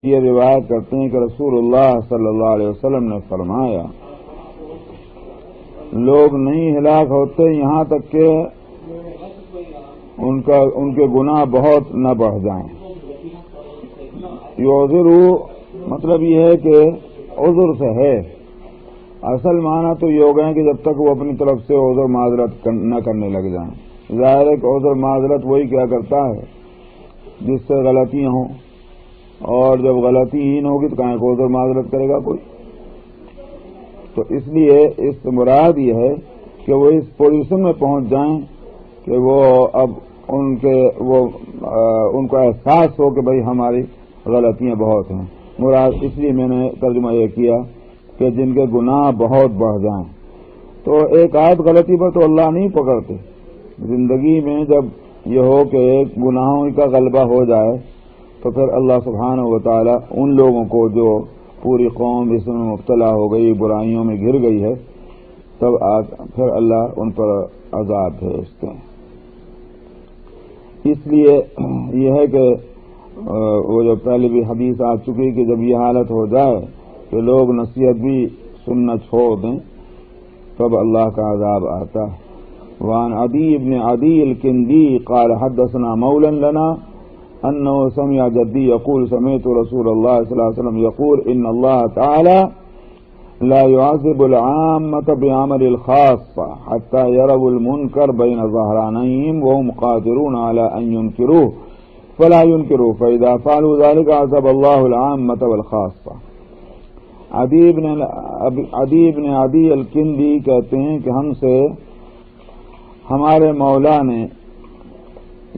یہ روایت کرتے ہیں کہ رسول اللہ صلی اللہ علیہ وسلم نے فرمایا لوگ نہیں ہلاک ہوتے یہاں تک کہ ان کے گناہ بہت نہ بڑھ جائیں۔ یعذروا مطلب یہ ہے کہ عذر سے ہے، اصل معنی تو یہ ہو گئے کہ جب تک وہ اپنی طرف سے عذر معذرت نہ کرنے لگ جائیں۔ ظاہر ہے کہ عذر معذرت وہی کیا کرتا ہے جس سے غلطیاں ہوں، اور جب غلطی ہی نہ ہوگی تو کہیں کو عذر معذرت کرے گا کوئی؟ تو اس لیے اس سے مراد یہ ہے کہ وہ اس پوزیشن میں پہنچ جائیں کہ وہ اب ان کو احساس ہو کہ بھئی ہماری غلطیاں بہت ہیں۔ مراد اس لیے میں نے ترجمہ یہ کیا کہ جن کے گناہ بہت بڑھ جائیں۔ تو ایک آدھ غلطی پر تو اللہ نہیں پکڑتے، زندگی میں جب یہ ہو کہ گناہوں کا غلبہ ہو جائے تو پھر اللہ سبحانہ و تعالی ان لوگوں کو جو پوری قوم اس میں مبتلا ہو گئی، برائیوں میں گر گئی ہے، تب پھر اللہ ان پر عذاب بھیجتے ہیں۔ اس لیے یہ ہے کہ وہ جو پہلے بھی حدیث آ چکی کہ جب یہ حالت ہو جائے کہ لوگ نصیحت بھی سننا چھوڑ دیں تب اللہ کا عذاب آتا ہے۔ وعن عدی بن عدی الکندی قال حدثنا مولا لنا انه سمع جدی یقول سمعت رسول اللہ صلی اللہ علیہ وسلم یقول ان اللہ تعالی لا يعذب العامة بعمل الخاصة حتى يروا المنكر بين ظهرانيهم وهم قادرون على أن ينكروه فلا ينكروه فإذا فعلوا ذلك عذب الله العامة والخاصة۔ عدی بن عدی الکندی کہتے ہیں کہ ہم سے ہمارے مولا نے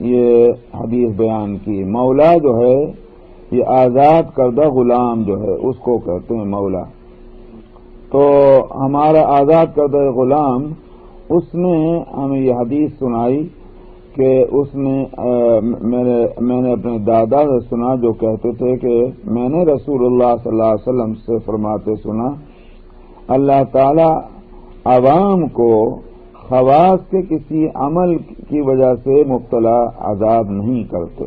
یہ حدیث بیان کی۔ مولا جو ہے یہ آزاد کردہ غلام جو ہے اس کو کہتے ہیں مولا۔ تو ہمارا آزاد کردہ غلام اس نے ہمیں یہ حدیث سنائی کہ اس نے میں نے اپنے دادا سے سنا جو کہتے تھے کہ میں نے رسول اللہ صلی اللہ علیہ وسلم سے فرماتے سنا اللہ تعالی عوام کو خواص کے کسی عمل کی وجہ سے مبتلا عذاب نہیں کرتے۔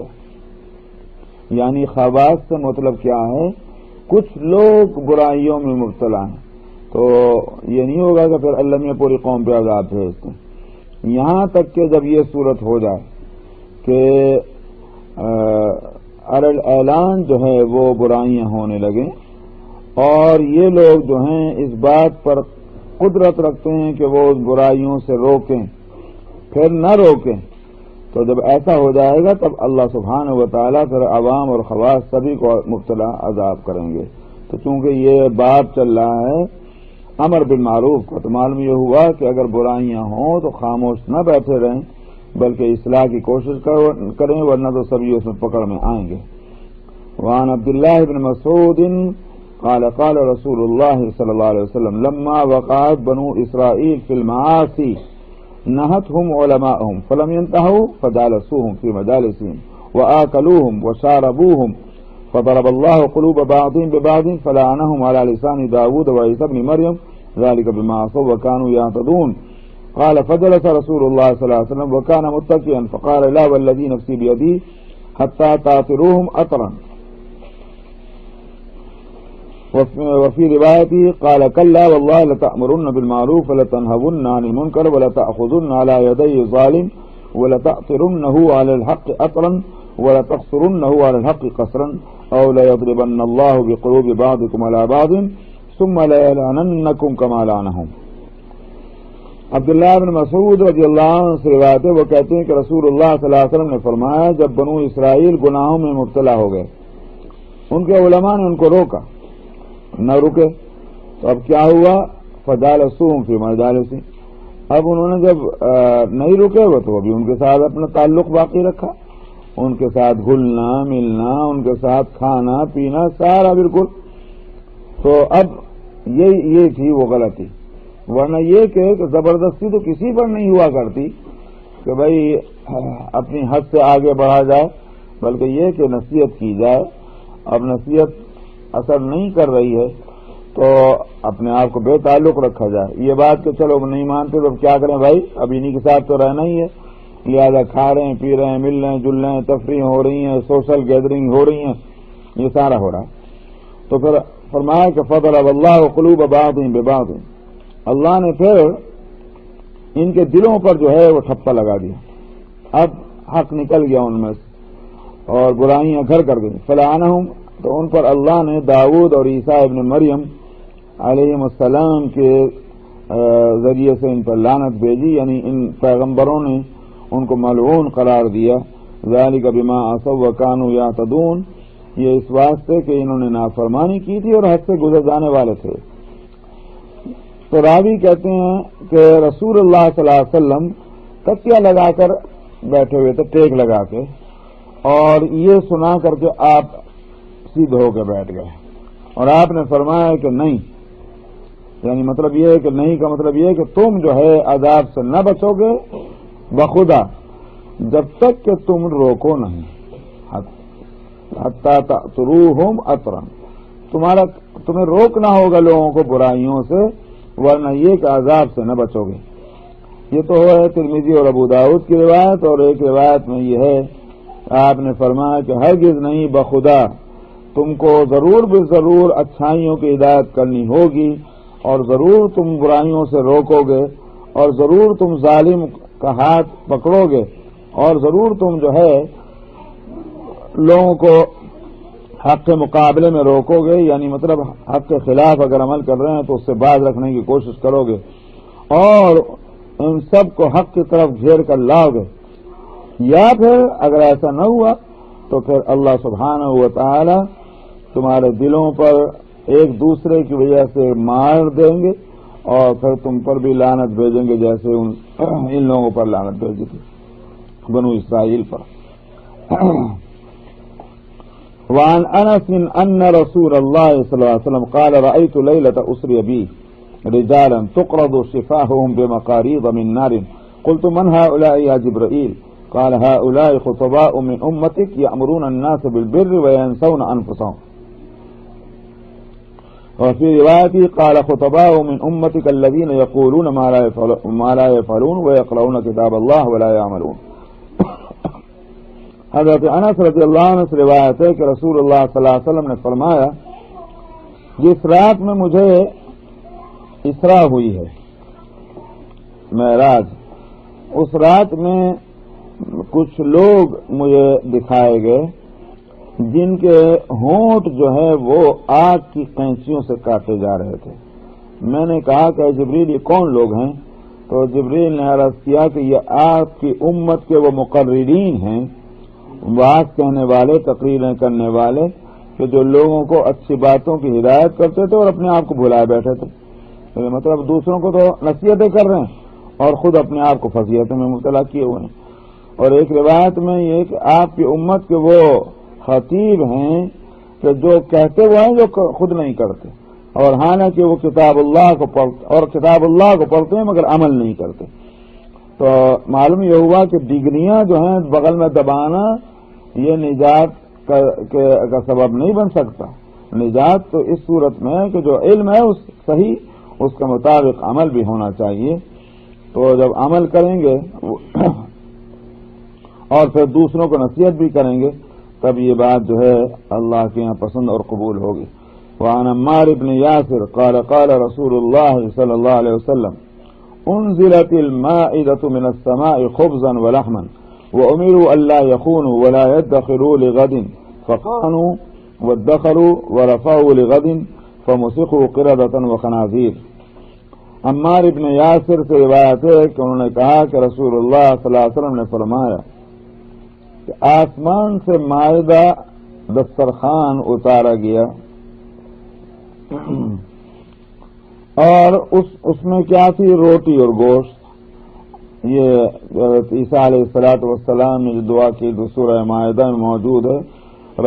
یعنی خواص سے مطلب کیا ہے؟ کچھ لوگ برائیوں میں مبتلا ہیں تو یہ نہیں ہوگا کہ پھر اللہ میں پوری قوم پہ عذاب بھیجتے ہیں، یہاں تک کہ جب یہ صورت ہو جائے کہ اعلان جو ہے وہ برائیاں ہونے لگیں اور یہ لوگ جو ہیں اس بات پر قدرت رکھتے ہیں کہ وہ اس برائیوں سے روکیں پھر نہ روکیں، تو جب ایسا ہو جائے گا تب اللہ سبحانہ و تعالیٰ پھر عوام اور خواص سبھی کو مبتلا عذاب کریں گے۔ تو چونکہ یہ باب چل رہا ہے امر بالمعروف کا، تو معلوم یہ ہوا کہ اگر برائیاں ہوں تو خاموش نہ بیٹھے رہیں بلکہ اصلاح کی کوشش کریں، ورنہ تو سبھی اس میں پکڑ میں آئیں گے۔ وعن عبداللہ بن مسعود قال قال رسول اللہ صلی اللہ علیہ وسلم لما وقعت بنو اسرائیل فی المعاصی نہتهم علماءهم فلم ينتهوا فجالسوهم في مجالسهم وآكلوهم وشاربوهم فضرب الله قلوب بعضهم ببعض فلعنهم على لسان داود وعيسى بن مريم ذلك بما عصوا وكانوا يعتدون قال فجلس رسول الله صلى الله عليه وسلم وكان متكئا فقال لا والذي نفسي بيده حتى تعطروهم عطرا وفي روايته قال كلا والله لتأمرن بالمعروف ولتنهون عن المنكر ولتأخذن على يدي ظالم ولتأطرنه على الحق عطرا ولتقصرنه على الحق قصرا أو ليضربن الله بقلوب بعضكم على بعض ثم ليلعننكم كما لعنهم۔ عبداللہ بن مسعود رضی اللہ عنہ سے روایت ہے، وہ کہتے ہیں کہ رسول اللہ صلی اللہ علیہ وسلم نے فرمایا جب بنو اسرائیل گناہوں میں مبتلا ہو گئے ان کے علماء نے ان کو روکا، نہ رکے تو اب کیا ہوا؟ فجالسوهم فی مجالسهم، اب انہوں نے جب نہیں رکے وہ تو ابھی ان کے ساتھ اپنا تعلق باقی رکھا، ان کے ساتھ گھلنا ملنا، ان کے ساتھ کھانا پینا سارا بالکل۔ تو اب یہ تھی وہ غلطی، ورنہ یہ کہ زبردستی تو کسی پر نہیں ہوا کرتی کہ بھئی اپنی حد سے آگے بڑھا جائے، بلکہ یہ کہ نصیحت کی جائے۔ اب نصیحت اثر نہیں کر رہی ہے تو اپنے آپ کو بے تعلق رکھا جائے۔ یہ بات کہ چلو نہیں مانتے تو اب کیا کریں بھائی، اب انہی کے ساتھ تو رہنا ہی ہے، لہذا کھا رہے ہیں پی رہے ہیں مل رہے ہیں جل رہے ہیں، تفریح ہو رہی ہیں، سوشل گیدرنگ ہو رہی ہیں، یہ سارا ہو رہا ہے. تو پھر فرمایا کہ فضرب اللہ قلوب بعضهم ببعض، اللہ نے پھر ان کے دلوں پر جو ہے وہ ٹھپا لگا دیا، اب حق نکل گیا ان میں سے اور برائیاں گھر کر گئی. فلعنہم، تو ان پر اللہ نے داؤد اور عیسیٰ ابن مریم علیہ السلام کے ذریعے سے ان پر لعنت بھیجی، یعنی ان پیغمبروں نے ان کو ملعون قرار دیا. ذالک بما عصوا وکانوا یعتدون، یہ اس واسطے کہ انہوں نے نافرمانی کی تھی اور حد سے گزر جانے والے تھے. تو راوی کہتے ہیں کہ رسول اللہ صلی اللہ علیہ وسلم تکیہ لگا کر بیٹھے ہوئے تھے، ٹیک لگا کے، اور یہ سنا کر کے آپ سیدھ ہو کے بیٹھ گئے اور آپ نے فرمایا کہ نہیں، یعنی مطلب یہ ہے کہ نہیں کا مطلب یہ ہے کہ تم جو ہے عذاب سے نہ بچو گے بخدا جب تک کہ تم روکو نہیں، حتی تأتروہم اطرا، تمہیں روکنا ہوگا لوگوں کو برائیوں سے، ورنہ یہ کہ عذاب سے نہ بچو گے. یہ تو ہے ترمذی اور ابو داؤد کی روایت، اور ایک روایت میں یہ ہے آپ نے فرمایا کہ ہرگز نہیں بخدا تم کو ضرور بضرور اچھائیوں کی ہدایت کرنی ہوگی، اور ضرور تم برائیوں سے روکو گے، اور ضرور تم ظالم کا ہاتھ پکڑو گے، اور ضرور تم جو ہے لوگوں کو حق کے مقابلے میں روکو گے، یعنی مطلب حق کے خلاف اگر عمل کر رہے ہیں تو اس سے باز رکھنے کی کوشش کرو گے، اور ان سب کو حق کی طرف گھیر کر لاؤ گے. یا پھر اگر ایسا نہ ہوا تو پھر اللہ سبحانہ و تعالی تمہارے دلوں پر ایک دوسرے کی وجہ سے مار دیں گے، اور پھر تم پر بھی لعنت بھیجیں گے جیسے ان لوگوں پر لعنت بھیجی تھی بنو اسرائیل پر. وعن انس ان رسول اللہ صلی اللہ علیہ وسلم قال رأيت ليلة اسري بي رجالا تقرض شفاههم بمقاريض من نار قلت من هؤلاء يا جبرائيل قال هؤلاء خطباء من امتك يأمرون الناس بالبر وينسون انفسهم. وفي رواية قال خطباء من امتك الذين يقولون ما لا يفعلون ويقرؤون كتاب الله ولا يعملون. حضرت انس رضی اللہ عنہ سے روایت ہے کہ رسول اللہ صلی اللہ علیہ وسلم نے فرمایا جس رات میں مجھے اسرا ہوئی ہے، معراج، اس رات میں کچھ لوگ مجھے دکھائے گئے جن کے ہونٹ جو ہے وہ آگ کی قینچیوں سے کاٹے جا رہے تھے. میں نے کہا کہ جبریل یہ کون لوگ ہیں؟ تو جبریل نے عرض کیا کہ یہ آپ کی امت کے وہ مقررین ہیں، بات کہنے والے، تقریریں کرنے والے، کہ جو لوگوں کو اچھی باتوں کی ہدایت کرتے تھے اور اپنے آپ کو بھلائے بیٹھے تھے. مطلب دوسروں کو تو نصیحتیں کر رہے ہیں اور خود اپنے آپ کو فضیلتوں میں مبتلا کیے ہوئے ہیں. اور ایک روایت میں یہ کہ آپ کی امت کے وہ خطیب ہیں کہ جو کہتے وہ ہیں جو خود نہیں کرتے، اور حالانکہ وہ کتاب اللہ کو پڑھتے ہیں مگر عمل نہیں کرتے. تو معلوم یہ ہوا کہ ڈگریاں جو ہیں بغل میں دبانا یہ نجات کا سبب نہیں بن سکتا. نجات تو اس صورت میں ہے کہ جو علم ہے اس صحیح، اس کے مطابق عمل بھی ہونا چاہیے. تو جب عمل کریں گے اور پھر دوسروں کو نصیحت بھی کریں گے تب یہ بات جو ہے اللہ کے یہاں پسند اور قبول ہوگی. وعن عمار بن یاسر قال قال رسول اللہ صلی اللہ علیہ وسلم انزلت المائدة من السماء خبزا ولحما وامروا الا يخونوا ولا يدخروا لغد فقانوا وادخروا ورفعوا لغد فمسخوا قردة وخنازير. عمار ابن یاسر سے روایت ہے کہ انہوں نے کہا کہ رسول اللہ صلی اللہ علیہ وسلم نے فرمایا کہ آسمان سے مائدہ دسترخوان اتارا گیا اور اس میں کیا تھی؟ روٹی اور گوشت. یہ عیسیٰ علیہ الصلوۃ والسلام نے جو دعا کی تو سورہ مائدہ میں موجود ہے،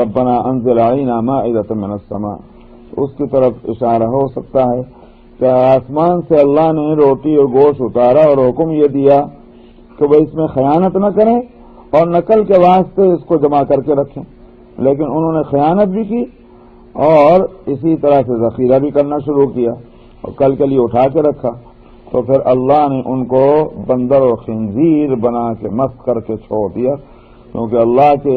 ربنا انزل علینا مائدۃ من السماء، اس کی طرف اشارہ ہو سکتا ہے کہ آسمان سے اللہ نے روٹی اور گوشت اتارا اور حکم یہ دیا کہ وہ اس میں خیانت نہ کریں اور نقل کے واسطے اس کو جمع کر کے رکھیں. لیکن انہوں نے خیانت بھی کی اور اسی طرح سے ذخیرہ بھی کرنا شروع کیا اور کل کے لیے اٹھا کے رکھا. تو پھر اللہ نے ان کو بندر اور خنزیر بنا کے مست کر کے چھوڑ دیا، کیونکہ اللہ کے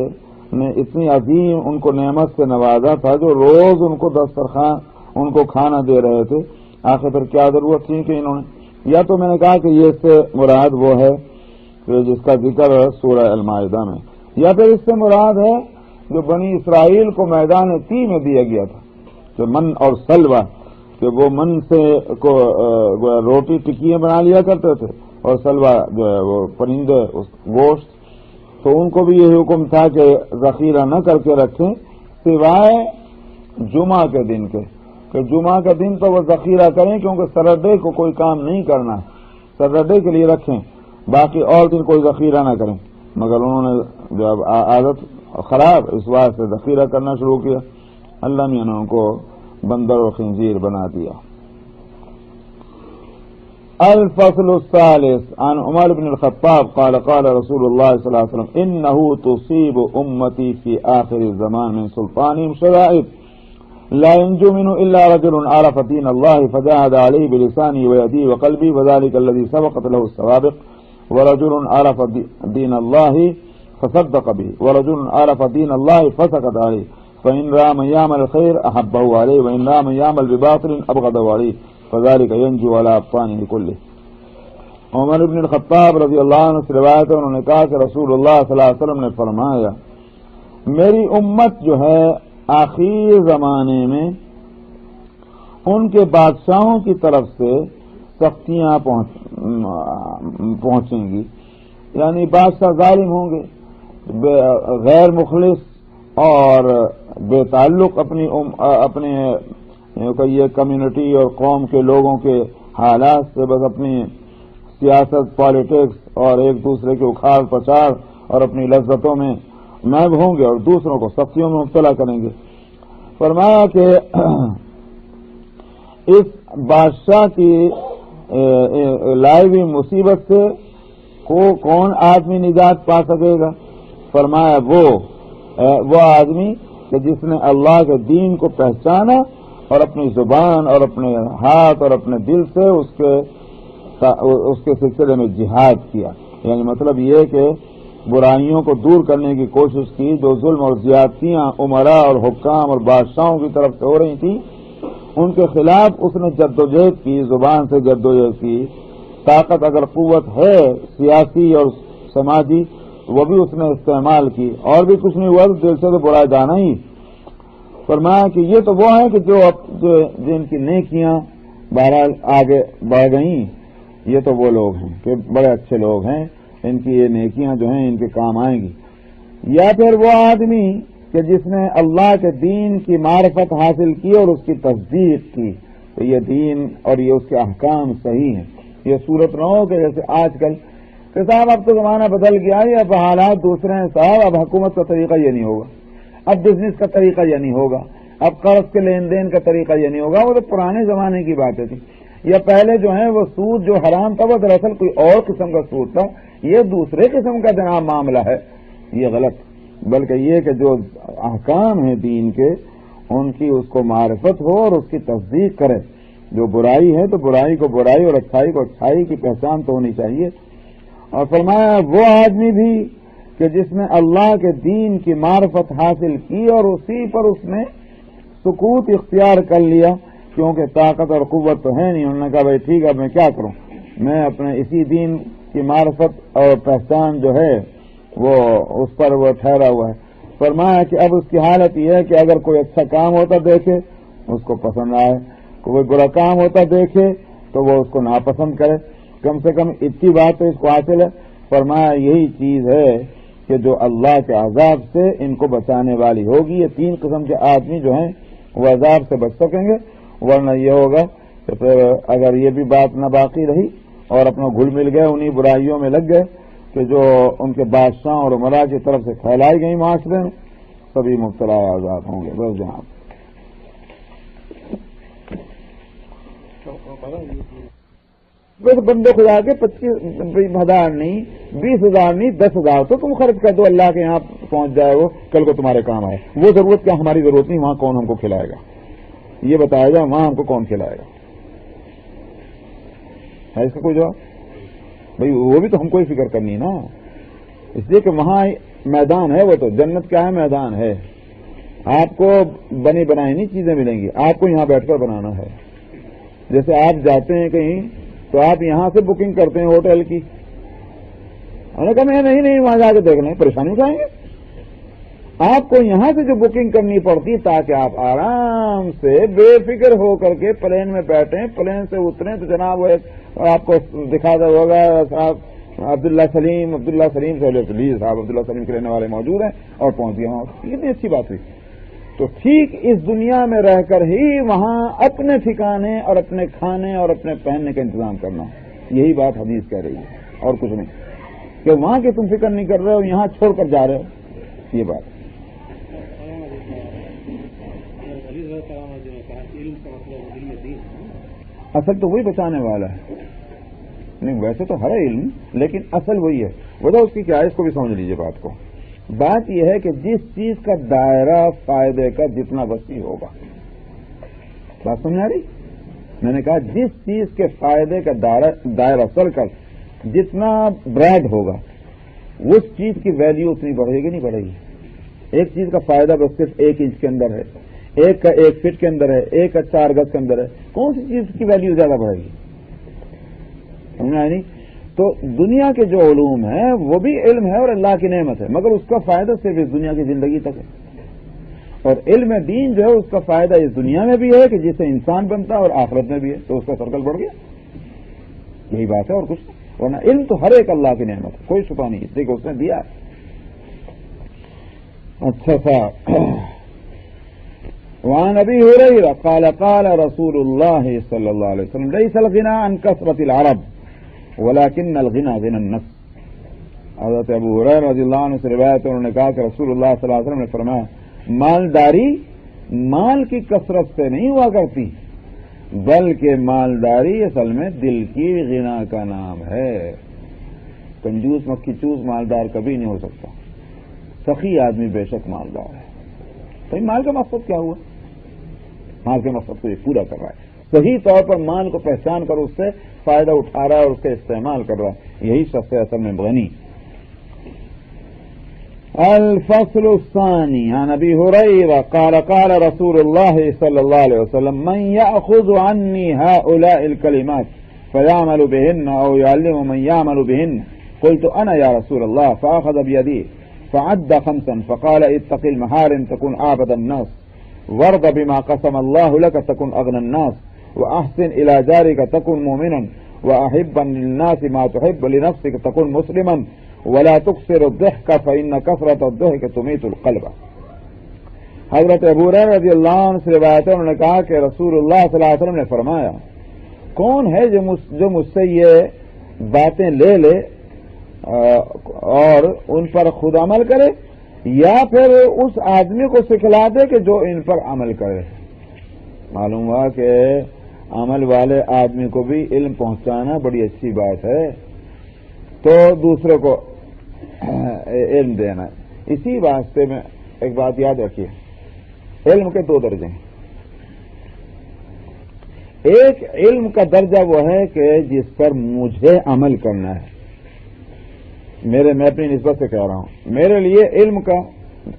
نے اتنی عظیم ان کو نعمت سے نوازا تھا جو روز ان کو دسترخوان ان کو کھانا دے رہے تھے، آخر پھر کیا ضرورت تھی کہ انہوں نے، یا تو میں نے کہا کہ یہ اس سے مراد وہ ہے کہ جس کا ذکر ہے سورہ المائدہ میں، یا پھر اس سے مراد ہے جو بنی اسرائیل کو میدان تی میں دیا گیا تھا کہ من اور سلوہ، کہ وہ من سے روٹی ٹکیاں بنا لیا کرتے تھے اور سلوہ جو ہے وہ پرندے گوشت، تو ان کو بھی یہ حکم تھا کہ ذخیرہ نہ کر کے رکھیں سوائے جمعہ کے دن کے، کہ جمعہ کا دن تو وہ ذخیرہ کریں کیونکہ سیٹرڈے کو کوئی کام نہیں کرنا، سیٹرڈے کے لیے رکھیں، باقی اور دن کوئی ذخیرہ نہ کریں، مگر انہوں نے جو عادت خراب اس بات سے ذخیرہ کرنا شروع کیا، اللہ نے ان کو بندر و خنزیر بنا دیا۔ الفصل الثالث عن عمر بن الخطاب قال قال رسول الله صلى الله عليه وسلم انه تصيب امتي في اخر الزمان من سلطانهم شدائد لا ينجو منه الا رجل عرف دين الله فجاهد عليه بلسانه ويديه وقلبه وذلك الذي سبقت له السوابق، ورجل عرف دين الله فصدق به، ورجل عرف دين الله فسكت عليه، فإن رأى من يعمل الخير أحبه عليه وإن رأى من يعمل بباطل أبغضه عليه فذلك ينجو على أبطانه كله۔ عمر بن الخطاب رضی اللہ عنہ سے روایت ہے، انہوں نے کہا کہ رسول اللہ صلی اللہ علیہ وسلم نے فرمایا میری امت جو ہے آخری زمانے میں ان کے بادشاہوں کی طرف سے سختیاں پہنچیں گی، یعنی بادشاہ ظالم ہوں گے، غیر مخلص اور بے تعلق اپنے یہ کمیونٹی اور قوم کے لوگوں کے حالات سے بس اپنی سیاست پالیٹکس اور ایک دوسرے کے اکھاڑ پچاڑ اور اپنی لذتوں میں محو ہوں گے اور دوسروں کو سختیوں میں مبتلا کریں گے۔ فرمایا کہ اس بادشاہ کی لائی ہوئی مصیبت سے کون آدمی نجات پا سکے گا؟ فرمایا وہ آدمی کہ جس نے اللہ کے دین کو پہچانا اور اپنی زبان اور اپنے ہاتھ اور اپنے دل سے اس کے سلسلے میں جہاد کیا، یعنی مطلب یہ کہ برائیوں کو دور کرنے کی کوشش کی، جو ظلم اور زیادتیاں عمراء اور حکام اور بادشاہوں کی طرف سے ہو رہی تھیں ان کے خلاف اس نے جدوجہد کی، زبان سے جدوجہد کی، طاقت اگر قوت ہے سیاسی اور سماجی وہ بھی اس نے استعمال کی، اور بھی کچھ نہیں ہوا تو دل سے تو برا جانا ہی۔ فرمایا کہ یہ تو وہ ہیں کہ جن کی نیکیاں بہرحال آگے بڑھ گئیں، یہ تو وہ لوگ ہیں کہ بڑے اچھے لوگ ہیں، ان کی یہ نیکیاں جو ہیں ان کے کام آئیں گی۔ یا پھر وہ آدمی کہ جس نے اللہ کے دین کی معرفت حاصل کی اور اس کی تصدیق کی، تو یہ دین اور یہ اس کے احکام صحیح ہیں۔ یہ صورت نہ ہو کہ جیسے آج کل کہ صاحب اب تو زمانہ بدل گیا ہے، اب حالات دوسرے ہیں صاحب، اب حکومت کا طریقہ یہ نہیں ہوگا، اب بزنس کا طریقہ یہ نہیں ہوگا، اب قرض کے لین دین کا طریقہ یہ نہیں ہوگا۔ وہ تو پرانے زمانے کی باتیں تھی، یا پہلے جو ہے وہ سود جو حرام تھا وہ دراصل کوئی اور قسم کا سود تھا، یہ دوسرے قسم کا جناب معاملہ ہے، یہ غلط۔ بلکہ یہ کہ جو احکام ہیں دین کے ان کی اس کو معرفت ہو اور اس کی تصدیق کرے، جو برائی ہے تو برائی کو برائی اور اچھائی کو اچھائی کی پہچان تو ہونی چاہیے۔ اور فرمایا وہ آدمی بھی کہ جس نے اللہ کے دین کی معرفت حاصل کی اور اسی پر اس نے سکوت اختیار کر لیا، کیونکہ طاقت اور قوت تو ہے نہیں، انہوں نے کہا بھائی ٹھیک ہے میں کیا کروں، میں اپنے اسی دین کی معرفت اور پہچان جو ہے وہ اس پر وہ ٹھہرا ہوا ہے۔ فرمایا کہ اب اس کی حالت یہ ہے کہ اگر کوئی اچھا کام ہوتا دیکھے اس کو پسند آئے، کوئی برا کام ہوتا دیکھے تو وہ اس کو ناپسند کرے، کم سے کم اتنی بات تو اس کو حاصل ہے۔ فرمایا یہی چیز ہے کہ جو اللہ کے عذاب سے ان کو بچانے والی ہوگی۔ یہ تین قسم کے آدمی جو ہیں وہ عذاب سے بچ سکیں گے، ورنہ یہ ہوگا کہ پھر اگر یہ بھی بات نہ باقی رہی اور اپنا گھل مل گئے انہی برائیوں میں لگ گئے کہ جو ان کے بادشاہ اور عمراء کی طرف سے پھیلائی گئی معاشرے میں، سبھی مبتلا عذاب ہوں گے۔ بس جہاں بندے خدا کے 25,000 نہیں 20,000 نہیں 10,000 تو تم خرچ کر دو، اللہ کے یہاں پہنچ جائے، وہ کل کو تمہارے کام آئے۔ وہ ضرورت کیا ہماری ضرورت نہیں، وہاں کون ہم کو کھلائے گا یہ بتایا جائے، وہاں ہم کو کون کھلائے گا؟ ہے اس کا کوئی جواب؟ بھائی وہ بھی تو ہم کو ہی فکر کرنی نا، اس لیے کہ وہاں میدان ہے وہ تو، جنت کیا ہے میدان ہے. آپ کو بنی بنائی نہیں چیزیں ملیں گی، آپ کو یہاں بیٹھ کر بنانا ہے. جیسے آپ جاتے ہیں کہیں تو آپ یہاں سے بکنگ کرتے ہیں ہوٹل کی، انہوں نے کہا میں نہیں وہاں جا کے دیکھ لیں، پریشانی اٹھائیں گے. آپ کو یہاں سے جو بکنگ کرنی پڑتی تاکہ آپ آرام سے بے فکر ہو کر کے پلین میں بیٹھیں، پلین سے اتریں تو جناب وہ آپ کو دکھاتا ہوگا صاحب عبداللہ سلیم پلیز صاحب عبداللہ سلیم کے رہنے والے موجود ہیں اور پہنچ گئے وہاں. کتنی اچھی بات ہوئی. تو ٹھیک اس دنیا میں رہ کر ہی وہاں اپنے ٹھکانے اور اپنے کھانے اور اپنے پہننے کا انتظام کرنا، یہی بات حدیث کہہ رہی ہے اور کچھ نہیں. کہ وہاں کی تم فکر نہیں کر رہے ہو، یہاں چھوڑ کر جا رہے ہو، یہ بات. اصل تو وہی بچانے والا ہے. نہیں ویسے تو ہر علم، لیکن اصل وہی ہے. وجہ اس کی کیا ہے اس کو بھی سمجھ لیجئے بات کو. بات یہ ہے کہ جس چیز کا دائرہ فائدے کا جتنا وسیع ہوگا، بات سمجھ آ رہی؟ میں نے کہا جس چیز کے فائدے کا دائرہ سرکل جتنا براڈ ہوگا، اس چیز کی ویلیو اتنی بڑھے گی نہیں بڑھے گی. ایک چیز کا فائدہ بس صرف 1 انچ کے اندر ہے، ایک کا 1 فٹ کے اندر ہے، ایک کا 4 گز کے اندر ہے، کون سی چیز کی ویلیو زیادہ بڑھے گی؟ سمجھا نہیں؟ تو دنیا کے جو علوم ہیں وہ بھی علم ہے اور اللہ کی نعمت ہے، مگر اس کا فائدہ صرف اس دنیا کی زندگی تک ہے. اور علم دین جو ہے اس کا فائدہ اس دنیا میں بھی ہے کہ جس سے انسان بنتا ہے اور آخرت میں بھی ہے، تو اس کا سرکل بڑھ گیا. یہی بات ہے اور کچھ. ورنہ علم تو ہر ایک اللہ کی نعمت ہے، کوئی چھپا نہیں، اس لیے کہ اس نے دیا ہے. اچھا سا وعن ابي هريره قال قال رسول الله صلى الله عليه وسلم ليس الغنى عن كثرة العرب ولكن الغنى غنى النفس. حضرت ابو ہریرہ رضی اللہ عنہ سے روایت ہے، انہوں نے کہا کہ رسول اللہ صلی اللہ علیہ وسلم نے فرمایا مالداری مال کی کثرت سے نہیں ہوا کرتی، بلکہ مالداری اصل میں دل کی غنا کا نام ہے. کنجوس مکھی چوس مالدار کبھی نہیں ہو سکتا. سخی آدمی بے شک مالدار ہے. تو مال کا مقصد کیا ہوا؟ مال کے مقصد کو یہ پورا کر رہا ہے، صحیح طور پر مال کو پہچان کر اس سے فائدہ اٹھا رہا ہے اور اس کا استعمال کر رہا ہے، یہی شخص اصل میں غنی. الفصل الثاني عن ابي هريره قال قال رسول الله صلى الله عليه وسلم من ياخذ عني هؤلاء الكلمات فيعمل بهن او يعلم من يعمل بهن قلت انا يا رسول الله فاخذ بيدي فعد 5 فقال اتق المحارم تكن اعبد الناس وارض بما قسم الله لك تكن اغنى الناس واحسن الى جارك تكن مؤمنا واحب للناس ما تحب لنفسك تكن مسلما ولا تكثر الضحك فإن كثرة الضحك تميت القلب. حضرت ابو ہریرہ رضی اللہ عنہ سے روایت ہے، انہوں نے کہا کہ رسول اللہ صلی اللہ علیہ وسلم نے فرمایا کون ہے جو مجھ سے یہ باتیں لے لے اور ان پر خود عمل کرے، یا پھر اس آدمی کو سکھلا دے کہ جو ان پر عمل کرے. معلوم ہوا کہ عمل والے آدمی کو بھی علم پہنچانا بڑی اچھی بات ہے، تو دوسرے کو علم دینا. اسی واسطے میں ایک بات یاد رکھیے، علم کے 2 درجے ہیں. ایک علم کا درجہ وہ ہے کہ جس پر مجھے عمل کرنا ہے. میں اپنی نسبت سے کہہ رہا ہوں، میرے لیے علم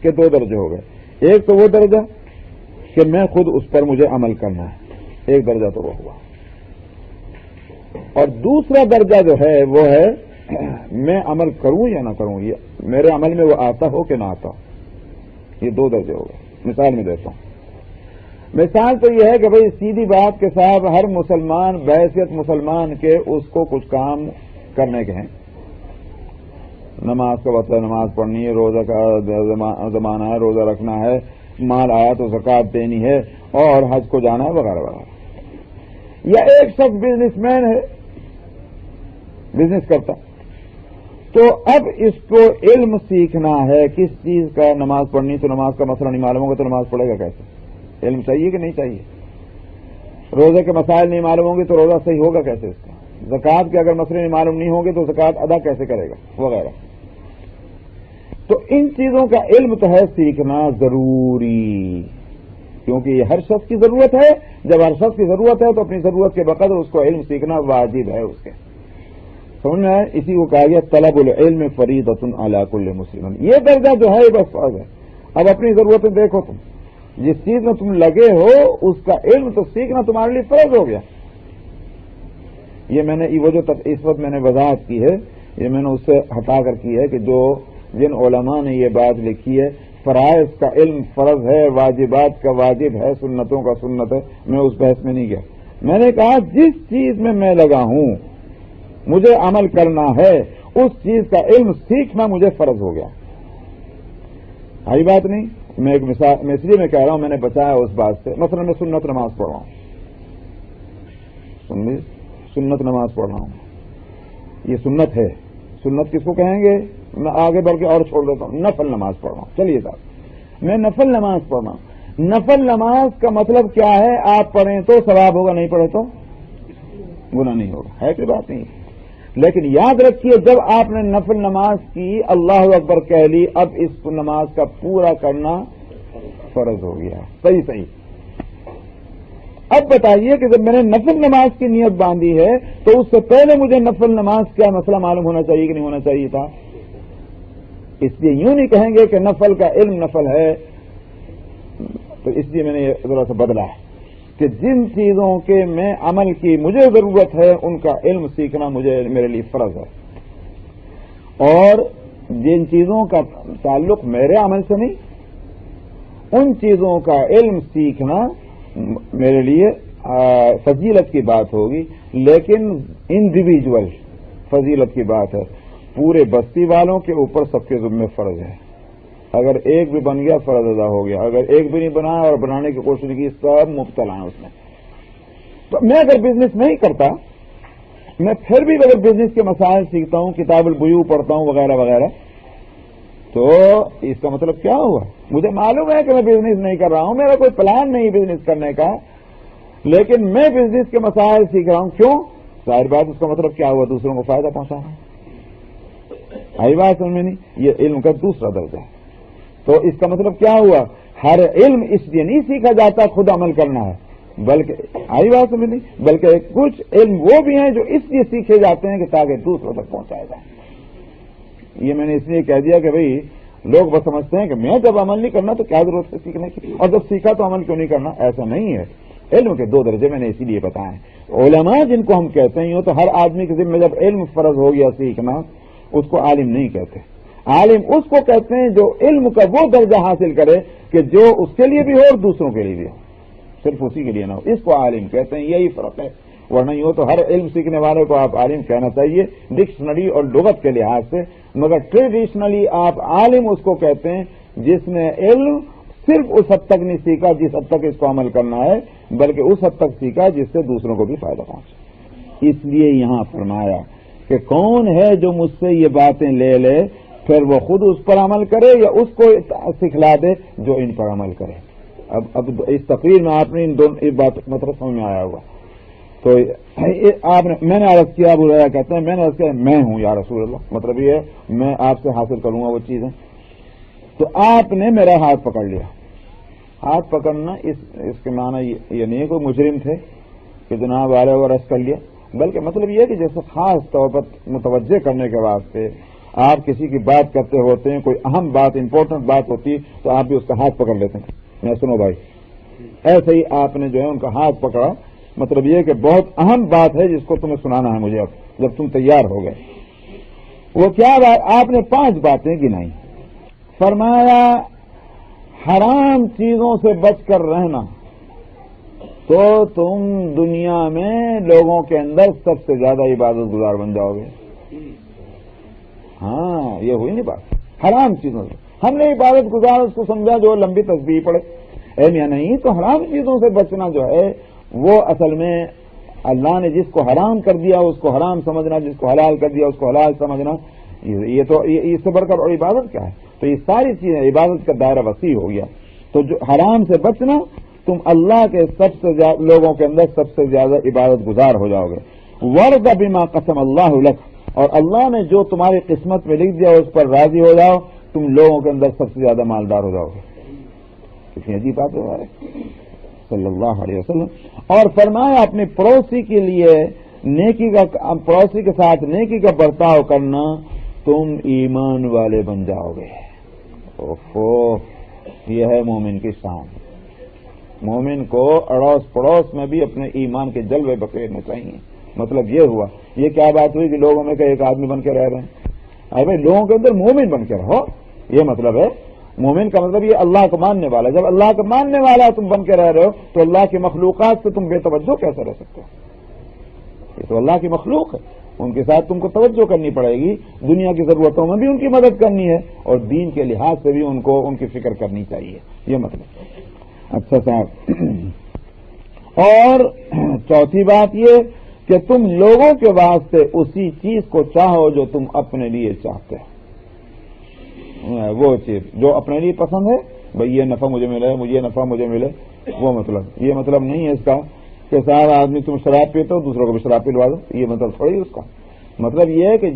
کے 2 درجے ہو گئے. ایک تو وہ درجہ کہ میں خود اس پر مجھے عمل کرنا ہے، ایک درجہ تو وہ ہوا. اور دوسرا درجہ جو ہے وہ ہے میں عمل کروں یا نہ کروں، یہ میرے عمل میں وہ آتا ہو کہ نہ آتا ہو. یہ 2 درجے ہو گئے. مثال میں دیتا ہوں. مثال تو یہ ہے کہ بھئی سیدھی بات کے صاحب ہر مسلمان بحیثیت مسلمان کے اس کو کچھ کام کرنے کے ہیں. نماز کا وقت ہے، نماز پڑھنی ہے، روزہ کا زمانہ ہے، روزہ رکھنا ہے، مال آیا تو زکوٰۃ دینی ہے اور حج کو جانا ہے وغیرہ وغیرہ. یا ایک شخص بزنس مین ہے، بزنس کرتا، تو اب اس کو علم سیکھنا ہے کس چیز کا. نماز پڑھنی تو نماز کا مسئلہ نہیں معلوم ہوگا تو نماز پڑھے گا کیسے؟ علم چاہیے کہ نہیں چاہیے؟ روزے کے مسائل نہیں معلوم ہوں گے تو روزہ صحیح ہوگا کیسے اس کا؟ زکوٰۃ کے اگر مسئلے نہیں معلوم نہیں ہوں گے تو زکوٰۃ ادا کیسے کرے گا وغیرہ. تو ان چیزوں کا علم تو ہے سیکھنا ضروری، کیونکہ یہ ہر شخص کی ضرورت ہے. جب ہر شخص کی ضرورت ہے تو اپنی ضرورت کے بقدر اس کو علم سیکھنا واجب ہے اس کے. سمجھ میں آئے؟ اسی کو کہا گیا طلب العلم فریضۃ علی کل مسلم. یہ درجہ جو ہے بس فرض ہے. اب اپنی ضرورتیں دیکھو، تم جس چیز میں تم لگے ہو اس کا علم تو سیکھنا تمہارے لیے فرض ہو گیا. یہ میں نے وہ جو اس وقت میں نے وضاحت کی ہے یہ میں نے اس سے ہٹا کر کی ہے کہ جن علماء نے یہ بات لکھی ہے فرائض کا علم فرض ہے، واجبات کا واجب ہے، سنتوں کا سنت ہے، میں اس بحث میں نہیں گیا. میں نے کہا جس چیز میں لگا ہوں مجھے عمل کرنا ہے اس چیز کا علم سیکھنا مجھے فرض ہو گیا. آئی بات نہیں؟ میں ایک مثال میں اس لیے میں کہہ رہا ہوں، میں نے بچایا اس بات سے. مثلا میں سنت نماز پڑھ رہا ہوں، سنت نماز پڑھ رہا ہوں، یہ سنت ہے. سنت کس کو کہیں گے؟ میں آگے بڑھ کے اور چھوڑ دیتا ہوں. نفل نماز پڑھ رہا ہوں. چلیے صاحب میں نفل نماز پڑھ رہا ہوں. نفل نماز کا مطلب کیا ہے؟ آپ پڑھیں تو ثواب ہوگا، نہیں پڑھے تو گناہ نہیں ہوگا. ہے کوئی بات نہیں. لیکن یاد رکھیے جب آپ نے نفل نماز کی، اللہ اکبر کہہ لی، اب اس نماز کا پورا کرنا فرض ہو گیا. صحیح. اب بتائیے کہ جب میں نے نفل نماز کی نیت باندھی ہے تو اس سے پہلے مجھے نفل نماز کیا مسئلہ معلوم ہونا چاہیے کہ نہیں ہونا چاہیے تھا؟ اس لیے یوں نہیں کہیں گے کہ نفل کا علم نفل ہے. تو اس لیے میں نے یہ ذرا سا بدلا ہے کہ جن چیزوں کے میں عمل کی مجھے ضرورت ہے ان کا علم سیکھنا میرے لیے فرض ہے، اور جن چیزوں کا تعلق میرے عمل سے نہیں ان چیزوں کا علم سیکھنا میرے لیے فضیلت کی بات ہوگی. لیکن انڈیویجول فضیلت کی بات ہے، پورے بستی والوں کے اوپر سب کے ذمہ فرض ہے. اگر ایک بھی بن گیا فرض ادا ہو گیا، اگر ایک بھی نہیں بنایا اور بنانے کی کوشش کی سب مبتلا ہیں اس میں. تو میں اگر بزنس نہیں کرتا، میں پھر بھی اگر بزنس کے مسائل سیکھتا ہوں، کتاب البیوع پڑھتا ہوں وغیرہ وغیرہ، تو اس کا مطلب کیا ہوا؟ مجھے معلوم ہے کہ میں بزنس نہیں کر رہا ہوں، میرا کوئی پلان نہیں بزنس کرنے کا، لیکن میں بزنس کے مسائل سیکھ رہا ہوں. کیوں؟ ظاہر بات اس کا مطلب کیا ہوا؟ دوسروں کو فائدہ پہنچانا. آئی بات سمجھ میں نہیں؟ یہ علم کا دوسرا درجہ ہے. تو اس کا مطلب کیا ہوا؟ ہر علم اس لیے نہیں سیکھا جاتا خود عمل کرنا ہے، بلکہ آئی بات سمجھ نہیں، بلکہ کچھ علم وہ بھی ہیں جو اس لیے سیکھے جاتے ہیں کہ تاکہ دوسروں تک پہنچایا جائے. یہ میں نے اس لیے کہہ دیا کہ بھئی لوگ بس سمجھتے ہیں کہ میں جب عمل نہیں کرنا تو کیا ضرورت ہے سیکھنے کی، اور جب سیکھا تو عمل کیوں نہیں کرنا. ایسا نہیں ہے. علم کے دو درجے میں نے اسی لیے بتائے. علماء جن کو ہم کہتے ہیں تو ہر آدمی کے ذمہ جب علم فرض ہو گیا سیکھنا، اس کو عالم نہیں کہتے. عالم اس کو کہتے ہیں جو علم کا وہ درجہ حاصل کرے کہ جو اس کے لیے بھی ہو اور دوسروں کے لیے بھی ہو، صرف اسی کے لیے نہ ہو. اس کو عالم کہتے ہیں. یہی فرق ہے. ورنہ یہ تو ہر علم سیکھنے والے کو آپ عالم کہنا چاہیے ڈکشنری اور لغت کے لحاظ سے، مگر ٹریڈیشنلی آپ عالم اس کو کہتے ہیں جس نے علم صرف اس حد تک نہیں سیکھا جس حد تک اس کو عمل کرنا ہے، بلکہ اس حد تک سیکھا جس سے دوسروں کو بھی فائدہ پہنچے. اس لیے یہاں فرمایا کہ کون ہے جو مجھ سے یہ باتیں لے لے پھر وہ خود اس پر عمل کرے یا اس کو سکھلا دے جو ان پر عمل کرے. اب اس تقریر میں آپ نے ان دونوں بات مطلب سمجھ میں آیا ہوگا. تو آپ نے میں نے عرض کیا، ابو ہریرہ کہتے ہیں میں نے عرض کیا میں ہوں یا رسول اللہ، مطلب یہ ہے میں آپ سے حاصل کروں گا وہ چیزیں. تو آپ نے میرا ہاتھ پکڑ لیا. ہاتھ پکڑنا اس کے معنی یہ نہیں ہے کوئی مجرم تھے کہ جناب والے کو رس کر لیا، بلکہ مطلب یہ ہے کہ جیسے خاص طور پر متوجہ کرنے کے واسطے آپ کسی کی بات کرتے ہوتے ہیں، کوئی اہم بات امپورٹنٹ بات ہوتی تو آپ بھی اس کا ہاتھ پکڑ لیتے ہیں. میں سنو بھائی، ایسے ہی آپ نے جو ہے ان کا ہاتھ پکڑا. مطلب یہ کہ بہت اہم بات ہے جس کو تمہیں سنانا ہے مجھے اب جب تم تیار ہو گئے. وہ کیا بات؟ آپ نے 5 باتیں گنائی. فرمایا حرام چیزوں سے بچ کر رہنا تو تم دنیا میں لوگوں کے اندر سب سے زیادہ عبادت گزار بن جاؤ گے. ہاں یہ ہوئی نہیں بات. حرام چیزوں سے ہم نے عبادت گزار اس کو سمجھا جو لمبی تسبیح پڑے. یا نہیں، تو حرام چیزوں سے بچنا جو ہے وہ اصل میں اللہ نے جس کو حرام کر دیا اس کو حرام سمجھنا، جس کو حلال کر دیا اس کو حلال سمجھنا. یہ تو اس سے بڑھ کر اور عبادت کیا ہے؟ تو یہ ساری چیزیں عبادت کا دائرہ وسیع ہو گیا. تو جو حرام سے بچنا، تم اللہ کے سب سے زیادہ لوگوں کے اندر سب سے زیادہ عبادت گزار ہو جاؤ گے. ورد بما قسم اللہ لک، اور اللہ نے جو تمہاری قسمت میں لکھ دیا اس پر راضی ہو جاؤ، تم لوگوں کے اندر سب سے زیادہ مالدار ہو جاؤ گے. کتنی عجیب بات ہے ہمارے صلی اللہ علیہ وسلم. اور فرمایا اپنے پڑوسی کے لیے نیکی کا پڑوسی کے ساتھ نیکی کا برتاؤ کرنا، تم ایمان والے بن جاؤ گے۔ اوہو، یہ ہے مومن کی شان۔ مومن کو اڑوس پڑوس میں بھی اپنے ایمان کے جلوے بکھیرنے چاہیے۔ مطلب یہ ہوا، یہ کیا بات ہوئی کہ لوگوں میں کہ ایک آدمی بن کے رہ رہے ہیں؟ ارے بھائی لوگوں کے اندر مومن بن کے رہو، یہ مطلب ہے۔ مومن کا مطلب یہ اللہ کو ماننے والا۔ جب اللہ کو ماننے والا تم بن کے رہ رہے ہو تو اللہ کی مخلوقات سے تم بے توجہ کیسے رہ سکتے ہو؟ یہ تو اللہ کی مخلوق ہے، ان کے ساتھ تم کو توجہ کرنی پڑے گی، دنیا کی ضرورتوں میں بھی ان کی مدد کرنی ہے اور دین کے لحاظ سے بھی ان کو ان کی فکر کرنی چاہیے، یہ مطلب۔ اچھا صاحب، اور چوتھی بات یہ کہ تم لوگوں کے واسطے اسی چیز کو چاہو جو تم اپنے لیے چاہتے ہو۔ وہ چیز جو اپنے لیے پسند ہے، بھئی یہ نفع مجھے ملے، مجھے یہ نفع مجھے ملے، وہ مطلب۔ یہ مطلب نہیں ہے اس کا کہ سارا آدمی تم شراب پیتے ہو دوسروں کو بھی شراب پلوا دو، یہ مطلب تھوڑی اس کا۔ مطلب یہ ہے کہ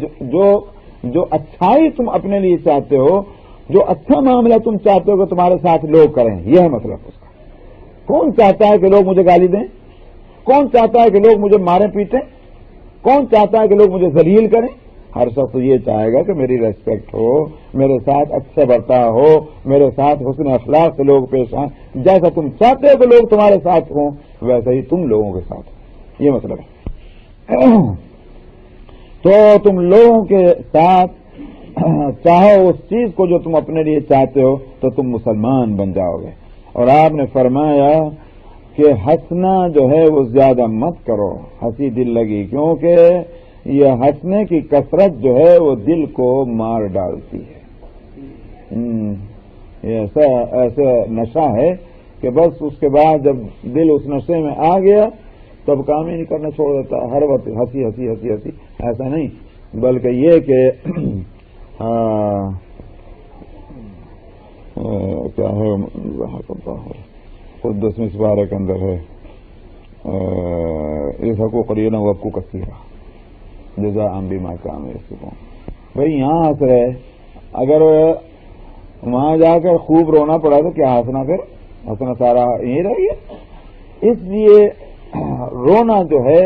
جو اچھائی تم اپنے لیے چاہتے ہو، جو اچھا معاملہ تم چاہتے ہو کہ تمہارے ساتھ لوگ کریں، یہ ہے مطلب اس کا۔ کون چاہتا ہے کہ لوگ مجھے گالی دیں؟ کون چاہتا ہے کہ لوگ مجھے ماریں پیٹیں؟ کون چاہتا ہے کہ لوگ مجھے ذلیل کریں؟ ہر شخص یہ چاہے گا کہ میری ریسپیکٹ ہو، میرے ساتھ اچھا برتاؤ ہو، میرے ساتھ حسن اخلاق سے لوگ پیش آئیں۔ جیسا تم چاہتے ہو کہ لوگ تمہارے ساتھ ہوں، ویسا ہی تم لوگوں کے ساتھ ہو، یہ مطلب ہے۔ تو تم لوگوں کے ساتھ چاہو اس چیز کو جو تم اپنے لیے چاہتے ہو تو تم مسلمان بن جاؤ گے۔ اور آپ نے فرمایا کہ ہنسنا جو ہے وہ زیادہ مت کرو، ہنسی دل لگی، کیونکہ یہ ہنسنے کی کثرت جو ہے وہ دل کو مار ڈالتی ہے۔ یہ ایسا نشہ ہے کہ بس اس کے بعد جب دل اس نشے میں آ گیا تب کام ہی نہیں کرنا چھوڑ دیتا، ہر وقت ہنسی ہنسی ہنسی ہنسی۔ ایسا نہیں، بلکہ یہ کہ کیا ہے خود 10ویں سپارے کے اندر ہے، اس حقوق قرینا وقو کثیرہ جزاء بما کانوا یکسبون۔ بھائی یہاں ہنس رہے، اگر وہاں جا کر خوب رونا پڑا تو کیا ہنسنا؟ پھر ہنسنا سارا یہی رہ گیا۔ اس لیے رونا جو ہے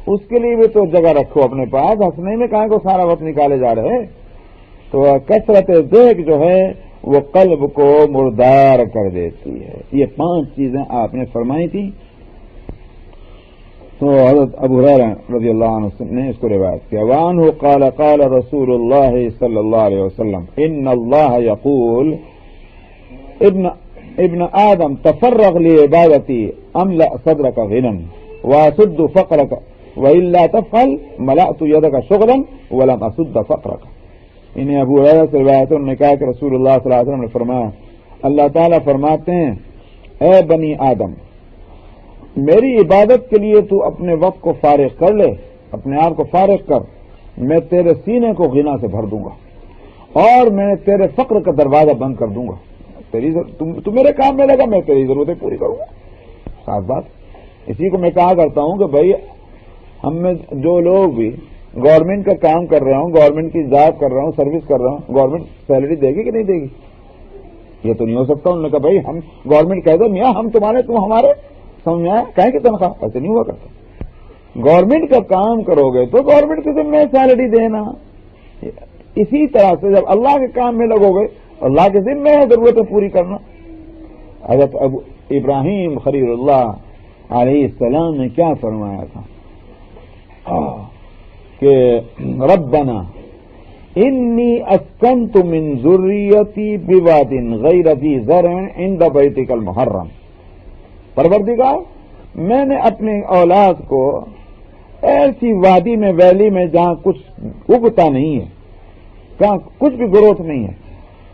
اس کے لیے بھی تو جگہ رکھو اپنے پاس، ہنسنے میں کہاں کو سارا وقت نکالے جا رہے۔ تو کثرت ذکر جو ہے وہ قلب کو مردار کر دیتی ہے۔ یہ 5 چیزیں آپ نے فرمائی تھی۔ تو حضرت ابو ہریرہ رضی اللہ عنہ نے اس کو روایت کیا، وعنہ قال قال رسول اللہ صلی اللہ علیہ وسلم ان اللہ یقول ابن آدم تفرغ لعبادتی املأ صدرک غنا واسد فقرک والا تفعل ملأت یدک شغلا ولم اسد فقرک۔ انہیں ابو ہریرہ سے روایت ہے، انہوں نے کہا کہ رسول اللہ صلی اللہ علیہ وسلم نے فرمایا، اللہ تعالیٰ فرماتے ہیں اے بنی آدم، میری عبادت کے لیے تو اپنے وقت کو فارغ کر لے، اپنے آپ کو فارغ کر، میں تیرے سینے کو غنا سے بھر دوں گا اور میں تیرے فقر کا دروازہ بند کر دوں گا۔ تو میرے کام میں لگا، میں تیری ضرورتیں پوری کروں گا۔ خاص بات اسی کو میں کہا کرتا ہوں کہ بھائی ہم میں جو لوگ بھی گورنمنٹ کا کام کر رہا ہوں، گورنمنٹ کی جاب کر رہا ہوں، سروس کر رہا ہوں، گورنمنٹ سیلری دے گی کہ نہیں دے گی؟ یہ تو نہیں ہو سکتا۔ انہوں نے کہا بھائی ہم گورنمنٹ کہہ دو میاں ہم تمہارے تم ہمارے، سمجھ میں آیا؟ کہیں کہ تنخواہ ایسے نہیں ہوا کرتا۔ گورنمنٹ کا کام کرو گے تو گورنمنٹ کے ذمہ سیلری دینا۔ اسی طرح سے جب اللہ کے کام میں لگو گے اللہ کے ذمہ ہے ضرورتیں پوری کرنا۔ حضرت ابو ابراہیم خلیل اللہ علیہ السلام نے کیا فرمایا تھا کہ ربنا انی اسکنت من ذریتی بواد غیر ذی زرع عند بیتک المحرم، پروردگار میں نے اپنی اولاد کو ایسی وادی میں، ویلی میں جہاں کچھ اگتا نہیں ہے، جہاں کچھ بھی گروتھ نہیں ہے،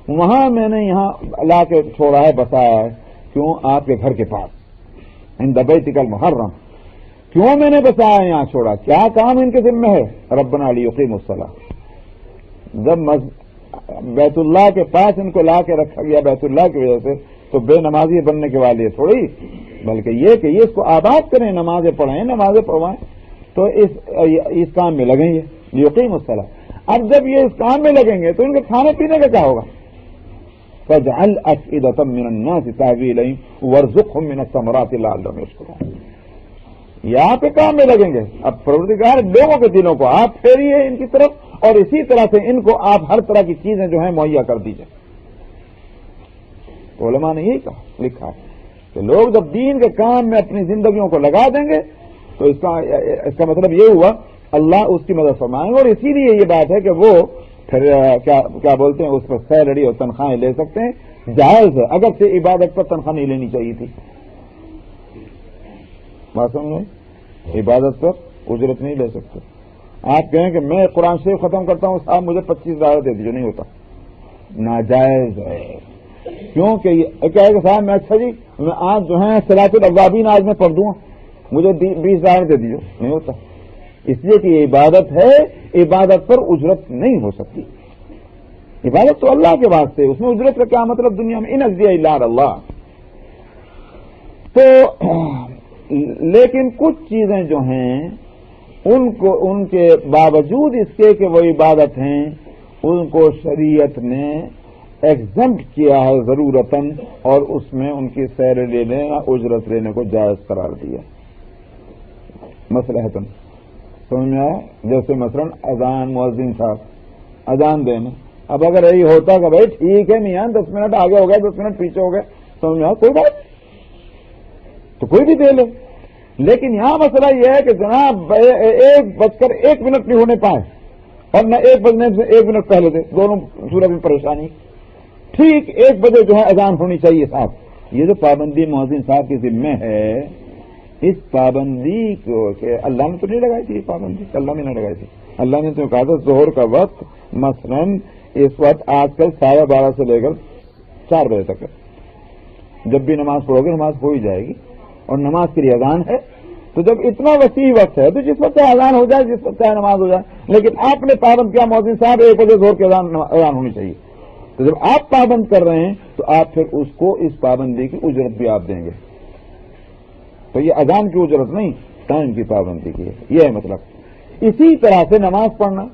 وہاں میں نے یہاں لا کے چھوڑا ہے، بسایا ہے۔ کیوں؟ آپ کے گھر کے پاس، عند بیتک المحرم۔ کیوں میں نے بسایا یہاں چھوڑا؟ کیا کام ان کے ذمہ ہے؟ ربنا لیقیموا الصلاۃ۔ جب بیت اللہ کے پاس ان کو لا کے رکھا گیا بیت اللہ کی وجہ سے، تو بے نمازی بننے کے والے تھوڑی، بلکہ یہ کہ یہ اس کو آباد کریں، نمازیں پڑھیں، نمازیں پڑھوائیں، تو اس کام میں لگیں گے، لیقیموا الصلاۃ۔ اب جب یہ اس کام میں لگیں گے تو ان کے کھانے پینے کا کیا ہوگا؟ فاجعل أفئدة من الناس تهوي إليهم وارزقهم من الثمرات لعلهم يشكرون۔ یہاں پہ کام میں لگیں گے. اب پروردگار لوگوں کے دلوں کو آپ پھیریے ان کی طرف اور اسی طرح سے ان کو آپ ہر طرح کی چیزیں جو ہیں مہیا کر دیجیے. علماء نے یہی کہا لکھا ہے کہ لوگ جب دین کے کام میں اپنی زندگیوں کو لگا دیں گے تو اس کا مطلب یہ ہوا اللہ اس کی مدد فرمائیں گے. اور اسی لیے یہ بات ہے کہ وہ پھر کیا بولتے ہیں اس پر سیلری اور تنخواہیں لے سکتے ہیں. جائز ہے, اگر سے عبادت پر تنخواہ نہیں لینی چاہیے تھی. بات سمجھ, عبادت پر اجرت نہیں لے سکتے. آپ کہیں کہ میں قرآن شریف ختم کرتا ہوں صاحب مجھے 25,000 دے دیجیے, نہیں ہوتا, ناجائز ہے. کیونکہ یہ کہے کہ صاحب میں اچھا جی میں آج جو ہے صلاۃ الاوابین آج میں پڑھ دوں مجھے 20,000 دے دیجیے, نہیں ہوتا. اس لیے کہ یہ عبادت ہے, عبادت پر اجرت نہیں ہو سکتی. عبادت تو اللہ کے واسطے, اس میں اجرت کا کیا مطلب دنیا میں, ان اجزیاء الا اللہ. تو لیکن کچھ چیزیں جو ہیں ان کے باوجود اس کے کہ وہ عبادت ہیں ان کو شریعت نے ایگزمپٹ کیا ہے ضرورتاً, اور اس میں ان کی سیر لینے یا اجرت لینے کو جائز قرار دیا. مصلحتاً سمجھ میں آیا, جیسے مثلاً اذان, مؤذن صاحب اذان دینے, اب اگر یہی ہوتا کہ بھائی ٹھیک ہے میاں 10 منٹ آگے ہو گئے 10 منٹ پیچھے ہو گئے, سمجھ میں آیا, کوئی بات تو کوئی بھی دے لے. لیکن یہاں مسئلہ یہ ہے کہ جناب 1:01 نہیں ہونے پائے اور نہ 1 بجنے سے 1 منٹ پہلے دے, دونوں صورت میں پریشانی. ٹھیک 1 بجے جو ہے اذان ہونی چاہیے صاحب. یہ جو پابندی مؤذن صاحب کے ذمہ ہے, اس پابندی کو کہ اللہ نے تو نہیں لگائی تھی, یہ پابندی اللہ نے نہیں لگائی تھی. اللہ نے تو کہا تھا ظہر کا وقت مثلاً اس وقت آج کل 12:30 سے لے کر 4 بجے تک ہے. جب بھی نماز پڑھو گے نماز ہو ہی جائے گی, اور نماز کے لیے اذان ہے. تو جب اتنا وسیع وقت ہے تو جس وقت چاہے اذان ہو جائے, جس وقت چاہے نماز ہو جائے. لیکن آپ نے پابند کیا مؤذن صاحب 1 بجے ظہر کے اذان ہونی چاہیے. تو جب آپ پابند کر رہے ہیں تو آپ پھر اس کو اس پابندی کی اجرت بھی آپ دیں گے. تو یہ اذان کی اجرت نہیں, ٹائم کی پابندی کی ہے, یہ ہے مطلب. اسی طرح سے نماز پڑھنا,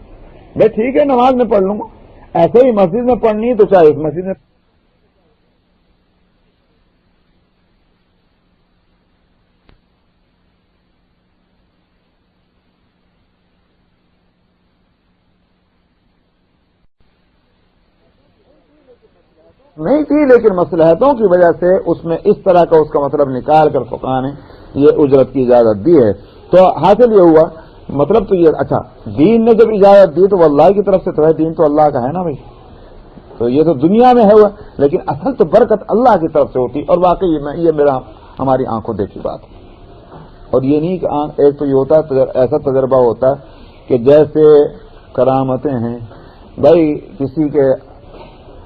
بھائی ٹھیک ہے نماز میں پڑھ لوں گا, ایسے ہی مسجد میں پڑھنی ہے تو چاہے اس مسجد میں نہیں تھی, لیکن مصلحتوں کی وجہ سے اس میں اس طرح کا اس کا مطلب نکال کر فقہاء نے یہ اجرت کی اجازت دی ہے. تو حاصل یہ ہوا, مطلب تو یہ اچھا دین نے جب اجازت دی تو وہ اللہ کی طرف سے تو ہے, دین تو اللہ کا ہے نا بھائی. تو یہ تو دنیا میں ہے ہوا, لیکن اصل تو برکت اللہ کی طرف سے ہوتی. اور واقعی میں یہ میرا ہماری آنکھوں دیکھی بات ہے. اور یہ نہیں کہ ایک تو یہ ہوتا ہے ایسا تجربہ ہوتا ہے کہ جیسے کرامتیں ہیں بھائی, کسی کے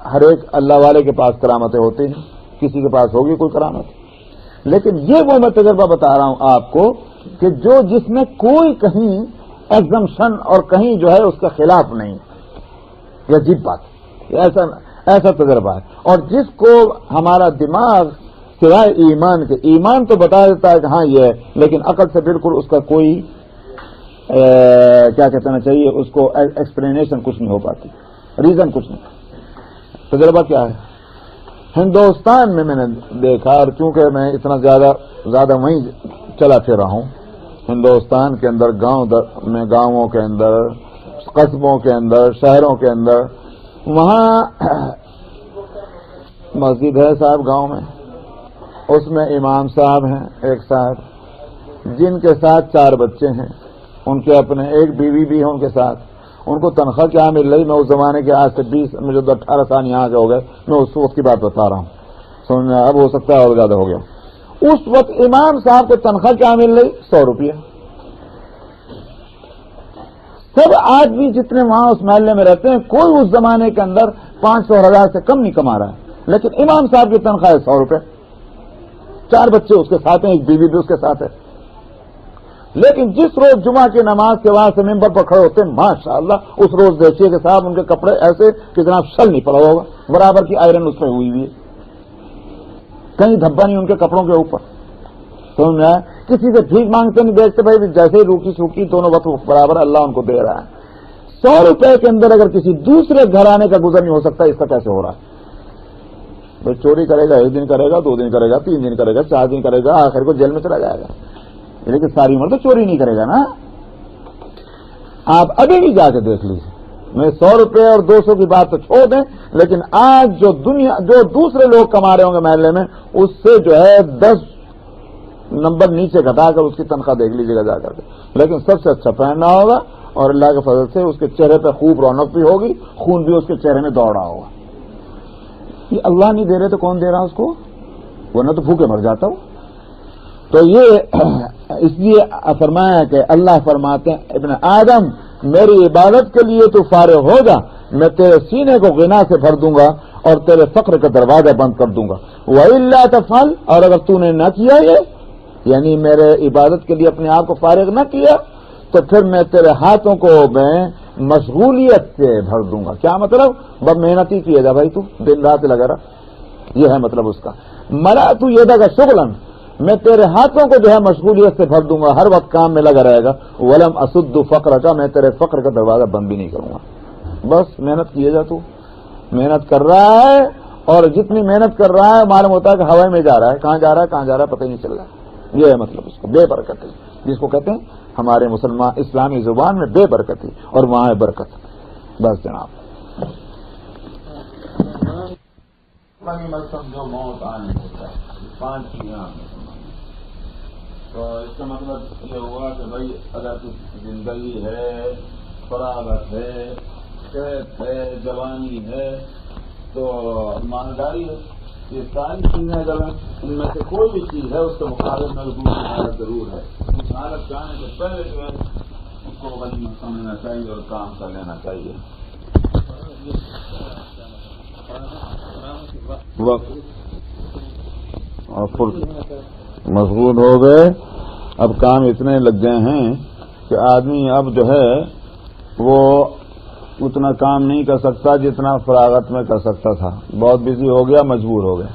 ہر ایک اللہ والے کے پاس کرامتیں ہوتی ہیں, کسی کے پاس ہوگی کوئی کرامت. لیکن یہ وہ میں تجربہ بتا رہا ہوں آپ کو کہ جس میں کوئی کہیں ایگزمپشن اور کہیں جو ہے اس کے خلاف نہیں. یہ عجیب بات, ایسا تجربہ ہے. اور جس کو ہمارا دماغ سوائے ایمان کے, ایمان تو بتا دیتا ہے کہ ہاں یہ ہے, لیکن عقل سے بالکل اس کا کوئی کیا کہنا چاہیے اس کو ایکسپلینیشن کچھ نہیں ہو پاتی, ریزن کچھ نہیں. تجربہ کیا ہے ہندوستان میں نے دیکھا, اور چونکہ میں اتنا زیادہ وہیں چلا پھرا ہوں ہندوستان کے اندر, گاؤں کے اندر, قصبوں کے اندر, شہروں کے اندر, وہاں مسجد ہے صاحب گاؤں میں, اس میں امام صاحب ہیں ایک صاحب جن کے ساتھ 4 بچے ہیں, ان کے اپنے ایک بیوی بھی ہے ان کے ساتھ. ان کو تنخواہ کیا مل رہی, میں اس زمانے کے آج سے مجھے 18 سال یہاں کے ہو گئے, میں اس وقت کی بات بتا رہا ہوں, سمجھ میں اب ہو سکتا ہے اور زیادہ ہو گیا. اس وقت امام صاحب کو تنخواہ کیا مل رہی, 100 روپیہ. سب آدمی جتنے وہاں اس محلے میں رہتے ہیں کوئی اس زمانے کے اندر 500 اور 1000 سے کم نہیں کما رہا ہے, لیکن امام صاحب کی تنخواہ ہے 100 روپے. 4 بچے اس کے ساتھ ہیں, ایک بیوی بھی اس کے ساتھ ہے. لیکن جس روز جمعہ کی نماز کے بعد سے ممبر پر کھڑے ہوتے ہیں ماشاءاللہ, اس روز دیکھیے کہ صاحب ان کے کپڑے ایسے کہ جناب شل نہیں پڑا ہوگا, برابر کی آئرن اس پہ ہوئی ہے, کہیں دھبا نہیں ان کے کپڑوں کے اوپر. سمجھ میں آیا, کسی سے بھیک مانگتے نہیں دیکھتے بھائی, جیسے ہی روکی سوکی دونوں وقت برابر اللہ ان کو دے رہا ہے. 100 روپے کے اندر اگر کسی دوسرے گھرانے کا گزر نہیں ہو سکتا, اس کا کیسے ہو رہا ہے؟ بھائی چوری کرے گا, 1 دن کرے گا, 2 دن کرے گا, 3 دن کرے گا, 4 دن کرے گا, آخر کو جیل میں چلا جائے گا. لیکن ساری عمر تو چوری نہیں کرے گا نا. آپ ابھی بھی جا کے دیکھ لیجیے. میں 100 روپے اور 200 کی بات تو چھوڑ دیں, لیکن آج جو دوسرے لوگ کما رہے ہوں گے محلے میں, اس سے جو ہے 10 نمبر نیچے گھٹا کر اس کی تنخواہ دیکھ لیجیے گا جا کر کے. لیکن سب سے اچھا پہننا ہوگا, اور اللہ کے فضل سے اس کے چہرے پہ خوب رونق بھی ہوگی, خون بھی اس کے چہرے میں دوڑ رہا ہوگا. یہ اللہ نہیں دے رہے تو کون دے رہا اس کو؟ ورنہ تو بھوکے مر جاتا ہوں. تو یہ اس لیے فرمایا کہ اللہ فرماتے ہیں ابن آدم میری عبادت کے لیے تو فارغ ہو جا, میں تیرے سینے کو غنا سے بھر دوں گا اور تیرے فقر کا دروازہ بند کر دوں گا. وَإِلَّا تَفْعَلْ, اور اگر تو نے نہ کیا یہ, یعنی میرے عبادت کے لیے اپنے آپ کو فارغ نہ کیا, تو پھر میں تیرے ہاتھوں کو میں مشغولیت سے بھر دوں گا. کیا مطلب؟ بس محنت ہی کیے جا بھائی, تو دن رات لگا رہا, یہ ہے مطلب اس کا. ملا تو یہ دگا شغلن, میں تیرے ہاتھوں کو جو ہے مشغولیت سے بھر دوں گا, ہر وقت کام میں لگا رہے گا. ولم اسد فقر کا, میں تیرے فقر کا دروازہ بند بھی نہیں کروں گا. بس محنت کیے جا, تو محنت کر رہا ہے, اور جتنی محنت کر رہا ہے معلوم ہوتا ہے کہ ہوائے میں جا رہا ہے, کہاں جا رہا ہے پتہ ہی نہیں چل رہا. یہ ہے مطلب اس کو بے برکت ہے, جس کو کہتے ہیں ہمارے مسلمان اسلامی زبان میں بے برکتی, اور وہاں ہے برکت. بس جناب, جو موت آنے ہوتا ہے 5 چیزاں, تو اس کا مطلب یہ ہوا کہ بھائی اگر کچھ زندگی ہے, فراغت ہے, صحت ہے, جوانی ہے, تو مالداری ہے. یہ ساری چیزیں اگر ان میں سے کوئی بھی چیز ہے اس کے مقابلے میں دوسری حالت ضرور ہے. اس حالت جانے سے پہلے جو ہے اس کو غنیمت سمجھنا چاہیے اور کام کر لینا چاہیے. وقت اور مشغول ہو گئے, اب کام اتنے لگ گئے ہیں کہ آدمی اب جو ہے وہ اتنا کام نہیں کر سکتا جتنا فراغت میں کر سکتا تھا. بہت بزی ہو گیا, مجبور ہو گیا.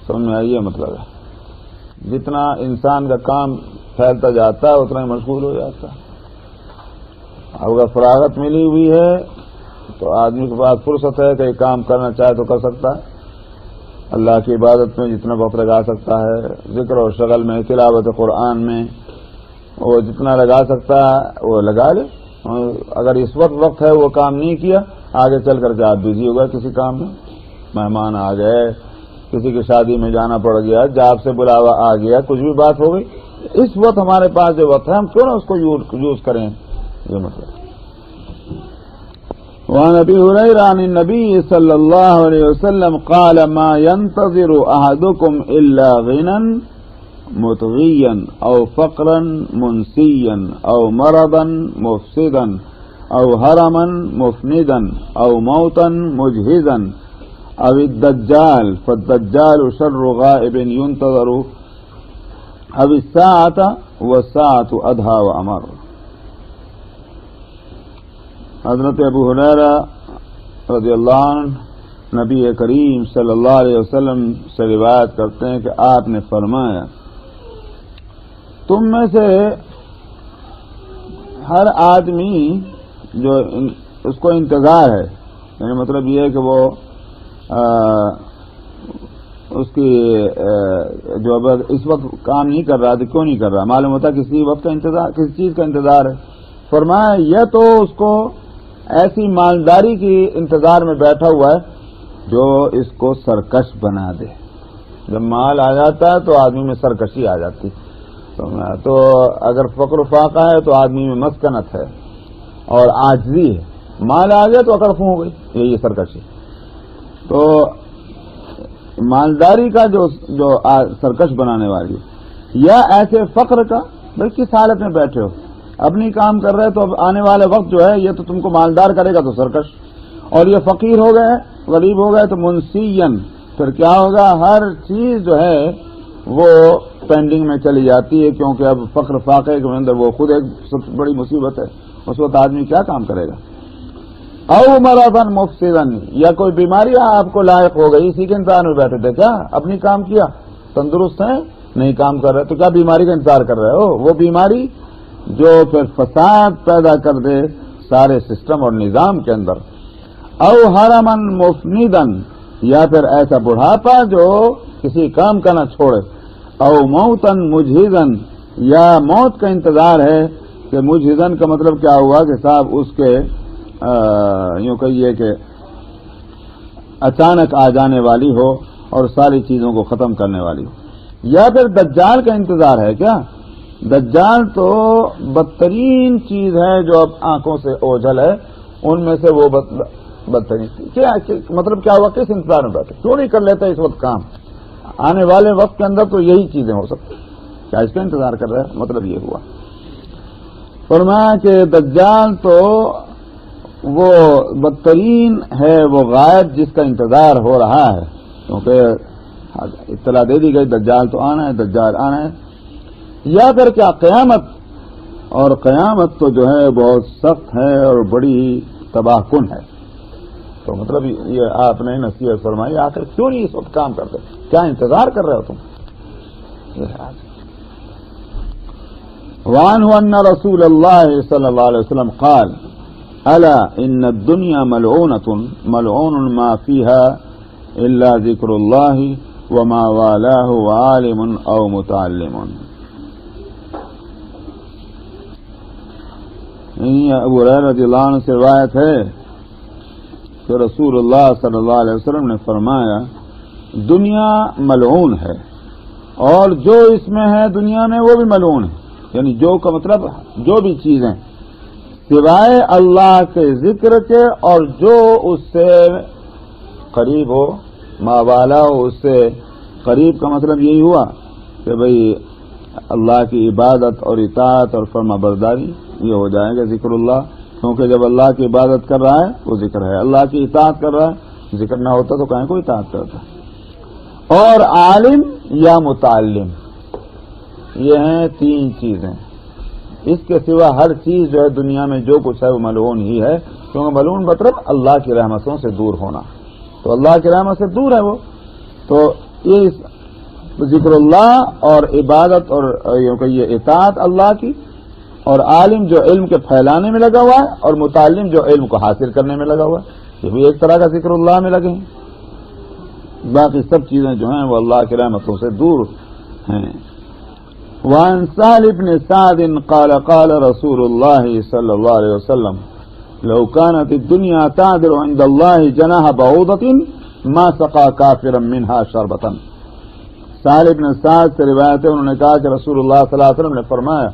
سمجھ میں آئیے مطلب ہے, جتنا انسان کا کام پھیلتا جاتا ہے اتنا ہی مشغول ہو جاتا ہے. اگر فراغت ملی ہوئی ہے تو آدمی کے پاس فرصت ہے کہ یہ کام کرنا چاہے تو کر سکتا ہے. اللہ کی عبادت میں جتنا وقت لگا سکتا ہے, ذکر و شغل میں, تلاوت قرآن میں, وہ جتنا لگا سکتا ہے وہ لگا لے. اگر اس وقت ہے وہ کام نہیں کیا, آگے چل کر کے آپ بزی ہو گئے کسی کام میں, مہمان آ گئے, کسی کی شادی میں جانا پڑ گیا, جاب سے بلاوا آ گیا, کچھ بھی بات ہو گئی, اس وقت ہمارے پاس جو وقت ہے ہم کیوں نہ اس کو یوز کریں. یہ مطلب. وعن ابي هريره عن النبي صلى الله عليه وسلم قال ما ينتظر احدكم الا غنى مطغيا او فقرا منسيا او مرضا مفسدا او هرما مفندا او موتا مجهزا او الدجال فالدجال شر غائب ينتظر او الساعة والساعة ادهى وامر. حضرت ابو ہریرہ رضی اللہ عنہ نبی کریم صلی اللہ علیہ وسلم سے روایت کرتے ہیں کہ آپ نے فرمایا, تم میں سے ہر آدمی جو اس کو انتظار ہے, یعنی مطلب یہ ہے کہ وہ اس کی جو اس وقت کام نہیں کر رہا تو کیوں نہیں کر رہا, معلوم ہوتا کسی وقت کا انتظار, کسی چیز کا انتظار ہے. فرمایا یہ تو اس کو ایسی مالداری کی انتظار میں بیٹھا ہوا ہے جو اس کو سرکش بنا دے. جب مال آ جاتا ہے تو آدمی میں سرکشی آ جاتی. تو اگر فقر و فاقہ ہے تو آدمی میں مسکنت ہے اور عاجزی ہے. مال آ گیا تو اکڑ فوں ہو گئی, یہی سرکشی. تو مالداری کا جو سرکش بنانے والی, یا ایسے فقر کا, بھائی کس حالت میں بیٹھے ہو, اپنی کام کر رہے تو اب آنے والے وقت جو ہے یہ تو تم کو مالدار کرے گا تو سرکش, اور یہ فقیر ہو گئے, غریب ہو گئے تو منسین, پھر کیا ہوگا, ہر چیز جو ہے وہ پینڈنگ میں چلی جاتی ہے, کیونکہ اب فقر فاقے کے اندر وہ خود ایک سب سے بڑی مصیبت ہے. اس وقت آدمی کیا کام کرے گا. او مرضن مفسدن, یا کوئی بیماری آپ کو لائق ہو گئی, اسی کے انتظار میں بیٹھے تھے, کیا اپنی کام کیا, تندرست ہیں, نہیں کام کر رہے تو کیا بیماری کا انتظار کر رہے ہو. وہ بیماری جو پھر فساد پیدا کر دے سارے سسٹم اور نظام کے اندر. او حرمن مفندن, یا پھر ایسا بڑھاپا جو کسی کام کا نہ چھوڑے. او موتن مجہزن, یا موت کا انتظار ہے کہ مجہزن کا مطلب کیا ہوا کہ صاحب اس کے یوں کہیے کہ اچانک آ جانے والی ہو اور ساری چیزوں کو ختم کرنے والی ہو، یا پھر دجال کا انتظار ہے کیا؟ دجال تو بدترین چیز ہے جو اب آنکھوں سے اوجھل ہے، ان میں سے وہ بدترین کیا مطلب کیا ہوا؟ کس انتظار میں بیٹھے؟ کیوں نہیں کر لیتا اس وقت کام؟ آنے والے وقت کے اندر تو یہی چیزیں ہو سکتی، کیا اس کا انتظار کر رہا ہے؟ مطلب یہ ہوا۔ فرمایا کہ دجال تو وہ بدترین ہے، وہ غائب جس کا انتظار ہو رہا ہے، کیونکہ اطلاع دے دی گئی دجال تو آنا ہے، دجال آنا ہے۔ یا پھر کیا قیامت، اور قیامت تو جو ہے بہت سخت ہے اور بڑی تباہ کن ہے۔ تو مطلب یہ آپ نے نصیحت فرمائی، آخر کیوں نہیں اس وقت کام کرتے؟ کیا انتظار کر رہے ہو تم؟ وعنہ ان رسول اللہ صلی اللہ علیہ وسلم قال الا ان الدنیا ملعون ما فيها الا ذکر اللہ وما والاه وعالم او متعلم۔ ابو ہریرہ رضی اللہ عنہ سے روایت ہے کہ رسول اللہ صلی اللہ علیہ وسلم نے فرمایا دنیا ملعون ہے، اور جو اس میں ہے دنیا میں وہ بھی ملعون ہے، یعنی جو کا مطلب جو بھی چیزیں سوائے اللہ کے ذکر کے اور جو اس سے قریب ہو، ما والا ہو اس سے قریب کا مطلب یہی ہوا کہ بھئی اللہ کی عبادت اور اطاعت اور فرما برداری یہ ہو جائے گا ذکر اللہ، کیونکہ جب اللہ کی عبادت کر رہا ہے وہ ذکر ہے، اللہ کی اطاعت کر رہا ہے ذکر نہ ہوتا تو کہیں کو اطاعت کرتا۔ اور عالم یا متعلم، یہ ہیں تین چیزیں، اس کے سوا ہر چیز جو ہے دنیا میں جو کچھ ہے وہ ملعون ہی ہے، کیونکہ ملعون مطلب اللہ کی رحمتوں سے دور ہونا، تو اللہ کی رحمت سے دور ہے وہ، تو یہ ذکر اللہ اور عبادت اور یوں کہ یہ اطاعت اللہ کی، اور عالم جو علم کے پھیلانے میں لگا ہوا ہے، اور متعلم جو علم کو حاصل کرنے میں لگا ہوا ہے، یہ بھی ایک طرح کا ذکر اللہ میں لگے ہیں۔ باقی سب چیزیں جو ہیں وہ اللہ کی رحمتوں سے دور ہیں۔ وعن سہل بن سعد قال قال رسول اللہ صلی اللہ علیہ وسلم لو كانت الدنيا تعدل عند الله جناح بعوضة ما سقى كافرا منها شربة۔ سہل بن سعد سے روایت ہے، انہوں نے کہا کہ رسول اللہ صلی اللہ علیہ وسلم نے فرمایا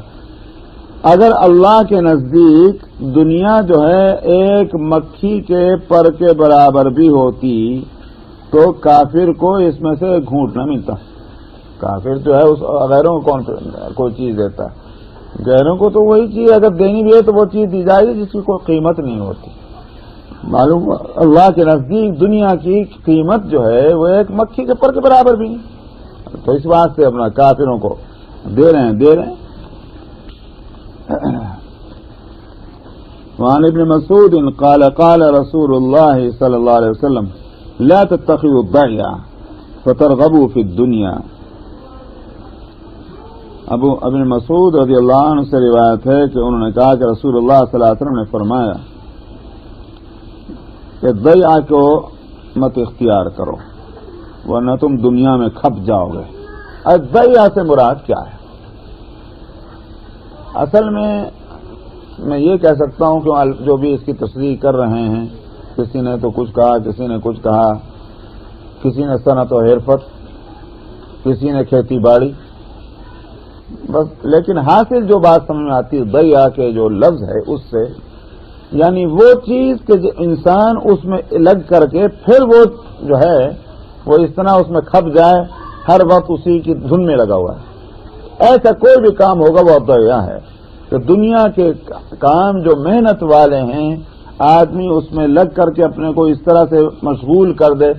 اگر اللہ کے نزدیک دنیا جو ہے ایک مکھی کے پر کے برابر بھی ہوتی تو کافر کو اس میں سے گھونٹ نہ ملتا۔ کافر جو ہے اس غیروں کو کون کوئی چیز دیتا ہے؟ غیروں کو تو وہی چیز اگر دینی بھی ہے تو وہ چیز دی جائے گی جس کی کوئی قیمت نہیں ہوتی۔ معلوم اللہ کے نزدیک دنیا کی قیمت جو ہے وہ ایک مکھی کے پر کے برابر بھی نہیں، تو اس بات سے اپنا کافروں کو دے رہے ہیں۔ وعن ابن مسعود قال قال رسول اللہ صلی اللہ علیہ وسلم لا تتخذوا الضيع فترغبوا في الدنيا۔ ابن مسعود رضی اللہ عنہ سے روایت ہے کہ انہوں نے کہا کہ رسول اللہ صلی اللہ علیہ وسلم نے فرمایا کہ ضیاع کو مت اختیار کرو ورنہ تم دنیا میں کھپ جاؤ گے۔ ضیاع سے مراد کیا ہے؟ اصل میں یہ کہہ سکتا ہوں کہ جو بھی اس کی تصریح کر رہے ہیں، کسی نے تو کچھ کہا، کسی نے کچھ کہا، کسی نے صنعت و حرفت، کسی نے کھیتی باڑی، بس لیکن حاصل جو بات سمجھ میں آتی ہے ضیاع کے جو لفظ ہے اس سے یعنی وہ چیز کہ جو انسان اس میں لگ کر کے پھر وہ جو ہے وہ اس طرح اس میں کھپ جائے، ہر وقت اسی کی دھن میں لگا ہوا ہے۔ ایسا کوئی بھی کام ہوگا وہ ضیاع ہے کہ دنیا کے کام جو محنت والے ہیں آدمی اس میں لگ کر کے اپنے کو اس طرح سے مشغول کر دے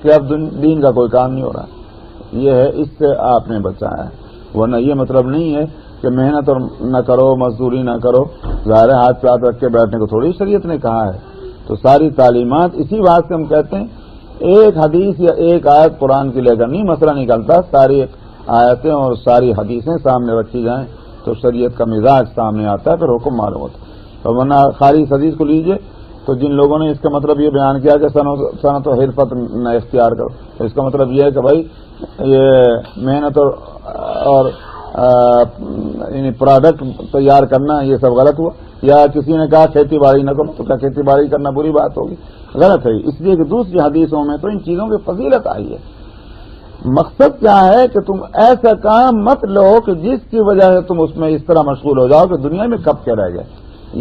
کہ اب دین کا کوئی کام نہیں ہو رہا، یہ ہے، اس سے آپ نے بچایا ہے۔ ورنہ یہ مطلب نہیں ہے کہ محنت اور نہ کرو، مزدوری نہ کرو، ظاہر ہاتھ پہ ہاتھ رکھ کے بیٹھنے کو تھوڑی شریعت نے کہا ہے۔ تو ساری تعلیمات اسی بات سے ہم کہتے ہیں ایک حدیث یا ایک آیت قرآن کی لے کر نہیں مسئلہ نکلتا، ساری آیتیں اور ساری حدیثیں سامنے رکھی جائیں تو شریعت کا مزاج سامنے آتا ہے، پھر حکم معلوم ہوتا ہے۔ تو ورنہ خالص حدیث کو لیجئے تو جن لوگوں نے اس کا مطلب یہ بیان کیا کہ صنعت و حرفت نہ اختیار کرو، تو اس کا مطلب یہ ہے کہ بھائی یہ محنت اور یعنی پروڈکٹ تیار کرنا یہ سب غلط ہوا، یا کسی نے کہا کھیتی باڑی نہ کرو تو کیا کھیتی باڑی کرنا بری بات ہوگی؟ غلط ہے، اس لیے کہ دوسری حدیثوں میں تو ان چیزوں کی فضیلت آئی ہے۔ مقصد کیا ہے کہ تم ایسا کام مت لو کہ جس کی وجہ سے تم اس میں اس طرح مشغول ہو جاؤ کہ دنیا میں کب کیا رہ جائے،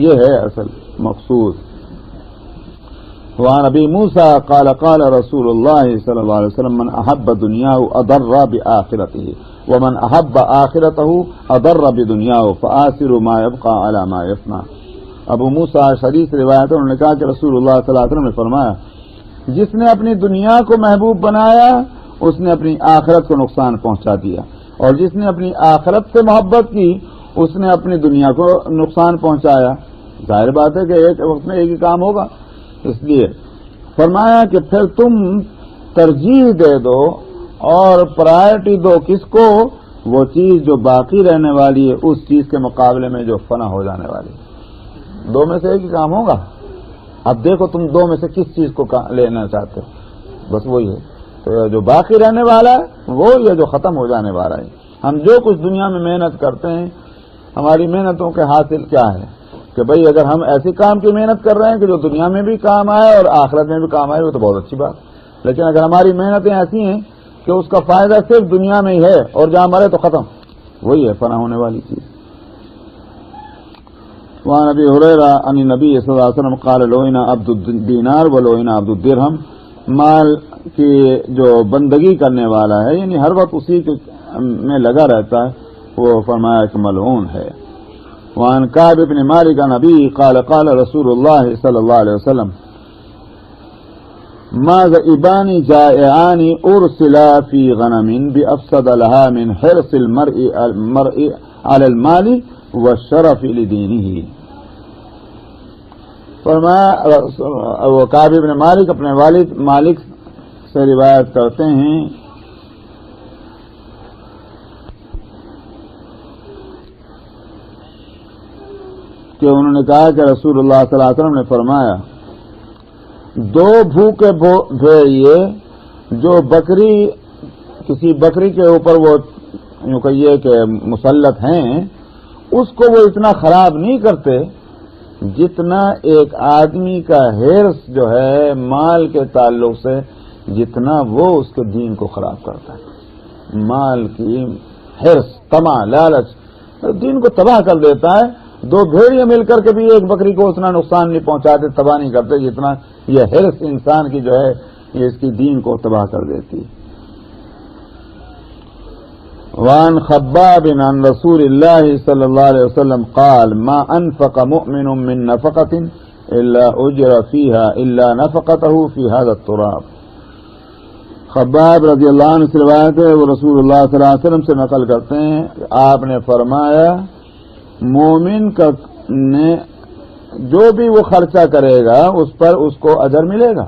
یہ ہے اصل مقصود۔ وعن ابی موسیٰ قال قال رسول اللہ صلی اللہ علیہ وسلم من احب دنیاہ اضر بآخرتہ ومن احب آخرتہ اضر بدنیاہ فآثر ما يبقى على ما يفنى۔ ابو موسیٰ شریف روایت انہوں نے کہا کہ رسول اللہ صلی اللہ علیہ وسلم نے فرمایا جس نے اپنی دنیا کو محبوب بنایا اس نے اپنی آخرت کو نقصان پہنچا دیا، اور جس نے اپنی آخرت سے محبت کی اس نے اپنی دنیا کو نقصان پہنچایا۔ ظاہر بات ہے کہ ایک وقت میں ایک ہی کام ہوگا، اس لیے فرمایا کہ پھر تم ترجیح دے دو اور پرائرٹی دو کس کو؟ وہ چیز جو باقی رہنے والی ہے اس چیز کے مقابلے میں جو فنا ہو جانے والی ہے۔ دو میں سے ایک ہی کام ہوگا، اب دیکھو تم دو میں سے کس چیز کو لینا چاہتے ہو، بس وہی ہے۔ تو جو باقی رہنے والا ہے وہ یہ جو ختم ہو جانے والا ہے۔ ہم جو کچھ دنیا میں محنت کرتے ہیں ہماری محنتوں کے حاصل کیا ہے کہ بھئی اگر ہم ایسی کام کی محنت کر رہے ہیں کہ جو دنیا میں بھی کام آئے اور آخرت میں بھی کام آئے وہ تو بہت اچھی بات، لیکن اگر ہماری محنتیں ایسی ہیں کہ اس کا فائدہ صرف دنیا میں ہی ہے اور جہاں مرے تو ختم، وہی ہے فنا ہونے والی چیز۔ وعن ابی ہریرہ ان النبی صلی اللہ علیہ وسلم قال لعن عبد الدینار ولعن عبد الدرہم، مال کی جو بندگی کرنے والا ہے یعنی ہر وقت اسی میں لگا رہتا ہے وہ فرمایا کہ ملعون ہے۔ وعن کعب بن مالک عن ابی قال قال رسول اللہ صلی اللہ علیہ وسلم ما ذئبان جائعان ارسلا فی غنم بافسد لها من حرص المرء على المال والشرف لدینہ۔ فرمایا وہ کعب بن مالک اپنے والد مالک سے روایت کرتے ہیں کہ انہوں نے کہا کہ رسول اللہ صلی اللہ علیہ وسلم نے فرمایا دو بھوکے بھیڑیے جو بکری کسی بکری کے اوپر وہ یوں کہیے کہ مسلط ہیں اس کو وہ اتنا خراب نہیں کرتے جتنا ایک آدمی کا حرص جو ہے مال کے تعلق سے جتنا وہ اس کے دین کو خراب کرتا ہے۔ مال کی حرص طمع لالچ دین کو تباہ کر دیتا ہے۔ دو بھیڑیاں مل کر کے بھی ایک بکری کو اتنا نقصان نہیں پہنچاتے تباہ نہیں کرتے جتنا یہ حرص انسان کی جو ہے یہ اس کی دین کو تباہ کر دیتی ہے۔ وعن خباب عن رسول اللہ صلی اللہ علیہ وسلم قال ما انفق مؤمن من نفقة الا اجر فيها الا نفقته في هذا التراب۔ خباب رضی اللہ عنہ سے روایت ہے وہ رسول اللہ صلی اللہ علیہ وسلم سے نقل کرتے ہیں کہ آپ نے فرمایا مومن کا نے جو بھی وہ خرچہ کرے گا اس پر اس کو اجر ملے گا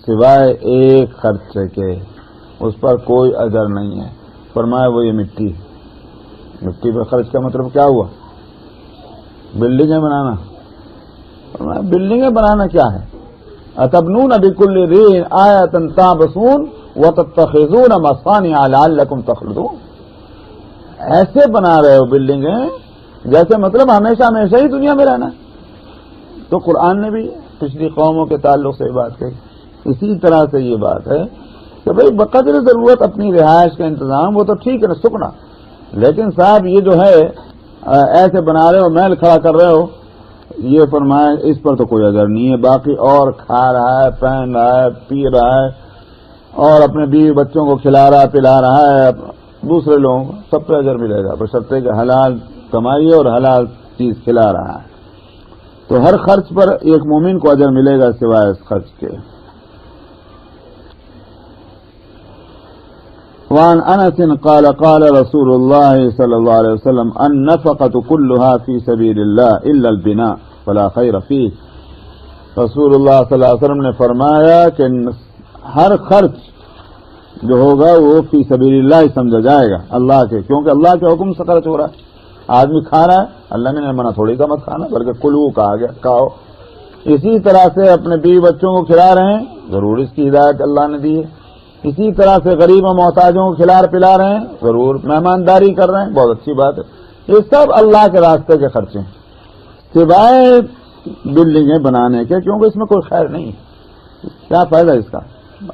سوائے ایک خرچے کے، اس پر کوئی اجر نہیں ہے۔ فرمایا وہ یہ مٹی پر خرچ کا مطلب کیا ہوا؟ بلڈنگیں بنانا۔ فرمایا بلڈنگیں بنانا کیا ہے؟ اتبنون بکل ریع آیۃ تعبثون وتتخذون مصانع لعلکم تخلدون، ایسے بنا رہے ہو بلڈنگیں جیسے مطلب ہمیشہ ہمیشہ ہی دنیا میں رہنا۔ تو قرآن نے بھی پچھلی قوموں کے تعلق سے بات کہی، اسی طرح سے یہ بات ہے کہ بھئی بقدر ضرورت اپنی رہائش کا انتظام وہ تو ٹھیک ہے نا سکنا، لیکن صاحب یہ جو ہے ایسے بنا رہے ہو محل کھڑا کر رہے ہو یہ فرمایا اس پر تو کوئی اجر نہیں ہے۔ باقی اور کھا رہا ہے پہن رہا ہے پی رہا ہے اور اپنے بیوی بچوں کو کھلا رہا ہے پلا رہا ہے دوسرے لوگوں کو سب پہ اجر ملے گا بشرطے کہ حلال کمائی اور حلال چیز کھلا رہا ہے۔ تو ہر خرچ پر ایک مومن کو اجر ملے گا سوائے اس خرچ کے۔ وعن انس قال قال رسول اللہ صلی اللہ علیہ وسلم النفقة كلها في سبيل الله الا البناء فلا خیر فيه۔ رسول اللہ صلی اللہ علیہ وسلم نے فرمایا کہ ہر خرچ جو ہوگا وہ فی سبیل اللہ ہی سمجھا جائے گا اللہ کے، کیونکہ اللہ کے حکم سے خرچ ہو رہا ہے۔ آدمی کھا رہا ہے اللہ نے منع تھوڑی کا مت کھانا بلکہ کلو کہا گیا کھاؤ۔ اسی طرح سے اپنے بیوی بچوں کو کھلا رہے ہیں ضرور اس کی ہدایت اللہ نے دی ہے اسی طرح سے غریب و محتاجوں کو کھلا پلا رہے ہیں، ضرور مہمانداری کر رہے ہیں، بہت اچھی بات ہے، یہ سب اللہ کے راستے کے خرچے ہیں، سوائے بلڈنگیں بنانے کے، کیونکہ اس میں کوئی خیر نہیں ہے، کیا فائدہ اس کا؟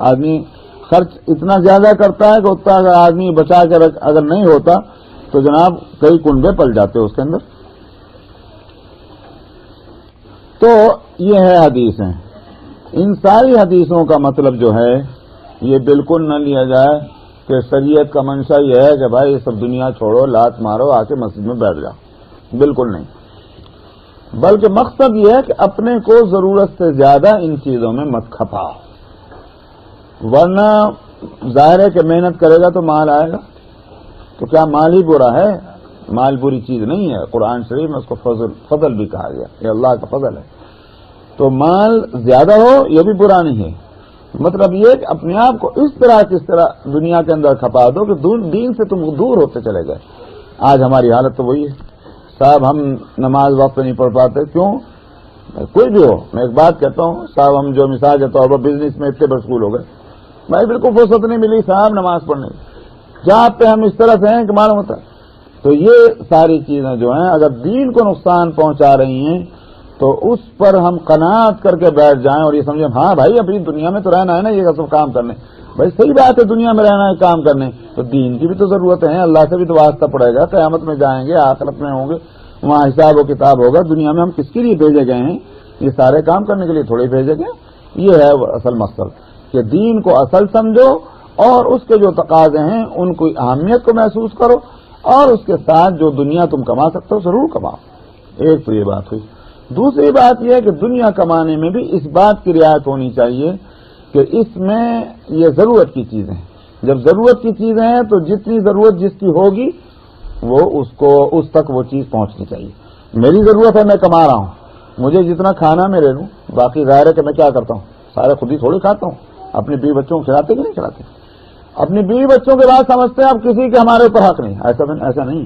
آدمی خرچ اتنا زیادہ کرتا ہے کہ اتنا اگر آدمی بچا کے اگر نہیں ہوتا تو جناب کئی کنبے پل جاتے اس کے اندر۔ تو یہ ہے حدیثیں، ان ساری حدیثوں کا مطلب جو ہے یہ بالکل نہ لیا جائے کہ شریعت کا منشا یہ ہے کہ بھائی یہ سب دنیا چھوڑو، لات مارو، آ کے مسجد میں بیٹھ جاؤ، بالکل نہیں، بلکہ مقصد یہ ہے کہ اپنے کو ضرورت سے زیادہ ان چیزوں میں مت کھپاؤ، ورنہ ظاہر ہے کہ محنت کرے گا تو مال آئے گا، تو کیا مال ہی برا ہے؟ مال بری چیز نہیں ہے، قرآن شریف میں اس کو فضل بھی کہا گیا، یہ اللہ کا فضل ہے، تو مال زیادہ ہو یہ بھی برا نہیں ہے، مطلب یہ کہ اپنے آپ کو اس طرح دنیا کے اندر کھپا دو کہ دین سے تم دور ہوتے چلے گئے۔ آج ہماری حالت تو وہی ہے، صاحب ہم نماز وقت نہیں پڑھ پاتے، کیوں؟ کوئی بھی ہو، میں ایک بات کہتا ہوں صاحب، ہم جو مثال کے طور پر بزنس میں اتنے مشغول ہو گئے، بھائی بالکل فرصت نہیں ملی صاحب نماز پڑھنے کی، جہاں پہ ہم اس طرح سے ہیں کہ معلوم ہوتا ہے۔ تو یہ ساری چیزیں جو ہیں اگر دین کو نقصان پہنچا رہی ہیں تو اس پر ہم قناعت کر کے بیٹھ جائیں اور یہ سمجھیں ہاں بھائی ابھی دنیا میں تو رہنا ہے نا، یہ سب کام کرنے، بھائی صحیح بات ہے دنیا میں رہنا ہے کام کرنے، تو دین کی بھی تو ضرورت ہے، اللہ سے بھی تو واسطہ پڑے گا، قیامت میں جائیں گے، آخرت میں ہوں گے، وہاں حساب و کتاب ہوگا، دنیا میں ہم کس کے لیے بھیجے گئے ہیں؟ یہ سارے کام کرنے کے لیے تھوڑے بھیجے گئے۔ یہ ہے اصل مقصد کہ دین کو اصل سمجھو اور اس کے جو تقاضے ہیں ان کی اہمیت کو محسوس کرو، اور اس کے ساتھ جو دنیا تم کما سکتے ہو ضرور کماؤ۔ ایک تو یہ بات ہوئی۔ دوسری بات یہ ہے کہ دنیا کمانے میں بھی اس بات کی رعایت ہونی چاہیے کہ اس میں یہ ضرورت کی چیزیں ہیں، جب ضرورت کی چیزیں ہیں تو جتنی ضرورت جس کی ہوگی وہ اس تک وہ چیز پہنچنی چاہیے۔ میری ضرورت ہے میں کما رہا ہوں، مجھے جتنا کھانا میں لے لوں، باقی ظاہر ہے کہ میں کیا کرتا ہوں، سارے خود ہی تھوڑی کھاتا ہوں، اپنے بیوی بچوں کو کھلاتے کہ نہیں کھلاتے؟ اپنی بیوی بچوں کے بعد سمجھتے ہیں اب کسی کے ہمارے اوپر حق نہیں، ایسا نہیں،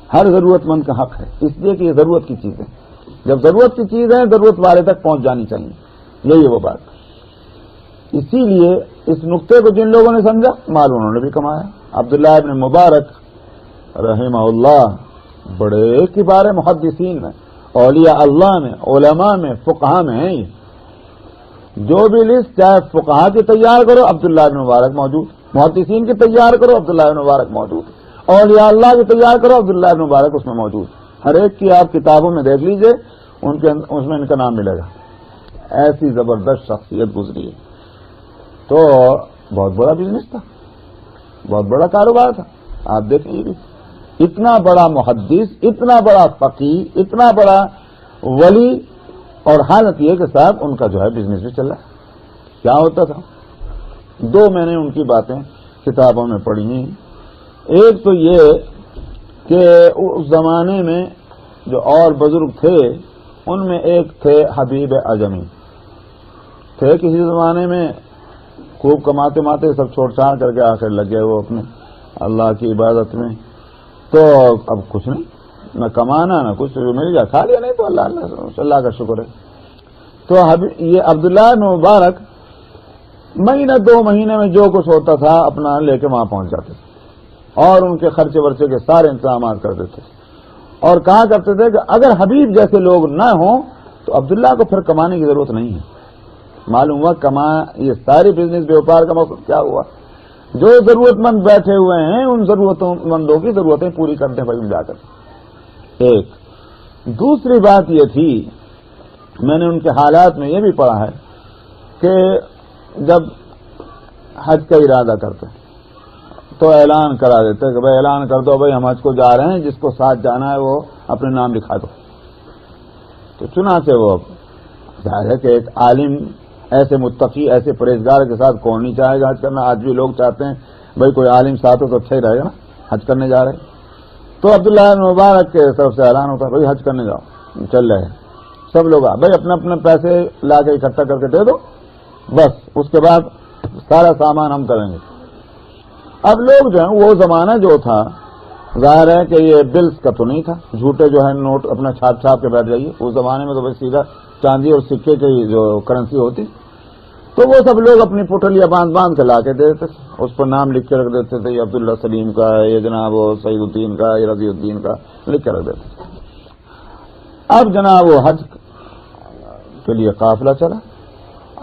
ہر ضرورت مند کا حق ہے، اس لیے کہ یہ ضرورت کی چیز ہے، جب ضرورت کی چیز ہے ضرورت والے تک پہنچ جانی چاہیے، یہی ہے وہ بات۔ اسی لیے اس نقطے کو جن لوگوں نے سمجھا مال انہوں نے بھی کمایا۔ عبداللہ ابن مبارک رحمہ اللہ بڑے کبار محدثین میں، اولیاء اللہ میں، علماء میں، فقہاء میں ہیں، یہ جو بھی لسٹ چاہے فقہاء کی تیار کرو عبداللہ ابن مبارک موجود، محدثین کی تیار کرو عبداللہ ابن مبارک موجود، اولیاء اللہ کی تیار کرو عبداللہ ابن مبارک اس میں موجود، ہر ایک کی آپ کتابوں میں دیکھ لیجئے اس میں ان کا نام ملے گا، ایسی زبردست شخصیت گزری ہے۔ تو بہت بڑا بزنس تھا، بہت بڑا کاروبار تھا، آپ دیکھیں یہ بھی اتنا بڑا محدث، اتنا بڑا فقیہ، اتنا بڑا ولی، اور حالت یہ کہ صاحب ان کا جو ہے بزنس بھی چل رہا ہے۔ کیا ہوتا تھا؟ دو میں نے ان کی باتیں کتابوں میں پڑھی ہیں۔ ایک تو یہ کہ اس زمانے میں جو اور بزرگ تھے ان میں ایک تھے حبیب اعجمی، تھے کسی زمانے میں خوب کماتے ماتے سب چھوڑ چھاڑ کر کے آخر لگے وہ اپنے اللہ کی عبادت میں، تو اب کچھ نہیں، نہ کمانا نہ کچھ، مل جا کھا لیا، نہیں تو اللہ کا شکر ہے۔ تو یہ عبداللہ بن مبارک مہینہ دو مہینے میں جو کچھ ہوتا تھا اپنا لے کے وہاں پہنچ جاتے تھے اور ان کے خرچے ورچے کے سارے انتظامات کرتے تھے، اور کہا کرتے تھے کہ اگر حبیب جیسے لوگ نہ ہوں تو عبداللہ کو پھر کمانے کی ضرورت نہیں ہے۔ معلوم ہوا یہ ساری بزنس بیوپار کا مقصد کیا ہوا؟ جو ضرورت مند بیٹھے ہوئے ہیں ان ضرورتوں مندوں کی ضرورتیں پوری کرتے ہیں بھائی جا کر۔ ایک دوسری بات یہ تھی، میں نے ان کے حالات میں یہ بھی پڑھا ہے کہ جب حج کا ارادہ کرتے تو اعلان کرا دیتے کہ بھائی اعلان کر دو بھائی ہم حج کو جا رہے ہیں، جس کو ساتھ جانا ہے وہ اپنے نام لکھا دو۔ تو چنانچہ وہ ظاہر ہے کہ ایک عالم ایسے متقی ایسے پرہیزگار کے ساتھ کون نہیں چاہے گا حج کرنا؟ آج بھی لوگ چاہتے ہیں بھائی کوئی عالم ساتھ ہو تو اچھا ہی رہے گا نا، حج کرنے جا رہے۔ تو عبداللہ بن مبارک کے طرف سے اعلان ہوتا ہے بھائی حج کرنے جاؤ، چل رہے ہیں سب لوگ، بھائی اپنے اپنے پیسے لا کے اکٹھا کر کے دے دو، بس اس کے بعد سارا سامان ہم کریں گے۔ اب لوگ جو ہیں وہ زمانہ جو تھا ظاہر ہے کہ یہ بلز کا تو نہیں تھا، جھوٹے جو ہے نوٹ اپنا چھاپ کے بیٹھ جائیے، اس زمانے میں تو بس سیدھا چاندی اور سکے کی جو کرنسی ہوتی، تو وہ سب لوگ اپنی پٹلیاں باندھ باندھ کے لا کے دیتے، اس پر نام لکھ کے رکھ دیتے تھے، یہ عبداللہ سلیم کا ہے، یہ جناب وہ سعید الدین کا، یہ رضی الدین کا، لکھ کے رکھ دیتے تھے۔ اب جناب وہ حج کے لیے قافلہ چلا۔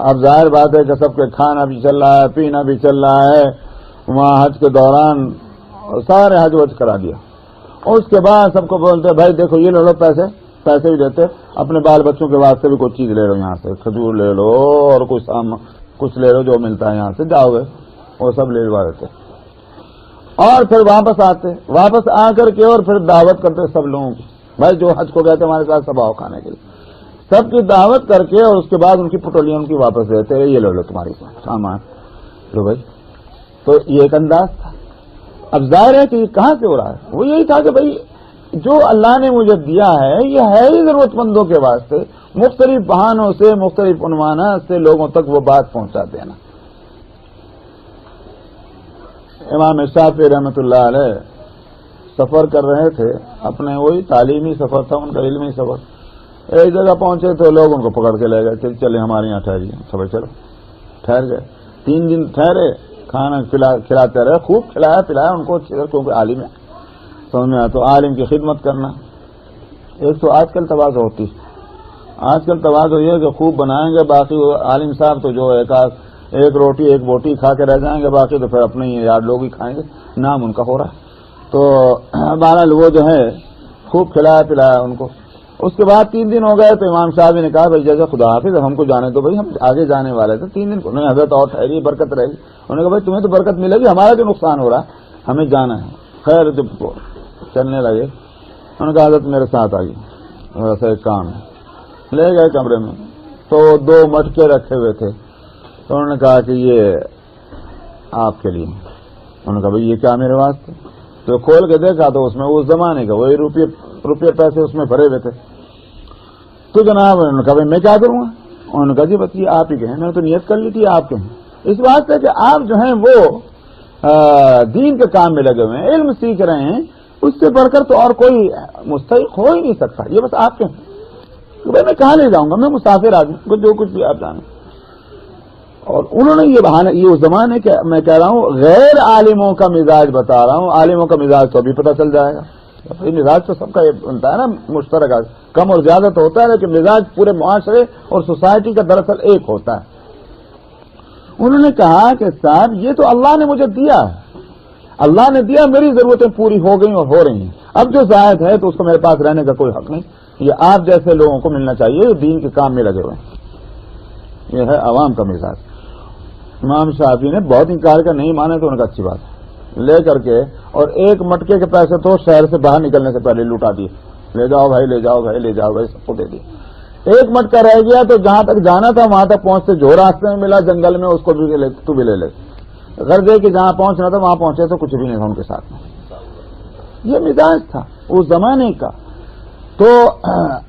اب ظاہر بات ہے کہ سب کے کھانا بھی چل رہا ہے، پینا بھی چل رہا ہے، وہاں حج کے دوران سارے حج وج کرا دیا۔ اور اس کے بعد سب کو بولتے بھائی دیکھو یہ لے لو پیسے بھی دیتے، اپنے بال بچوں کے واسطے بھی کوئی چیز لے لو، یہاں سے کھجور لے لو اور کچھ لے لو جو ملتا ہے یہاں سے، جاؤ گے وہ سب لے لوا دیتے۔ اور پھر واپس آ کر کے اور پھر دعوت کرتے سب لوگوں کی، بھائی جو حج کو گئے تھے ہمارے ساتھ سب آؤ کھانے کے لیے، سب کی دعوت کر کے اور اس کے بعد ان کی پٹولیاں ان کی واپس دیتے، یہ لے لو تمہاری سامان لو بھائی۔ تو یہ ایک انداز تھا۔ اب ظاہر ہے کہ یہ کہاں سے ہو رہا ہے؟ وہ یہی تھا کہ بھائی جو اللہ نے مجھے دیا ہے یہ ہے ہی ضرورت مندوں کے واسطے، مختلف بہانوں سے مختلف عنوانات سے لوگوں تک وہ بات پہنچا دینا۔ امام شافعی رحمۃ اللہ علیہ سفر کر رہے تھے، اپنے وہی تعلیمی سفر تھا ان کا، علمی سفر۔ ایک جگہ پہنچے تو لوگ ان کو پکڑ کے لے گئے کہ چلے ہمارے یہاں ٹھہریے، سب چلو ٹھہر گئے۔ 3 دن ٹھہرے، کھانا کھلاتے رہے، خوب کھلایا پلایا ان کو اچھی طرح، کیونکہ عالم ہے سمجھ میں آیا تو عالم کی خدمت کرنا۔ ایک تو آج کل تواضع ہوتی ہے، آج کل تواضع یہ ہے کہ خوب بنائیں گے، باقی عالم صاحب تو جو ایک روٹی ایک بوٹی کھا کے رہ جائیں گے، باقی تو پھر اپنے ہی یار لوگ ہی کھائیں گے، نام ان کا ہو رہا ہے۔ تو بہرحال وہ جو ہے خوب کھلایا پلایا ان کو۔ اس کے بعد 3 دن ہو گئے تو امام صاحب نے کہا بھائی جیسا خدا حافظ اب ہم کو جانے تو بھائی، ہم آگے جانے والے تھے 3 دن کو، نہیں حضرت اور ٹھہری برکت رہے گی۔ انہوں نے کہا بھائی تمہیں تو برکت ملے گی، ہمارا جو نقصان ہو رہا ہے ہمیں جانا ہے۔ خیر جب چلنے لگے انہوں نے کہا حضرت میرے ساتھ آئیے، تھوڑا سا ایک کام ہے۔ لے گئے کمرے میں تو 2 مٹکے رکھے ہوئے تھے، تو انہوں نے کہا کہ یہ آپ کے لیے۔ انہوں نے کہا بھائی یہ کیا میرے واسطے؟ تو کھول کے دیکھا تو اس میں اس زمانے کا وہی روپے پیسے اس میں بھرے ہوئے تھے۔ تو جناب انہوں نے کہا بھائی میں کیا کروں گا؟ انہوں نے کہا جی بس یہ آپ ہی کہیں، میں نے تو نیت کر لی تھی آپ کہیں، اس بات سے کہ آپ جو ہیں وہ دین کے کام میں لگے ہوئے ہیں، علم سیکھ رہے ہیں، اس سے بڑھ کر تو اور کوئی مستحق ہو ہی نہیں سکتا، یہ بس آپ کہیں۔ تو بھائی میں کہاں لے جاؤں گا، میں مسافر آدمی، جو کچھ بھی آپ جانیں۔ اور انہوں نے یہ بہانا، یہ اس زمانے کے میں کہہ رہا ہوں غیر عالموں کا مزاج بتا رہا ہوں، عالموں کا مزاج تو ابھی پتہ چل جائے گا۔ مزاج تو سب کا یہ بنتا ہے نا مشترک، کم اور زیادہ تو ہوتا ہے لیکن مزاج پورے معاشرے اور سوسائٹی کا دراصل ایک ہوتا ہے۔ انہوں نے کہا کہ صاحب یہ تو اللہ نے مجھے دیا ہے، اللہ نے دیا، میری ضرورتیں پوری ہو گئیں اور ہو رہی ہیں، اب جو زائد ہے تو اس کو میرے پاس رہنے کا کوئی حق نہیں، یہ آپ جیسے لوگوں کو ملنا چاہیے جو دین کے کام میں لگے ہوئے ہیں۔ یہ ہے عوام کا مزاج۔ امام شافعی نے بہت انکار کر نہیں مانے تو ان کا اچھی بات ہے، لے کر کے اور 1 مٹکے کے پیسے تو شہر سے باہر نکلنے سے پہلے لوٹا دیے، لے جاؤ بھائی لے جاؤ بھائی لے جاؤ بھائی، سب کو دے دیے۔ 1 مٹکا رہ گیا تو جہاں تک جانا تھا وہاں تک پہنچتے جو راستے میں ملا جنگل میں اس کو بھی لے، تو بھی لے لے، غرض ہے کہ جہاں پہنچنا تھا وہاں پہنچے تو کچھ بھی نہیں تھا ان کے ساتھ میں۔ یہ مزاج تھا اس زمانے کا۔ تو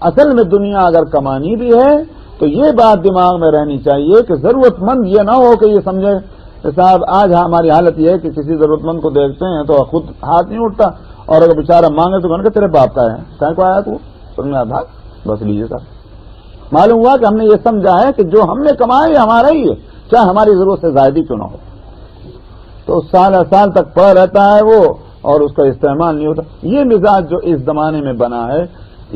اصل میں دنیا اگر کمانی بھی ہے تو یہ بات دماغ میں رہنی چاہیے کہ ضرورت مند یہ نہ ہو کہ یہ سمجھے کہ صاحب آج ہماری حالت یہ ہے کہ کسی ضرورت مند کو دیکھتے ہیں تو خود ہاتھ نہیں اٹھتا، اور اگر بیچارہ مانگے تو کہنے کہ تیرے باپ کا ہے، کہیں کو آیا تو سمجھا بھاگ بس لیجیے صاحب۔ معلوم ہوا کہ ہم نے یہ سمجھا ہے کہ جو ہم نے کمایا یہ ہمارا ہی ہے، چاہے ہماری ضرورت سے زائد کیوں نہ ہو۔ تو سال تک پڑا رہتا ہے وہ اور اس کا استعمال نہیں ہوتا۔ یہ مزاج جو اس زمانے میں بنا ہے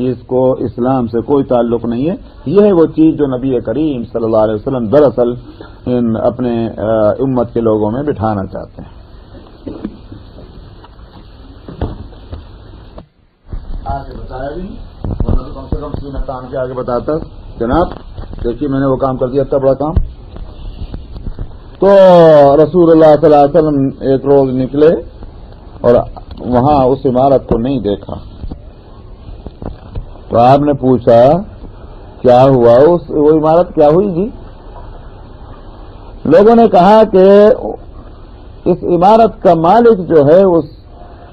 اس کو اسلام سے کوئی تعلق نہیں ہے۔ یہ ہے وہ چیز جو نبی کریم صلی اللہ علیہ وسلم دراصل اپنے امت کے لوگوں میں بٹھانا چاہتے ہیں۔ آگے بتایا بھی ورنہ تو کم سے کم میں کام کے آگے بتاتا جناب دیکھیے میں نے وہ کام کر دیا، اتنا بڑا کام۔ تو رسول اللہ صلی اللہ علیہ وسلم ایک روز نکلے اور وہاں اس عمارت کو نہیں دیکھا، تو آپ نے پوچھا کیا ہوا، وہ عمارت کیا ہوئی جی؟ لوگوں نے کہا کہ اس عمارت کا مالک جو ہے اس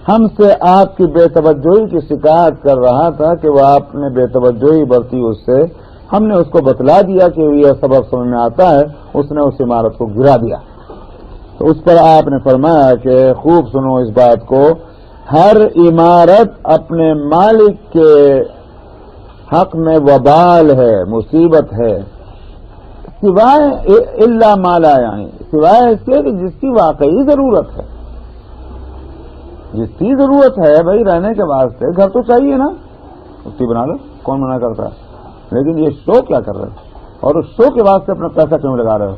ہم سے آپ کی بے توجہی کی شکایت کر رہا تھا کہ وہ آپ نے بے توجہی برتی اس سے، ہم نے اس کو بتلا دیا کہ یہ سبب سمجھ میں آتا ہے، اس نے اس عمارت کو گرا دیا۔ تو اس پر آپ نے فرمایا کہ خوب سنو اس بات کو، ہر عمارت اپنے مالک کے حق میں وبال ہے، مصیبت ہے، سوائے الا ما لا یعنی، سوائے اس کے کہ جس کی واقعی ضرورت ہے. جس کی ضرورت ہے بھائی رہنے کے واسطے گھر تو چاہیے نا، اس کی بنا لو، کون منع کرتا ہے. لیکن یہ شو کیا کر رہے ہو، اور اس شو کے واسطے اپنا پیسہ کیوں لگا رہے ہو؟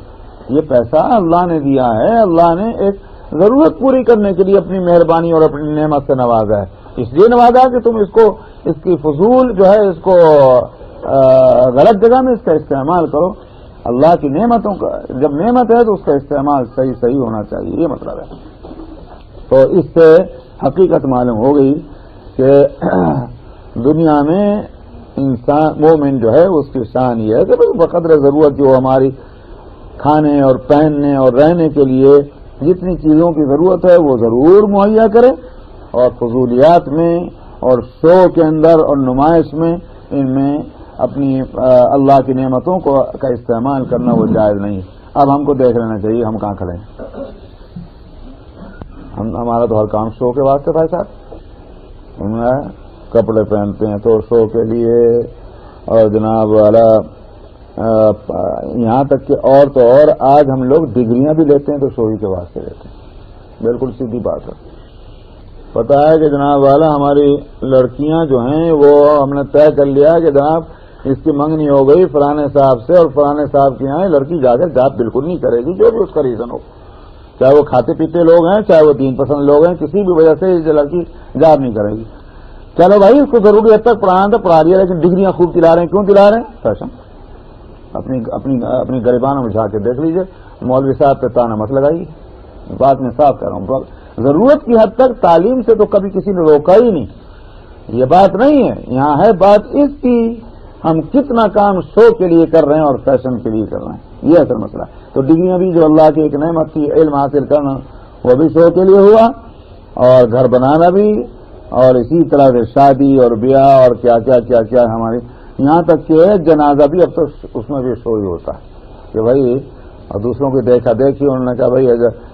یہ پیسہ اللہ نے دیا ہے، اللہ نے ایک ضرورت پوری کرنے کے لیے اپنی مہربانی اور اپنی نعمت سے نوازا ہے. اس لیے نوازا کہ تم اس کی فضول جو ہے اس کو غلط جگہ میں اس کا استعمال کرو. اللہ کی نعمتوں کا جب نعمت ہے تو اس کا استعمال صحیح ہونا چاہیے، یہ مطلب ہے. تو اس سے حقیقت معلوم ہو گئی کہ دنیا میں انسان مومن جو ہے اس کی شان یہ ہے کہ بقدر ضرورت جو ہماری کھانے اور پہننے اور رہنے کے لیے جتنی چیزوں کی ضرورت ہے وہ ضرور مہیا کرے، اور فضولیات میں اور شو کے اندر اور نمائش میں ان میں اپنی اللہ کی نعمتوں کا استعمال کرنا وہ جائز نہیں. اب ہم کو دیکھ لینا چاہیے ہم کہاں کھڑے ہیں. ہمارا تو ہر کام شو کے واسطے بھائی صاحب، ہم کپڑے پہنتے ہیں تو شو کے لیے، اور جناب والا یہاں تک کہ اور تو اور آج ہم لوگ ڈگریاں بھی لیتے ہیں تو شو ہی کے واسطے لیتے ہیں. بالکل سیدھی بات ہے. پتا ہے کہ جناب والا ہماری لڑکیاں جو ہیں وہ ہم نے طے کر لیا کہ جناب اس کی منگنی ہو گئی فلانے صاحب سے، اور فلانے صاحب کے یہاں لڑکی جا کر جاب بالکل نہیں کرے گی، جو بھی اس کا ریزن ہو، چاہے وہ کھاتے پیتے لوگ ہیں چاہے وہ دین پسند لوگ ہیں، کسی بھی وجہ سے یہ لڑکی جاب نہیں کرے گی. چلو بھائی اس کو ضروری حد تک پڑھانا تو پڑھا دیا، لیکن ڈگریاں خوب دلا رہے ہیں. کیوں دلا رہے ہیں؟ فیشن. اپنی غریبانوں میں جا کے دیکھ لیجئے، مولوی صاحب پہ تانا مت لگائیے. بات میں صاف کر رہا ہوں، ضرورت کی حد تک تعلیم سے تو کبھی کسی نے روکا ہی نہیں. یہ بات نہیں ہے، یہاں ہے بات اس کی ہم کتنا کام شو کے لیے کر رہے ہیں اور فیشن کے لیے کر رہے ہیں، یہ اصل مسئلہ. تو ڈگریاں بھی جو اللہ کی ایک نعمت تھی علم حاصل کرنا، وہ بھی شو کے لیے ہوا، اور گھر بنانا بھی، اور اسی طرح سے شادی اور بیاہ اور کیا کیا کیا کیا ہماری، یہاں تک کہ جنازہ بھی اب تو اس میں بھی شو ہی ہوتا ہے کہ بھائی، اور دوسروں کی دیکھا دیکھی انہوں نے کہا بھائی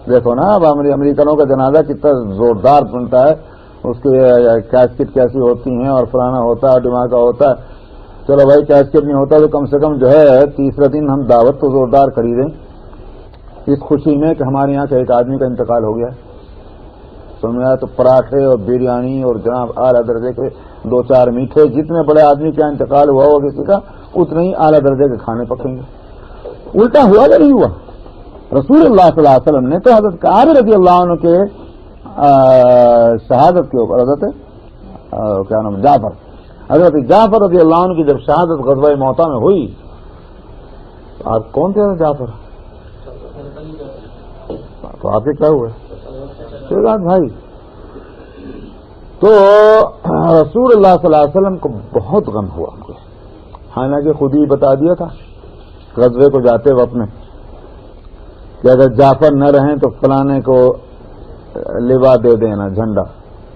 دیکھو نا اب امریکنوں کا جنازہ کتنا زوردار بنتا ہے، اس کی کیسکٹ کیسی ہوتی ہیں اور فلانا ہوتا ہے دماغ کا ہوتا ہے. چلو بھائی کیسکٹ نہیں ہوتا تو کم سے کم جو ہے تیسرے دن ہم دعوت تو زوردار خریدیں اس خوشی میں کہ ہمارے یہاں سے ایک آدمی کا انتقال ہو گیا. سمجھا تو پراٹھے اور بریانی اور جناب اعلیٰ درجے کے 2-4 میٹھے، جتنے بڑے آدمی کا انتقال ہوا ہو کسی کا اتنے ہی اعلیٰ درجے کے کھانے پکیں گے. الٹا ہوا یا نہیں ہوا؟ رسول اللہ صلی اللہ علیہ وسلم نے تو حضرت کعب رضی اللہ عنہ کے شہادت کے اوپر کیا نام حضرت جعفر رضی اللہ عنہ کی جب شہادت غزوہ موطا میں ہوئی، آپ کون تھے جعفر؟ تو آپ کے کیا ہوئے بھائی؟ تو رسول اللہ صلی اللہ علیہ وسلم کو بہت غم ہوا، حالانکہ خود ہی بتا دیا تھا غزوے کو جاتے وقت میں کہ اگر جعفر نہ رہیں تو فلانے کو لوا دے دینا، جھنڈا،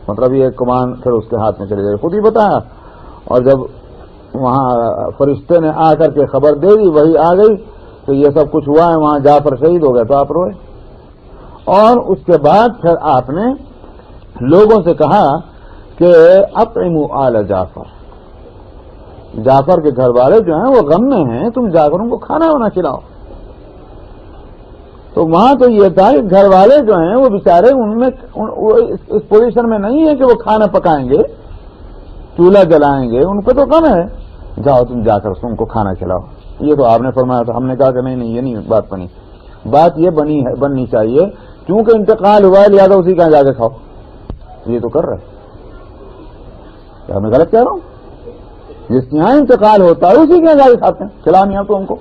مطلب یہ کمان پھر اس کے ہاتھ میں چلے جائے، خود ہی بتایا. اور جب وہاں فرشتے نے آ کر کے خبر دے دی، وہی آ گئی تو یہ سب کچھ ہوا ہے، وہاں جعفر شہید ہو گیا تو آپ روئے. اور اس کے بعد پھر آپ نے لوگوں سے کہا کہ اطعموا آل جعفر، جعفر کے گھر والے جو ہیں وہ غم میں ہیں، تم جا کر ان کو کھانا وانا کھلاؤ. تو وہاں تو یہ تھا کہ گھر والے جو ہیں وہ بیچارے ان میں اس پوزیشن میں نہیں ہے کہ وہ کھانا پکائیں گے، چولہا جلائیں گے، ان کو تو غم ہے. جاؤ تم جا کر ان کو کھانا کھلاؤ. یہ تو آپ نے فرمایا تھا. ہم نے کہا کہ نہیں یہ نہیں بات بنی. بات یہ بننی چاہیے کیونکہ انتقال ہوا ہے لہٰذا اسی کا جا کے کھاؤ. یہ تو کر رہے، کیا میں غلط کہہ رہا ہوں؟ جس کے یہاں انتقال ہوتا ہے اسی کے یہاں جا کے کھاتے ہیں، کھلانے تو ان کو.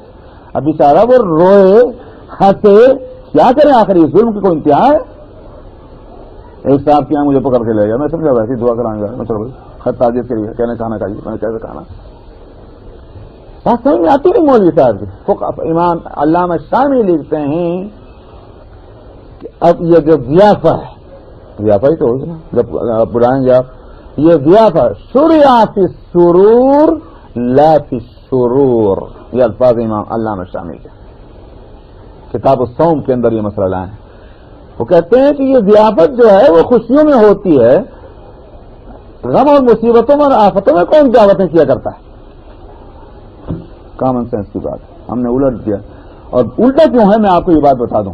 اب بیچارہ وہ روئے ہنسے، کیا کریں آخر یہ ظلم کی کوئی انتہا ہے. ایک صاحب کے یہاں مجھے پکڑ کے لے گیا، میں سمجھا ویسے دعا کرائیں گا، میں چلو خط تعزیت کے لیے کہنے کھانا کھائیے. میں نے کیسے کھانا بات سمجھ میں آتی نہیں مولوی صاحب کی. امام علامہ شامی لکھتے ہیں کہ اب یہ جو ضیافہ ہے، ضیافہ ہی تو ہوگی نا جب بلائیں گے آپ، یہ ضیافہ شرع فی السرور لا فی السرور، یہ الفاظ امام علامہ شامی کے کتاب الصوم کے اندر یہ مسئلہ لائے ہیں. وہ کہتے ہیں کہ یہ ضیافت جو ہے وہ خوشیوں میں ہوتی ہے، غم اور مصیبتوں اور آفتوں میں کون دعوتیں کیا کرتا ہے؟ کامن سینس کی بات ہم نے الٹ دیا. اور الٹا کیوں ہے میں آپ کو یہ بات بتا دوں.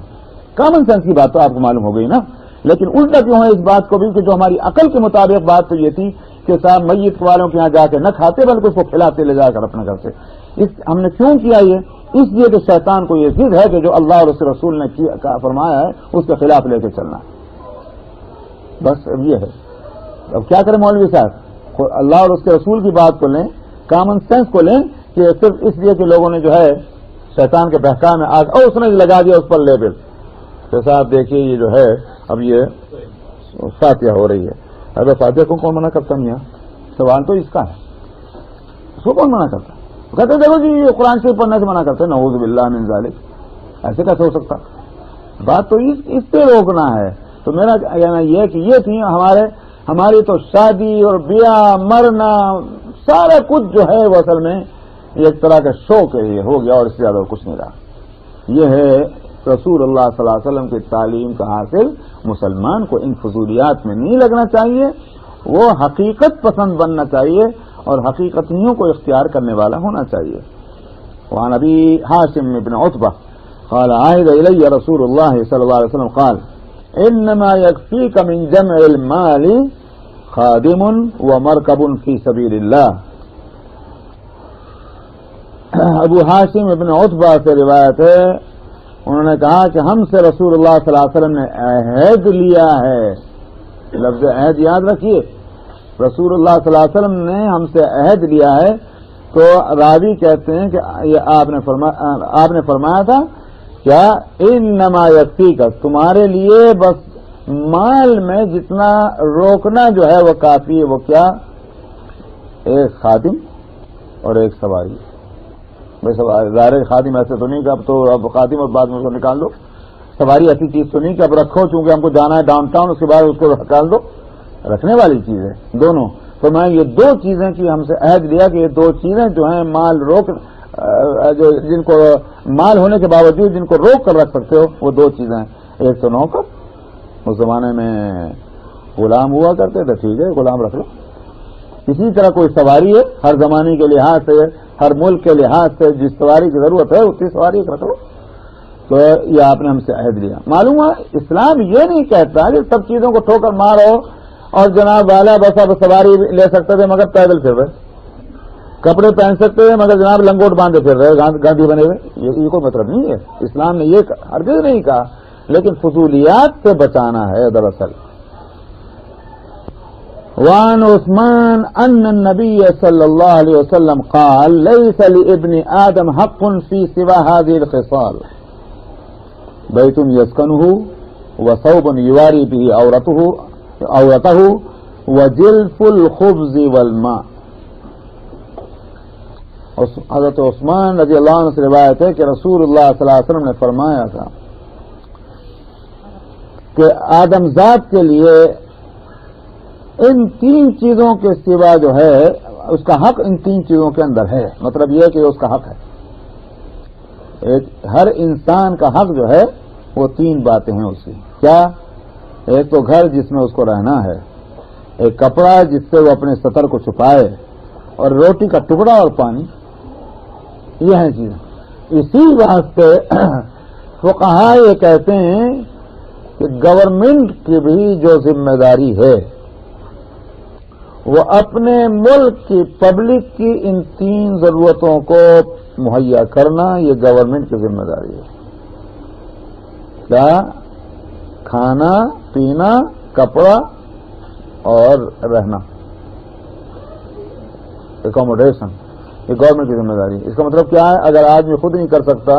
کامن سینس کی بات تو آپ کو معلوم ہو گئی نا, لیکن الٹا کیوں ہے اس بات کو بھی کہ جو ہماری عقل کے مطابق بات تو یہ تھی کہ صاحب میت والوں کے یہاں جا کے نہ کھاتے بلکہ اس کو کھلاتے لے جا کر اپنے گھر سے. ہم نے کیوں کیا یہ؟ اس لیے کہ شیطان کو یہ ضد ہے کہ جو اللہ اور اس کے رسول نے فرمایا ہے اس کے خلاف لے کے چلنا. بس اب یہ ہے. اب کیا کریں مولوی صاحب؟ اللہ اور اس کے رسول کی بات کو لیں, کامن سینس کو لیں, کہ صرف اس لیے کہ لوگوں نے جو ہے شیطان کے بہکا میں آگ اور اس نے لگا دیا اس پر لیبل کہ صاحب دیکھیے یہ جو ہے اب یہ فاتحہ ہو رہی ہے. ارے فاتحہ کو کون منع کرتا ہے؟ یہاں سوال تو اس کا ہے, اس کو کون منع کرتا ہے؟ کہتے دیکھو جی یہ قرآن شریف پڑھنے سے منع کرتے ہیں. نعوذ باللہ من ذالک, ایسے کیسے ہو سکتا؟ بات تو اس پہ روکنا ہے. تو میرا کہنا یہ کہ یہ تھی ہماری تو شادی اور بیاہ مرنا سارا کچھ جو ہے وہ اصل میں ایک طرح کا شوق ہے, یہ ہو گیا اور اس سے زیادہ کچھ نہیں رہا. یہ ہے رسول اللہ صلی اللہ علیہ وسلم کی تعلیم کا حاصل. مسلمان کو ان فضولیات میں نہیں لگنا چاہیے, وہ حقیقت پسند بننا چاہیے اور حقیقتیوں کو اختیار کرنے والا ہونا چاہیے. وعن ابی حاشم بن عتبہ قال عهد الی رسول اللہ صلی اللہ علیہ وسلم قال انما يكفيك من جمع المال خادم ومركب في سبيل اللہ. ابو حاشم ابن عتبہ سے روایت ہے, انہوں نے کہا کہ ہم سے رسول اللہ صلی اللہ علیہ وسلم نے عہد لیا ہے. لفظ عہد یاد رکھیے, رسول اللہ صلی اللہ علیہ وسلم نے ہم سے عہد لیا ہے. تو راوی کہتے ہیں کہ یہ آپ نے فرمایا تھا کیا انما یکفیک, تمہارے لیے بس مال میں جتنا روکنا جو ہے وہ کافی ہے. وہ کیا؟ ایک خادم اور ایک سواری. ظاہر خادم ایسے تو نہیں کہ اب خادم اور بعد میں اس کو نکال دو. سواری ایسی چیز تو نہیں کہ اب رکھو چونکہ ہم کو جانا ہے ڈاؤن ٹاؤن, اس کے بعد اس کو نکال دو. رکھنے والی چیز ہے دونوں. تو میں یہ دو چیزیں کی ہم سے عہد لیا کہ یہ دو چیزیں جو ہیں مال روک, جن کو مال ہونے کے باوجود جن کو روک کر رکھ سکتے ہو, وہ دو چیزیں ہیں. ایک تو نوکر, اس زمانے میں غلام ہوا کرتے تھے, ٹھیک ہے غلام رکھ لو. اسی طرح کوئی سواری ہے, ہر زمانے کے لحاظ سے ہر ملک کے لحاظ سے جس سواری کی ضرورت ہے اتنی سواری رکھ لو. تو یہ آپ نے ہم سے عہد لیا. معلوم ہے اسلام یہ نہیں کہتا کہ سب چیزوں کو ٹھوکر مارو اور جناب والا بس اب سواری لے سکتے تھے مگر پیدل پھر رہے, کپڑے پہن سکتے تھے مگر جناب لنگوٹ باندھے پھر رہے, گاندھی بنے ہوئے. یہ کوئی مطلب نہیں ہے. اسلام نے یہ ہرگز نہیں کہا, لیکن فضولیات سے بچانا ہے دراصل. وعن عثمان ان النبي صلى الله عليه وسلم قال ليس لابن آدم حق في سوى هذه الخصال بيت يسكنه وثوب يواري به عورته وجلف الخبز والماء. حضرت عثمان رضی اللہ عنہ سے روایت ہے کہ رسول اللہ صلی اللہ علیہ وسلم نے فرمایا تھا کہ آدم ذات کے لیے ان تین چیزوں کے سوا جو ہے اس کا حق ان تین چیزوں کے اندر ہے. مطلب یہ کہ اس کا حق ہے. ہر انسان کا حق جو ہے وہ تین باتیں ہیں اس کی. کیا؟ ایک تو گھر جس میں اس کو رہنا ہے, ایک کپڑا جس سے وہ اپنے سطر کو چھپائے, اور روٹی کا ٹکڑا اور پانی. یہ ہیں چیزیں. اسی واسطے فقہاء یہ کہتے ہیں کہ گورنمنٹ کی بھی جو ذمہ داری ہے وہ اپنے ملک کی پبلک کی ان تین ضرورتوں کو مہیا کرنا, یہ گورنمنٹ کی ذمہ داری ہے. کیا؟ کھانا پینا, کپڑا اور رہنا, اکوموڈیشن, یہ گورنمنٹ کی ذمہ داری ہے. اس کا مطلب کیا ہے؟ اگر آدمی خود نہیں کر سکتا,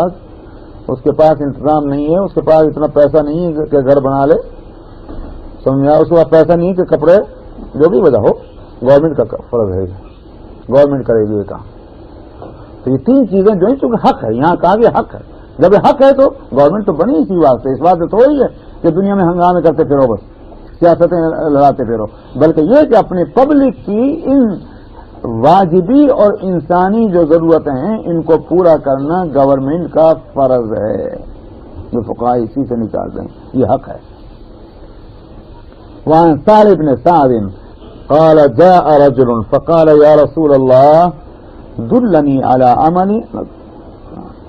اس کے پاس انتظام نہیں ہے, اس کے پاس اتنا پیسہ نہیں ہے کہ گھر بنا لے, سمجھا, اس کے پاس پیسہ نہیں کہ کپڑے, جو بھی وجہ ہو, گورنمنٹ کا فرض ہے, گورنمنٹ کرے گی یہ کام. تو یہ تین چیزیں جو ہیں چونکہ حق ہے, یہاں کہا کہ حق ہے. جب حق ہے تو گورنمنٹ تو بنی اسی واسطے, اس واسطے تو وہی ہے کہ دنیا میں ہنگامے کرتے پھرو, بس سیاستیں لڑاتے پھرو, بلکہ یہ کہ اپنی پبلک کی ان واجبی اور انسانی جو ضرورتیں ہیں ان کو پورا کرنا گورنمنٹ کا فرض ہے. جو فقہاء اسی سے نکالتے ہیں, یہ حق ہے. وعن سہل بن سعد قال جاء رجل فقال يا رسول الله دلني على عمل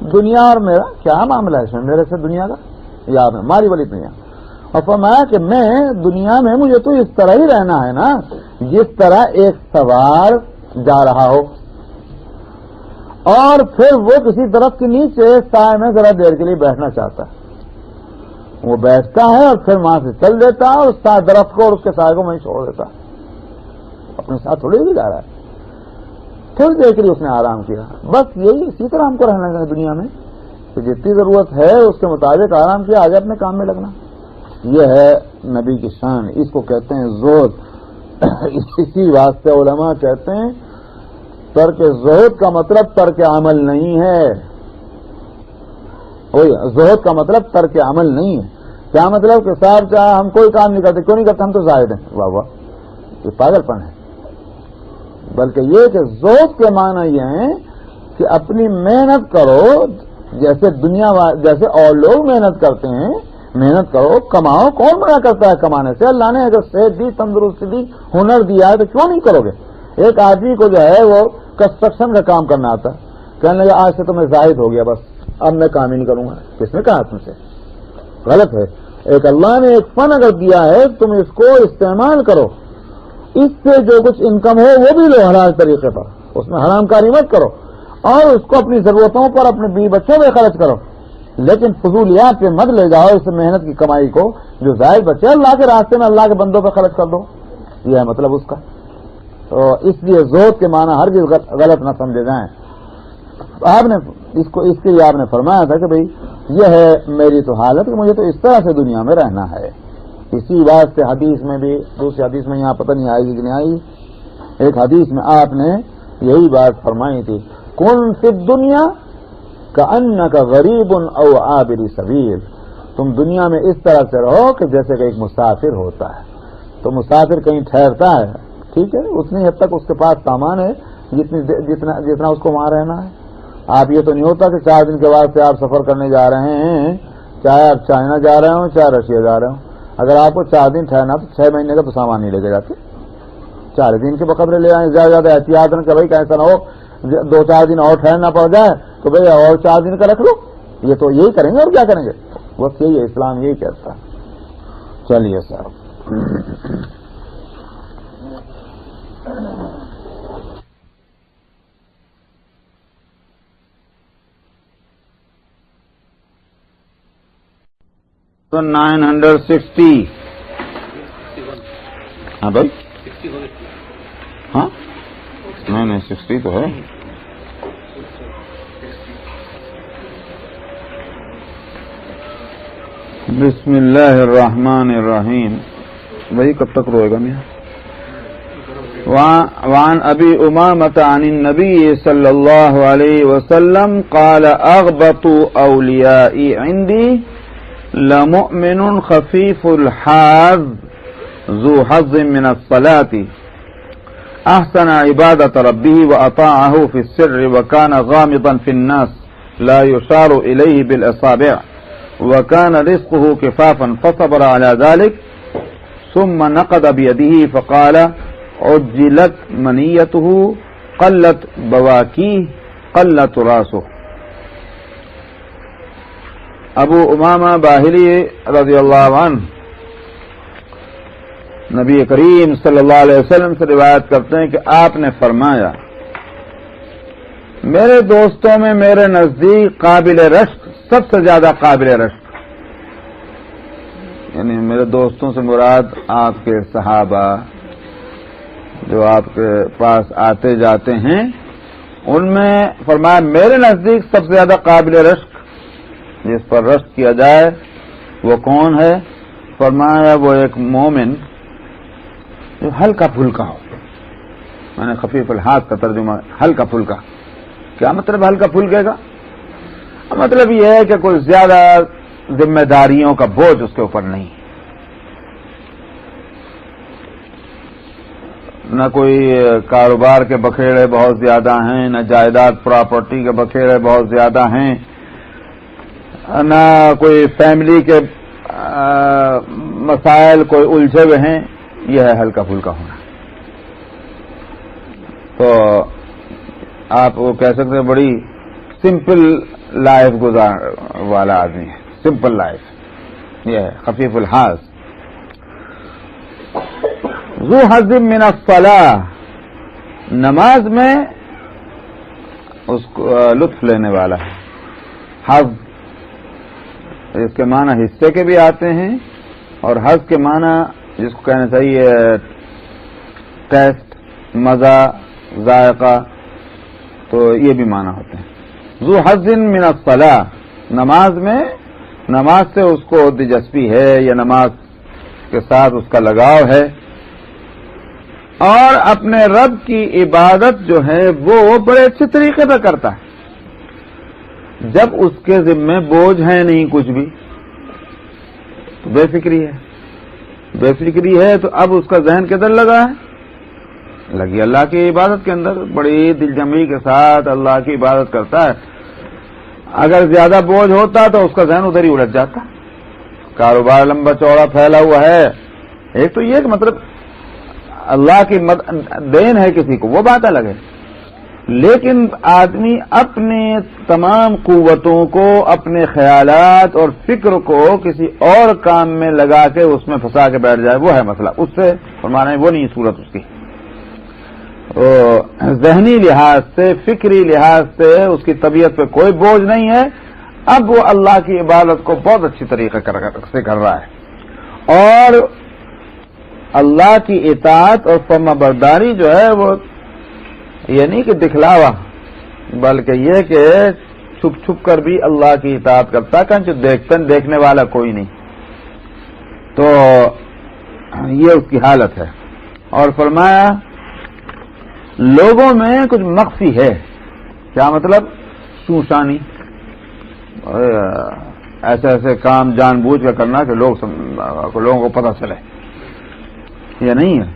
دنیا اور میرا کیا معاملہ ہے اس میں، میرے سے دنیا کا یا میں ماری والی دنیا. اور فرمایا کہ میں دنیا میں مجھے تو اس طرح ہی رہنا ہے نا جس طرح ایک سوار جا رہا ہو اور پھر وہ کسی درخت کے نیچے سائے میں ذرا دیر کے لیے بیٹھنا چاہتا ہے. وہ بیٹھتا ہے اور پھر وہاں سے چل دیتا ہے اور اس درخت کو اور اس کے سائے کو وہیں چھوڑ دیتا ہے. اپنے ساتھ تھوڑی ہی جا رہا ہے. تھوڑی دیر کے لیے اس نے آرام کیا. بس یہی اسی طرح ہم کو رہنا ہے دنیا میں کہ جتنی ضرورت ہے اس کے مطابق آرام کیا، آگے اپنے کام میں لگنا. یہ ہے نبی کی شان. اس کو کہتے ہیں زہد. اسی واسطے علماء کہتے ہیں ترک زہد کا مطلب ترک عمل نہیں ہے. زہد کا مطلب ترک عمل نہیں ہے. کیا مطلب کہ صاحب چاہے ہم کوئی کام نہیں کرتے، کیوں نہیں کرتے، ہم تو زاہد ہیں. واہ واہ، یہ پاگل پن ہے. بلکہ یہ کہ زہد کے معنی یہ ہے کہ اپنی محنت کرو جیسے جیسے اور لوگ محنت کرتے ہیں. محنت کرو، کماؤ. کون منع کرتا ہے کمانے سے؟ اللہ نے اگر صحت دی، تندرستی دی، ہنر دیا ہے تو کیوں نہیں کرو گے؟ ایک آدمی کو جو ہے وہ کنسٹرکشن کا کام کرنا آتا ہے، کہنے لگا آج سے تو میں زاہد ہو گیا، بس اب میں کام ہی نہیں کروں گا. کس نے کہا تم سے؟ غلط ہے. ایک اللہ نے ایک فن اگر دیا ہے تم اس کو استعمال کرو. اس سے جو کچھ انکم ہو وہ بھی لو حلال طریقے پر، اس میں حرام کاری مت کرو، اور اس کو اپنی ضرورتوں پر اپنے بیوی بچوں میں خرچ کرو. لیکن فضولیات پہ مت لے جاؤ اس محنت کی کمائی کو. جو زائد بچے اللہ کے راستے میں اللہ کے بندوں پہ خرچ کر دو. یہ ہے مطلب اس کا. تو اس لیے زہد کے معنی ہرگز غلط نہ سمجھے جائیں. آپ نے اس کے لیے آپ نے فرمایا تھا کہ بھئی یہ ہے میری تو حالت کہ مجھے تو اس طرح سے دنیا میں رہنا ہے. اسی بات سے حدیث میں بھی، دوسری حدیث میں یہاں پتہ نہیں آئے گی کہ نہیں آئی، ایک حدیث میں آپ نے یہی بات فرمائی تھی، کن فی الدنیا کأنک غریب او عابر سبیل. تم دنیا میں اس طرح سے رہو کہ جیسے کہ ایک مسافر ہوتا ہے. تو مسافر کہیں ٹھہرتا ہے، ٹھیک ہے، اتنی حد تک اس کے پاس سامان ہے جتنا اس کو وہاں رہنا ہے. آپ یہ تو نہیں ہوتا کہ 4 دن کے بعد سے آپ سفر کرنے جا رہے ہیں، چاہے آپ چائنا جا رہے ہوں چاہے رشیا جا رہے ہوں. اگر آپ کو 4 دن ٹھہرنا تو 6 مہینے کا تو سامان نہیں لے کے جاتے، 4 دن کے بقدرے لے آئیں. زیادہ زیادہ احتیاط کہ بھائی کیسا نہ ہو 2-4 دن اور ٹھہرنا پڑ جائے تو بھائی اور 4 دن کا رکھ لو. یہ تو یہی کریں گے اور کیا کریں گے. بس یہی ہے اسلام، یہی کہتا ہے. چلیے صاحب. تو 960. ہاں بھائی، ہاں نہیں 60 تو ہے. بسم اللہ الرحمن الرحیم. وہی کب تک روئے گا میاں؟ وعن ابی امامۃ عن النبی صلی اللہ علیہ وسلم قال اغبط اولیائی عندی لمؤمن خفیف الحاظ ذو حظ من الصلاة احسن عبادة ربه واطاعه في السر وكان غامضا في الناس لا يشار اليه بالاصابع وكان رزقه كفافا فصبر على ذلك ثم نقض بيده فقال عجلت منيته قلت بواكيه قلت راسه. ابو امامہ باہلی رضی اللہ عنہ نبی کریم صلی اللہ علیہ وسلم سے روایت کرتے ہیں کہ آپ نے فرمایا، میرے دوستوں میں میرے نزدیک قابل رشک، سب سے زیادہ قابل رشک، یعنی میرے دوستوں سے مراد آپ کے صحابہ جو آپ کے پاس آتے جاتے ہیں، ان میں فرمایا میرے نزدیک سب سے زیادہ قابل رشک جس پر رشک کیا جائے وہ کون ہے؟ فرمایا وہ ایک مومن جو ہلکا پھلکا ہو. میں نے خفیف الحاظ کا ترجمہ ہلکا پھلکا. کیا مطلب ہلکا پھلکے کا؟ مطلب یہ ہے کہ کوئی زیادہ ذمہ داریوں کا بوجھ اس کے اوپر نہیں، نہ کوئی کاروبار کے بکھیڑے بہت زیادہ ہیں، نہ جائیداد پراپرٹی کے بکھیڑے بہت زیادہ ہیں، نہ کوئی فیملی کے مسائل کوئی الجھے ہوئے ہیں. یہ ہے ہلکا پھلکا ہونا. تو آپ وہ کہہ سکتے ہیں بڑی سمپل لائف گزار والا آدمی ہے، سمپل لائف، یہ ہے خفیف الحاظ. ذو حظ من الصلاۃ، نماز میں اس کو لطف لینے والا ہے. حظ اس کے معنی حصے کے بھی آتے ہیں، اور حظ کے معنی جس کو کہنا چاہیے ٹیسٹ، مزہ، ذائقہ، تو یہ بھی معنی ہوتے ہیں. ذو حظ من الصلاۃ، نماز میں، نماز سے اس کو دلچسپی ہے یا نماز کے ساتھ اس کا لگاؤ ہے، اور اپنے رب کی عبادت جو ہے وہ بڑے اچھے طریقے سے کرتا ہے. جب اس کے ذمے بوجھ ہے نہیں کچھ بھی، تو بے فکری ہے. بے فکری ہے تو اب اس کا ذہن کدھر لگا ہے؟ لگی اللہ کی عبادت کے اندر، بڑی دل جمعی کے ساتھ اللہ کی عبادت کرتا ہے. اگر زیادہ بوجھ ہوتا تو اس کا ذہن ادھر ہی الجھ جاتا. کاروبار لمبا چوڑا پھیلا ہوا ہے، ایک تو یہ کہ مطلب اللہ کی دین ہے کسی کو، وہ بات الگ ہے، لیکن آدمی اپنے تمام قوتوں کو، اپنے خیالات اور فکر کو کسی اور کام میں لگا کے اس میں پھنسا کے بیٹھ جائے، وہ ہے مسئلہ. اس سے فرمانا ہے وہ نہیں صورت اس کی. ذہنی لحاظ سے، فکری لحاظ سے اس کی طبیعت پہ کوئی بوجھ نہیں ہے. اب وہ اللہ کی عبادت کو بہت اچھی طریقے سے کر رہا ہے، اور اللہ کی اطاعت اور فرما برداری جو ہے وہ یہ نہیں کہ دکھلاوا، بلکہ یہ کہ چھپ چھپ کر بھی اللہ کی اطاعت کرتا ہے، جو دیکھنے والا کوئی نہیں. تو یہ اس کی حالت ہے. اور فرمایا لوگوں میں کچھ مخفی ہے. کیا مطلب؟ شوشانی، ایسے ایسے کام جان بوجھ کر کرنا کہ لوگوں کو پتہ چلے، یہ نہیں ہے،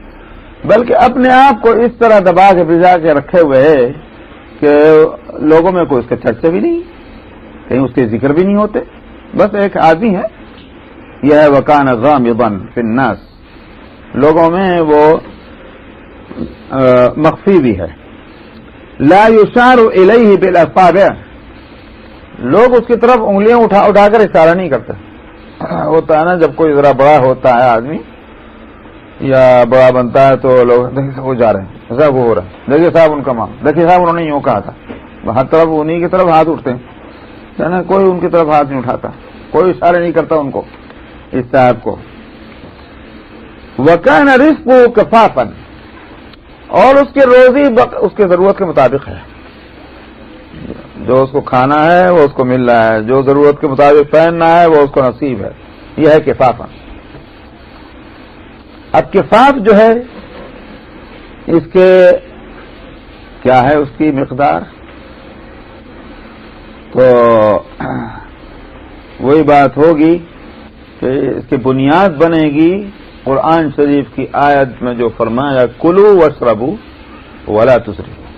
بلکہ اپنے آپ کو اس طرح دبا کے بھجا کے رکھے ہوئے ہے کہ لوگوں میں کوئی اس کے چرچے بھی نہیں، کہیں اس کے ذکر بھی نہیں ہوتے. بس ایک آدمی ہے، یہ ہے وَكَانَ غَامِضًا فِي النَّاسِ، لوگوں میں وہ مخفی بھی ہے. لَا يُشَارُ إِلَيْهِ بِالْأَصَابِعِ، لوگ اس کی طرف انگلیاں اٹھا کر اشارہ نہیں کرتے. ہوتا ہے نا جب کوئی ذرا بڑا ہوتا ہے آدمی یا بڑا بنتا ہے تو لوگ دیکھیے وہ جا رہے ہیں، صاحب وہ ہو رہا ہے، دیکھیے صاحب ان کا ماں، دیکھیے صاحب انہوں نے یوں کہا تھا. ہر طرف انہیں کی طرف ہاتھ اٹھتے ہیں، کوئی ان کی طرف ہاتھ نہیں اٹھاتا، کوئی اشارہ نہیں کرتا ان کو، اس صاحب کو. وَكَانَ رِزْقُهُ كَفَافًا، اور اس کی روزی اس کی ضرورت کے مطابق ہے. جو اس کو کھانا ہے وہ اس کو مل رہا ہے، جو ضرورت کے مطابق پہننا ہے وہ اس کو نصیب ہے. یہ ہے کفافا. اب کفاف جو ہے اس کے کیا ہے اس کی مقدار؟ تو وہی بات ہوگی کہ اس کی بنیاد بنے گی قرآن شریف کی آیت میں جو فرمایا کلو واشربو ولا تسرفوا،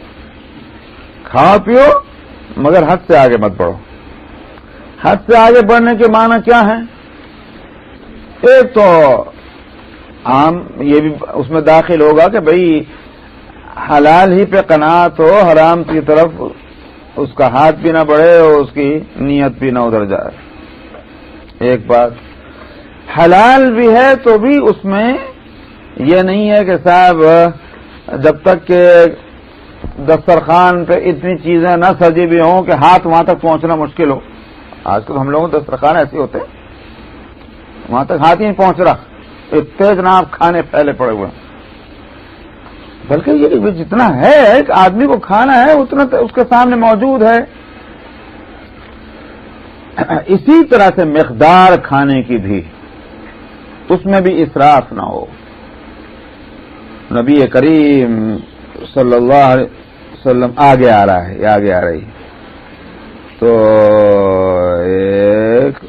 کھاؤ پیو مگر حد سے آگے مت بڑھو. حد سے آگے بڑھنے کے معنی کیا ہے؟ ایک تو عام یہ بھی اس میں داخل ہوگا کہ بھئی حلال ہی پہ قناعت ہو، حرام کی طرف اس کا ہاتھ بھی نہ بڑھے اور اس کی نیت بھی نہ ادھر جائے. ایک بات حلال بھی ہے تو بھی اس میں یہ نہیں ہے کہ صاحب جب تک کہ دسترخوان پہ اتنی چیزیں نہ سجی بھی ہوں کہ ہاتھ وہاں تک پہنچنا مشکل ہو. آج کل ہم لوگوں دسترخوان ایسے ہوتے ہیں وہاں تک ہاتھ ہی نہیں پہنچ رہا، اتنے جناب کھانے پھیلے پڑے ہوئے. بلکہ یہ جتنا ہے ایک آدمی کو کھانا ہے اتنا اس کے سامنے موجود ہے. اسی طرح سے مقدار کھانے کی بھی، اس میں بھی اسراف نہ ہو. نبی کریم صلی اللہ علیہ وسلم آگے آ رہا ہے، آگے آ رہی تو ایک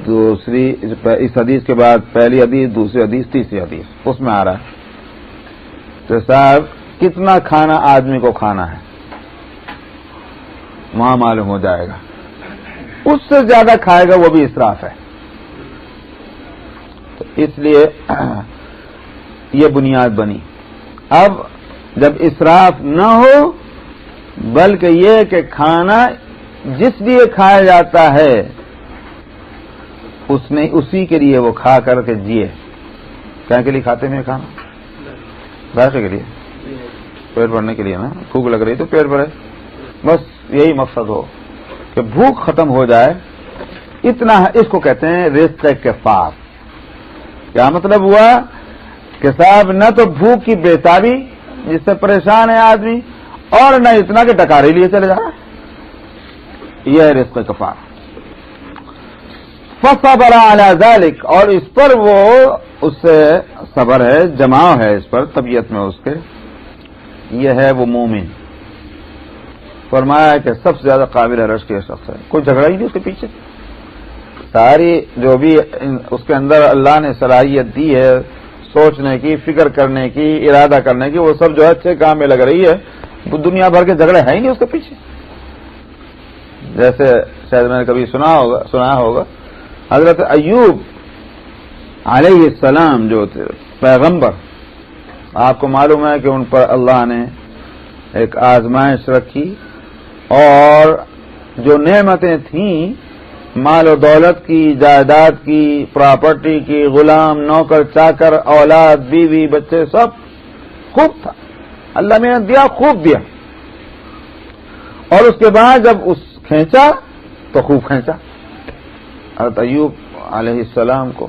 دوسری اس حدیث کے بعد پہلی حدیث، دوسری حدیث، تیسری حدیث، اس میں آ رہا ہے تو صاحب کتنا کھانا آدمی کو کھانا ہے وہاں معلوم ہو جائے گا. اس سے زیادہ کھائے گا وہ بھی اسراف ہے. تو اس لیے یہ بنیاد بنی. اب جب اسراف نہ ہو بلکہ یہ کہ کھانا جس لیے کھایا جاتا ہے اسی کے لیے وہ کھا کر کے جیے. کیا کے لیے کھاتے ہیں کھانا؟ ذائقے کے لیے، پیٹ بھرنے کے لیے نا. بھوک لگ رہی تو پیٹ بھرے، بس یہی مقصد ہو کہ بھوک ختم ہو جائے، اتنا ہے. اس کو کہتے ہیں رزق کفاف. کیا مطلب ہوا کہ صاحب نہ تو بھوک کی بےتابی جس سے پریشان ہے آدمی، اور نہ اتنا کہ ڈکارے لیے چلے جا رہا ہے. یہ ہے رزق کفاف. فصبر علی ذلک، اور اس پر وہ اس سے صبر ہے، جماؤ ہے اس پر طبیعت میں اس کے. یہ ہے وہ مومن. فرمایا کہ سب سے زیادہ قابل رشک یہ شخص ہے. کوئی جھگڑا ہی نہیں اس کے پیچھے. ساری جو بھی اس کے اندر اللہ نے صلاحیت دی ہے سوچنے کی، فکر کرنے کی، ارادہ کرنے کی، وہ سب جو ہے اچھے کام میں لگ رہی ہے. وہ دنیا بھر کے جھگڑے ہیں ہی نہیں اس کے پیچھے. جیسے شاید میں نے کبھی سنا ہوگا حضرت ایوب علیہ السلام جو تھے پیغمبر، آپ کو معلوم ہے کہ ان پر اللہ نے ایک آزمائش رکھی، اور جو نعمتیں تھیں مال و دولت کی، جائیداد کی، پراپرٹی کی، غلام، نوکر، چاکر، اولاد، بیوی، بچے، سب خوب تھا. اللہ نے دیا، خوب دیا. اور اس کے بعد جب اس کھینچا تو خوب کھینچا. حضرت ایوب علیہ السلام کو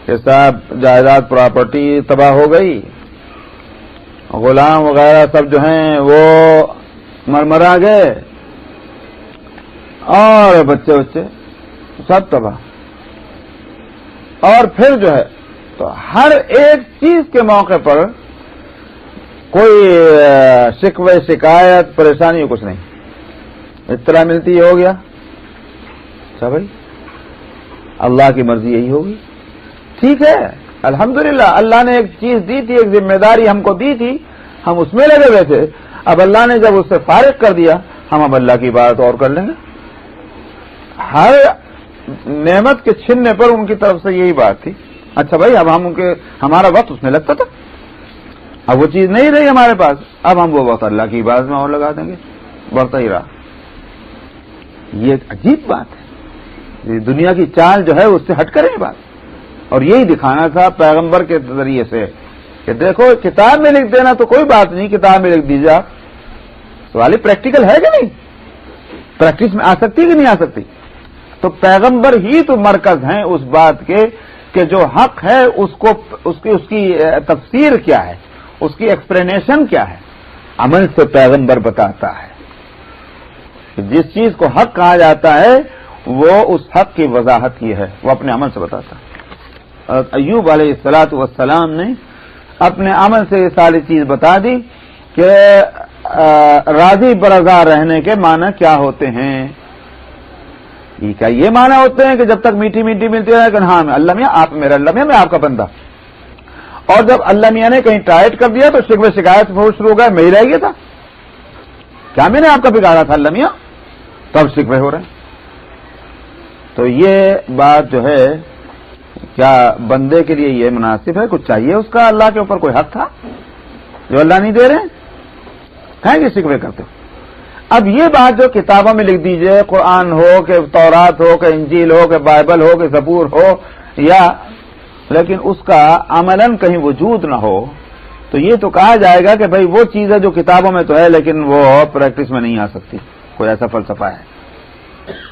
کہ صاحب جائیداد پراپرٹی تباہ ہو گئی، غلام وغیرہ سب جو ہیں وہ مرمرا گئے، اور بچے سب تباہ. اور پھر جو ہے تو ہر ایک چیز کے موقع پر کوئی شکوے، شکایت، پریشانی کچھ نہیں. اطلاع ملتی ہو گیا اچھا بھائی اللہ کی مرضی یہی ہوگی. ٹھیک ہے الحمدللہ، اللہ نے ایک چیز دی تھی، ایک ذمہ داری ہم کو دی تھی، ہم اس میں لگے ہوئے تھے. اب اللہ نے جب اس سے فارغ کر دیا، ہم اب اللہ کی بات اور کر لیں گے. ہر نعمت کے چھننے پر ان کی طرف سے یہی بات تھی. اچھا بھائی اب ہمارا وقت اس میں لگتا تھا، اب وہ چیز نہیں رہی ہمارے پاس، اب ہم وہ وقت اللہ کی عبادت میں اور لگا دیں گے. بڑھتا ہی رہا. یہ ایک عجیب بات ہے. دنیا کی چال جو ہے اس سے ہٹ کریں بات. اور یہی دکھانا تھا پیغمبر کے ذریعے سے کہ دیکھو کتاب میں لکھ دینا تو کوئی بات نہیں، کتاب میں لکھ دیجیے. آپ سوال پریکٹیکل ہے کہ نہیں؟ پریکٹس میں آ سکتی ہے کہ نہیں آ سکتی؟ تو پیغمبر ہی تو مرکز ہیں اس بات کے کہ جو حق ہے اس کی تفسیر کیا ہے، اس کی ایکسپلینیشن کیا ہے، عمل سے پیغمبر بتاتا ہے. جس چیز کو حق کہا جاتا ہے وہ اس حق کی وضاحت کی ہے، وہ اپنے عمل سے بتاتا ہے. ایوب علیہ السلام نے اپنے عمل سے یہ ساری چیز بتا دی کہ راضی برضا رہنے کے معنی کیا ہوتے ہیں. کیا یہ معنی ہوتے ہیں کہ جب تک میٹھی میٹھی ملتی ہے کہ ہاں اللہ میاں آپ میرا، اللہ میاں میں آپ کا بندہ، اور جب اللہ میاں نے کہیں ٹائٹ کر دیا تو شکوے شکایت شروع ہو گئے، میں ہی رہ گیا تھا، کیا میں نے آپ کا بگاڑا تھا اللہ میاں، تب شکوے ہو رہے ہیں. تو یہ بات جو ہے کیا بندے کے لیے یہ مناسب ہے؟ کچھ چاہیے اس کا؟ اللہ کے اوپر کوئی حق تھا جو اللہ نہیں دے رہے ہیں کہ شکوے کرتے ہو؟ اب یہ بات جو کتابوں میں لکھ دیجئے، قرآن ہو کہ تورات ہو کہ انجیل ہو کہ بائبل ہو کہ زبور ہو، یا لیکن اس کا عملاً کہیں وجود نہ ہو، تو یہ تو کہا جائے گا کہ بھئی وہ چیز ہے جو کتابوں میں تو ہے لیکن وہ پریکٹس میں نہیں آ سکتی. کوئی ایسا فلسفہ ہے.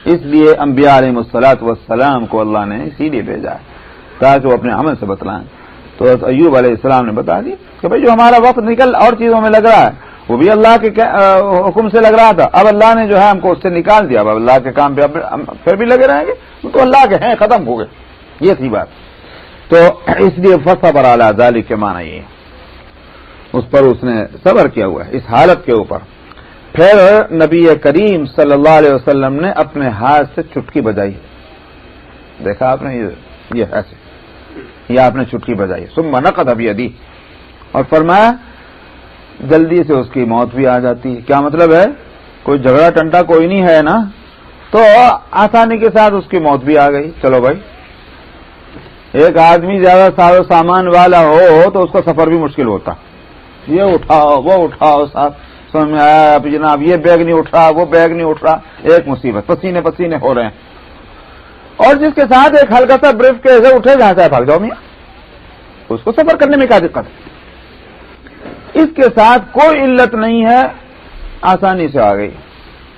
اس لیے انبیاء علیہ السلام کو اللہ نے اسی لیے بھیجا ہے تاکہ وہ اپنے عمل سے بتلائیں. تو ایوب علیہ السلام نے بتا دی کہ بھئی جو ہمارا وقت نکل اور چیزوں میں لگ رہا ہے وہ بھی اللہ کے حکم سے لگ رہا تھا، اب اللہ نے جو ہے ہم کو اس سے نکال دیا، اب اللہ کے کام پہ پھر بھی لگے رہیں گے، تو اللہ کے ہیں، ختم ہو گئے. یہ تھی بات. تو اس لیے فصبر علی ذلک کے معنی یہ اس پر اس نے صبر کیا ہوا ہے اس حالت کے اوپر. پھر نبی کریم صلی اللہ علیہ وسلم نے اپنے ہاتھ سے چٹکی بجائی. دیکھا آپ نے یہ ایسے یہ آپ نے چٹکی بجائی. ثم نقض بیدیہ، اور فرمایا جلدی سے اس کی موت بھی آ جاتی ہے. کیا مطلب ہے؟ کوئی جھگڑا ٹنٹا کوئی نہیں ہے نا، تو آسانی کے ساتھ اس کی موت بھی آ گئی. چلو بھائی، ایک آدمی زیادہ سارا سامان والا ہو تو اس کا سفر بھی مشکل ہوتا. یہ اٹھاؤ وہ اٹھاؤ، سمجھ میں آیا اب جناب یہ بیگ نہیں اٹھ رہا وہ بیگ نہیں اٹھ رہا، ایک مصیبت، پسینے پسینے ہو رہے ہیں، اور جس کے ساتھ ایک ہلکا سا بریف کیس اٹھے جہاں سے بھاگ جاؤ میاں، اس کو سفر کرنے میں کیا دقت ہے؟ اس کے ساتھ کوئی علت نہیں ہے، آسانی سے آ گئی،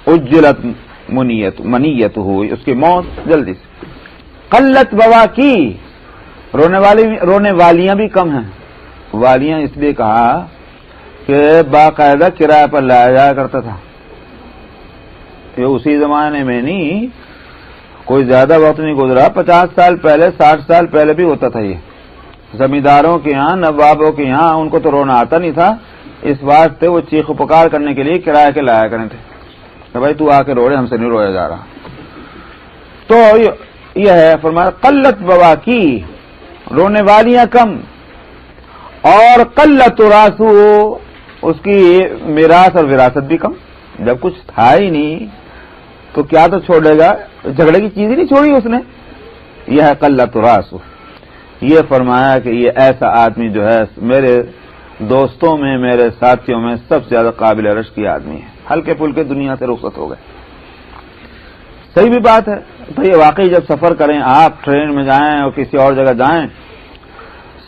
اجلت منیت ہوئی، اس کی موت جلدی سے۔ قلت بواکی، رونے والیاں بھی کم ہیں۔ والیاں اس لیے کہا کہ باقاعدہ کرایہ پر لایا جایا کرتا تھا، یہ اسی زمانے میں نہیں، کوئی زیادہ وقت نہیں گزرا، 50 سال پہلے 60 سال پہلے بھی ہوتا تھا۔ یہ زمینداروں کے یہاں، نوابوں کے یہاں ان کو تو رونا آتا نہیں تھا، اس واسطے وہ چیخ پکار کرنے کے لیے کرایہ کے لایا کرتے تھے کہ بھائی تو آ کے رو رہے، ہم سے نہیں رویا جا رہا۔ تو یہ ہے فرمایا قلت بواکی، رونے والیاں کم، اور قلت راسو، اس کی میراث اور وراثت بھی کم۔ جب کچھ تھا ہی نہیں تو کیا تو چھوڑے گا، جھگڑے کی چیز ہی نہیں چھوڑی اس نے۔ یہ ہے قلت راسو۔ یہ فرمایا کہ یہ ایسا آدمی جو ہے میرے دوستوں میں، میرے ساتھیوں میں سب سے زیادہ قابل رشک کی آدمی ہے، ہلکے پھلکے دنیا سے رخصت ہو گئے۔ صحیح بھی بات ہے بھئی، واقعی جب سفر کریں، آپ ٹرین میں جائیں اور کسی اور جگہ جائیں،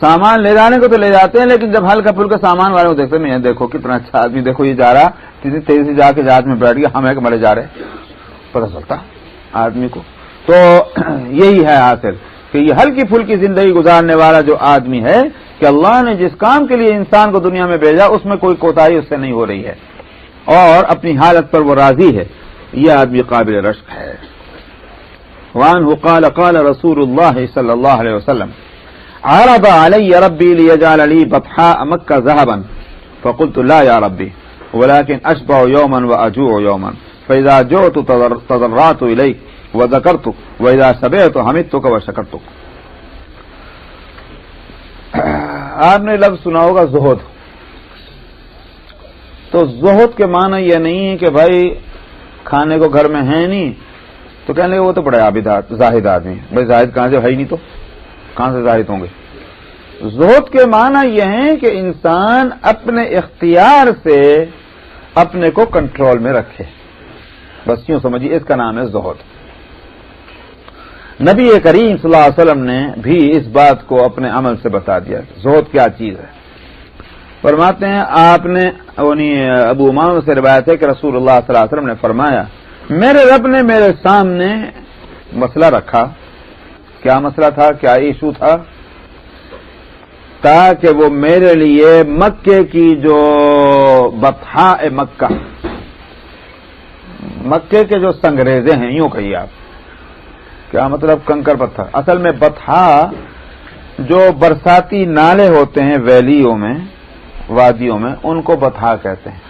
سامان لے جانے کو تو لے جاتے ہیں، لیکن جب ہلکا پھلکا سامان والے کو دیکھتے ہیں، دیکھو کتنا اچھا آدمی، دیکھو یہ جا رہا، کسی تیزی سے جا کے جہاز میں بیٹھ گیا، ہم ایک مرے جا رہے، پتہ چلتا آدمی کو۔ تو یہی ہے حاصل کہ یہ ہلکی پھلکی زندگی گزارنے والا جو آدمی ہے، کہ اللہ نے جس کام کے لیے انسان کو دنیا میں بھیجا اس میں کوئی کوتاہی اس سے نہیں ہو رہی ہے، اور اپنی حالت پر وہ راضی ہے، یہ آدمی قابل رشک ہے۔ وعنہ قال قال رسول اللہ صلی اللہ علیہ وسلم عرض علی ربی لیجعل لی بطحاء مکہ ذهبا فقلت لا یا ربی ولكن اشبع یوما واجوع یوما فاذا جعت تضرعت الیک وذکرتک واذا شبعت حمدتک وشکرتک۔ آپ نے لفظ سنا ہوگا زہد، تو زہد کے معنی یہ نہیں ہے کہ بھائی کھانے کو گھر میں ہے نہیں تو کہنے لگے وہ تو بڑے عابد زاہد آدمی ہے۔ بھائی زاہد کہاں سے ہے ہی نہیں تو کہاں سے زاہد ہوں گے؟ زہد کے معنی یہ ہے کہ انسان اپنے اختیار سے اپنے کو کنٹرول میں رکھے، بس یوں سمجھیے، اس کا نام ہے زہد۔ نبی کریم صلی اللہ علیہ وسلم نے بھی اس بات کو اپنے عمل سے بتا دیا زہد کیا چیز ہے۔ فرماتے ہیں آپ نے ابو امامہ سے روایت ہے کہ رسول اللہ صلی اللہ علیہ وسلم نے فرمایا میرے رب نے میرے سامنے مسئلہ رکھا۔ کیا مسئلہ تھا، کیا ایشو تھا؟ تاکہ وہ میرے لیے مکے کی جو بطحاء مکہ، مکے کے جو سنگریزے ہیں، یوں کہیے آپ، کیا مطلب کنکر پتھر، اصل میں بطحاء جو برساتی نالے ہوتے ہیں ویلیوں میں، وادیوں میں، ان کو بطحاء کہتے ہیں۔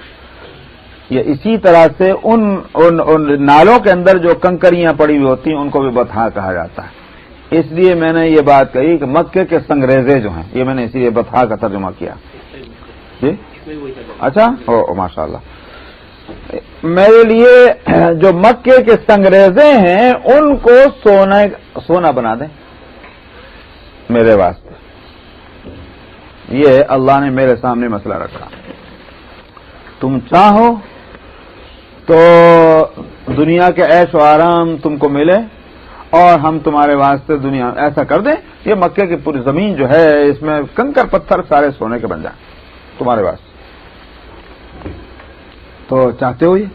یہ اسی طرح سے ان نالوں کے اندر جو کنکریاں پڑی ہوئی ہوتی ہیں ان کو بھی بطحاء کہا جاتا ہے۔ اس لیے میں نے یہ بات کہی کہ مکے کے سنگریزے جو ہیں، یہ میں نے اسی لیے بطحاء کا ترجمہ کیا۔ جی اچھا، ماشاء اللہ۔ میرے لیے جو مکے کے سنگریزے ہیں ان کو سونا بنا دیں میرے واسطے، یہ اللہ نے میرے سامنے مسئلہ رکھا۔ تم چاہو تو دنیا کے عیش و آرام تم کو ملے اور ہم تمہارے واسطے دنیا ایسا کر دیں، یہ مکے کی پوری زمین جو ہے اس میں کنکر پتھر سارے سونے کے بن جائیں تمہارے واسطے، تو چاہتے ہو یہ؟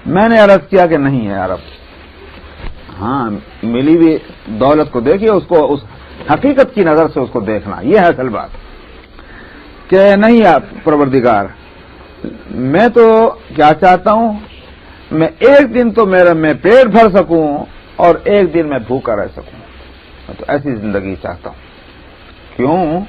میں نے عرض کیا کہ نہیں ہے عرب، ہاں ملی ہوئی دولت کو دیکھیے، اس کو اس حقیقت کی نظر سے اس کو دیکھنا، یہ ہے اصل بات کہ نہیں آپ پروردگار، میں تو کیا چاہتا ہوں، میں ایک دن تو میں پیٹ بھر سکوں اور ایک دن میں بھوکا رہ سکوں، میں تو ایسی زندگی چاہتا ہوں۔ کیوں؟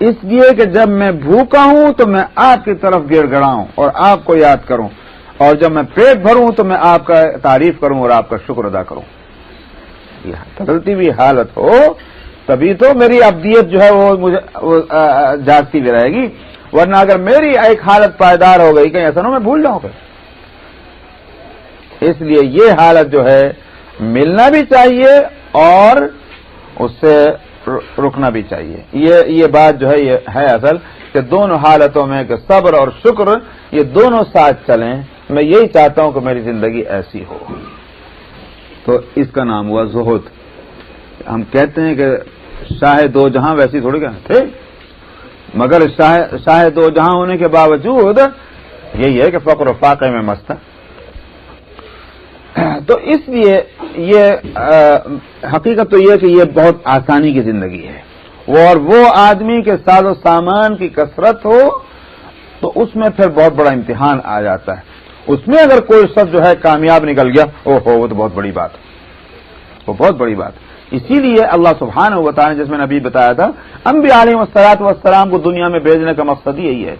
اس لیے کہ جب میں بھوکا ہوں تو میں آپ کی طرف گڑ گڑاؤں اور آپ کو یاد کروں، اور جب میں پیٹ بھروں تو میں آپ کا تعریف کروں اور آپ کا شکر ادا کروں۔ یہ بدلتی ہوئی حالت ہو تبھی تو میری ابدیت جو ہے وہ مجھے جاگتی بھی رہے گی، ورنہ اگر میری ایک حالت پائیدار ہو گئی کہیں ایسا نہ میں بھول جاؤں پھر۔ اس لیے یہ حالت جو ہے ملنا بھی چاہیے اور اس سے رکنا بھی چاہیے۔ یہ بات جو ہے یہ ہے اصل کہ دونوں حالتوں میں کہ صبر اور شکر یہ دونوں ساتھ چلیں. میں یہی چاہتا ہوں کہ میری زندگی ایسی ہو. تو اس کا نام ہوا زہد. ہم کہتے ہیں کہ شاہ دو جہاں ویسی تھوڑی کہ تھے، مگر شاہ دو جہاں ہونے کے باوجود یہی ہے کہ فقر و فاقے میں مست ہے. تو اس لیے یہ حقیقت تو یہ کہ یہ بہت آسانی کی زندگی ہے. اور وہ آدمی کے ساز و سامان کی کثرت ہو تو اس میں پھر بہت بڑا امتحان آ جاتا ہے. اس میں اگر کوئی شخص جو ہے کامیاب نکل گیا، وہ تو بہت بڑی بات ہے، وہ بہت بڑی بات. اسی لیے اللہ سبحانہ و تعالی نے جس میں نبی بتایا تھا، انبیاء علیہ الصلوۃ والسلام کو دنیا میں بھیجنے کا مقصد یہی ہے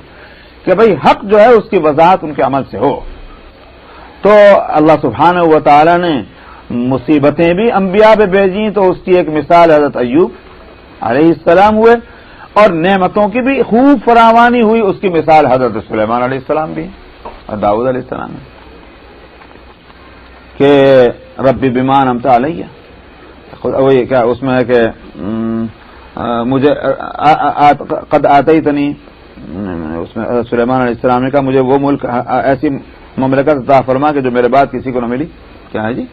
کہ بھئی حق جو ہے اس کی وضاحت ان کے عمل سے ہو. تو اللہ سبحانہ و تعالی نے مصیبتیں بھی انبیاء پہ بھیجیں تو اس کی ایک مثال حضرت ایوب علیہ السلام ہوئے، اور نعمتوں کی بھی خوب فراوانی ہوئی، اس کی مثال حضرت سلیمان علیہ السلام بھی اور داؤد علیہ السلام ہے کہ ربی بما انعمت علیہ. وہی کیا اس میں ہے کہ مجھے قد آتیتنی، اس میں سلیمان علیہ السلام نے کہا مجھے وہ ملک ایسی مملکت عطا فرما کہ جو میرے بعد کسی کو نہ ملی. کیا ہے جی؟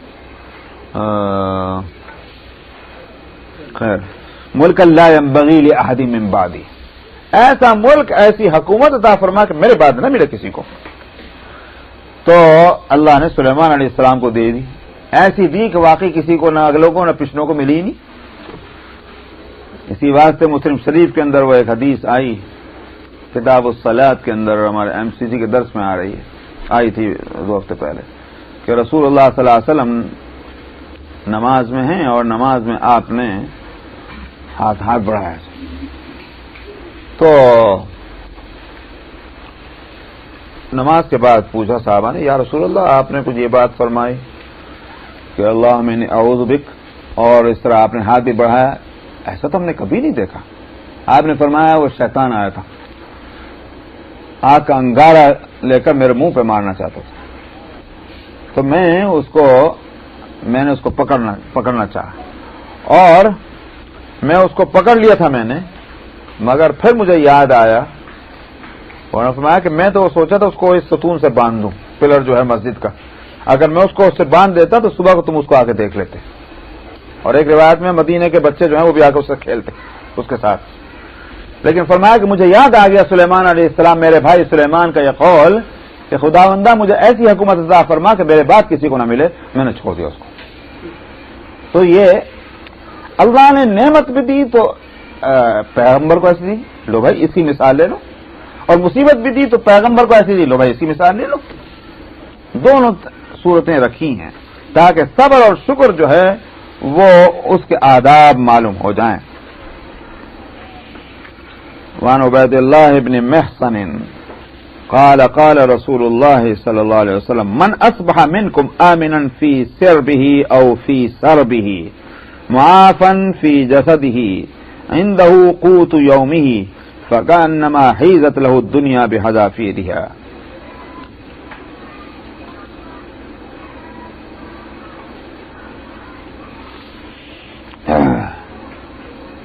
خیر، ملک لا ينبغی لأحد من بعدی، ایسا ملک ایسی حکومت عطا فرما کہ میرے بعد نہ ملے کسی کو. تو اللہ نے سلیمان علیہ السلام کو دے دی، ایسی دی کہ واقعی کسی کو نہ اگلوں کو نہ پچھلوں کو ملی نہیں. اسی واسطے مسلم شریف کے اندر وہ ایک حدیث آئی، کتاب الصلاۃ کے اندر، ہمارے MCC کے درس میں آئی تھی 2 ہفتے پہلے، کہ رسول اللہ صلی اللہ علیہ وسلم نماز میں ہیں اور نماز میں آپ نے ہاتھ بڑھایا. تو نماز کے بعد پوچھا صحابہ نے، یا رسول اللہ آپ نے کچھ یہ بات فرمائی کہ اللہ میں نے اعوذ بک، اور اس طرح آپ نے ہاتھ بھی بڑھایا، ایسا تو ہم نے کبھی نہیں دیکھا. آپ نے فرمایا وہ شیطان آیا تھا، آگ کا انگارہ لے کر میرے منہ پہ مارنا چاہتا تھا، تو میں نے اس کو پکڑنا چاہا، اور میں اس کو پکڑ لیا تھا میں نے، مگر پھر مجھے یاد آیا، اور فرمایا کہ میں تو سوچا تھا اس کو اس ستون سے باندھ دوں، پلر جو ہے مسجد کا، اگر میں اس کو اس سے باندھ دیتا تو صبح کو تم اس کو آ کے دیکھ لیتے. اور ایک روایت میں مدینے کے بچے جو ہیں وہ بھی آ کے اس سے کھیلتے اس کے ساتھ. لیکن فرمایا کہ مجھے یاد آ گیا سلیمان علیہ السلام، میرے بھائی سلیمان کا یہ قول کہ خداوندہ مجھے ایسی حکومت عطا فرما کہ میرے بعد کسی کو نہ ملے، میں نے چھوڑ دیا اس کو. تو یہ اللہ نے نعمت بھی دی تو پیغمبر کو ایسی دی، لو بھائی اس کی مثال لے لو، اور مصیبت بھی دی تو پیغمبر کو ایسی دی، لو بھائی اس کی مثال لے لو. دونوں صورتیں رکھی ہیں تاکہ صبر اور شکر جو ہے وہ اس کے آداب معلوم ہو جائیں. وعن عبید اللہ ابن محصن قال قال رسول اللہ صلی اللہ علیہ وسلم من اصبح منکم آمنا فی سربه او فی سربه معافا فی جسده عنده قوت یومه فکأنما حیزت له الدنیا بحذافیرها.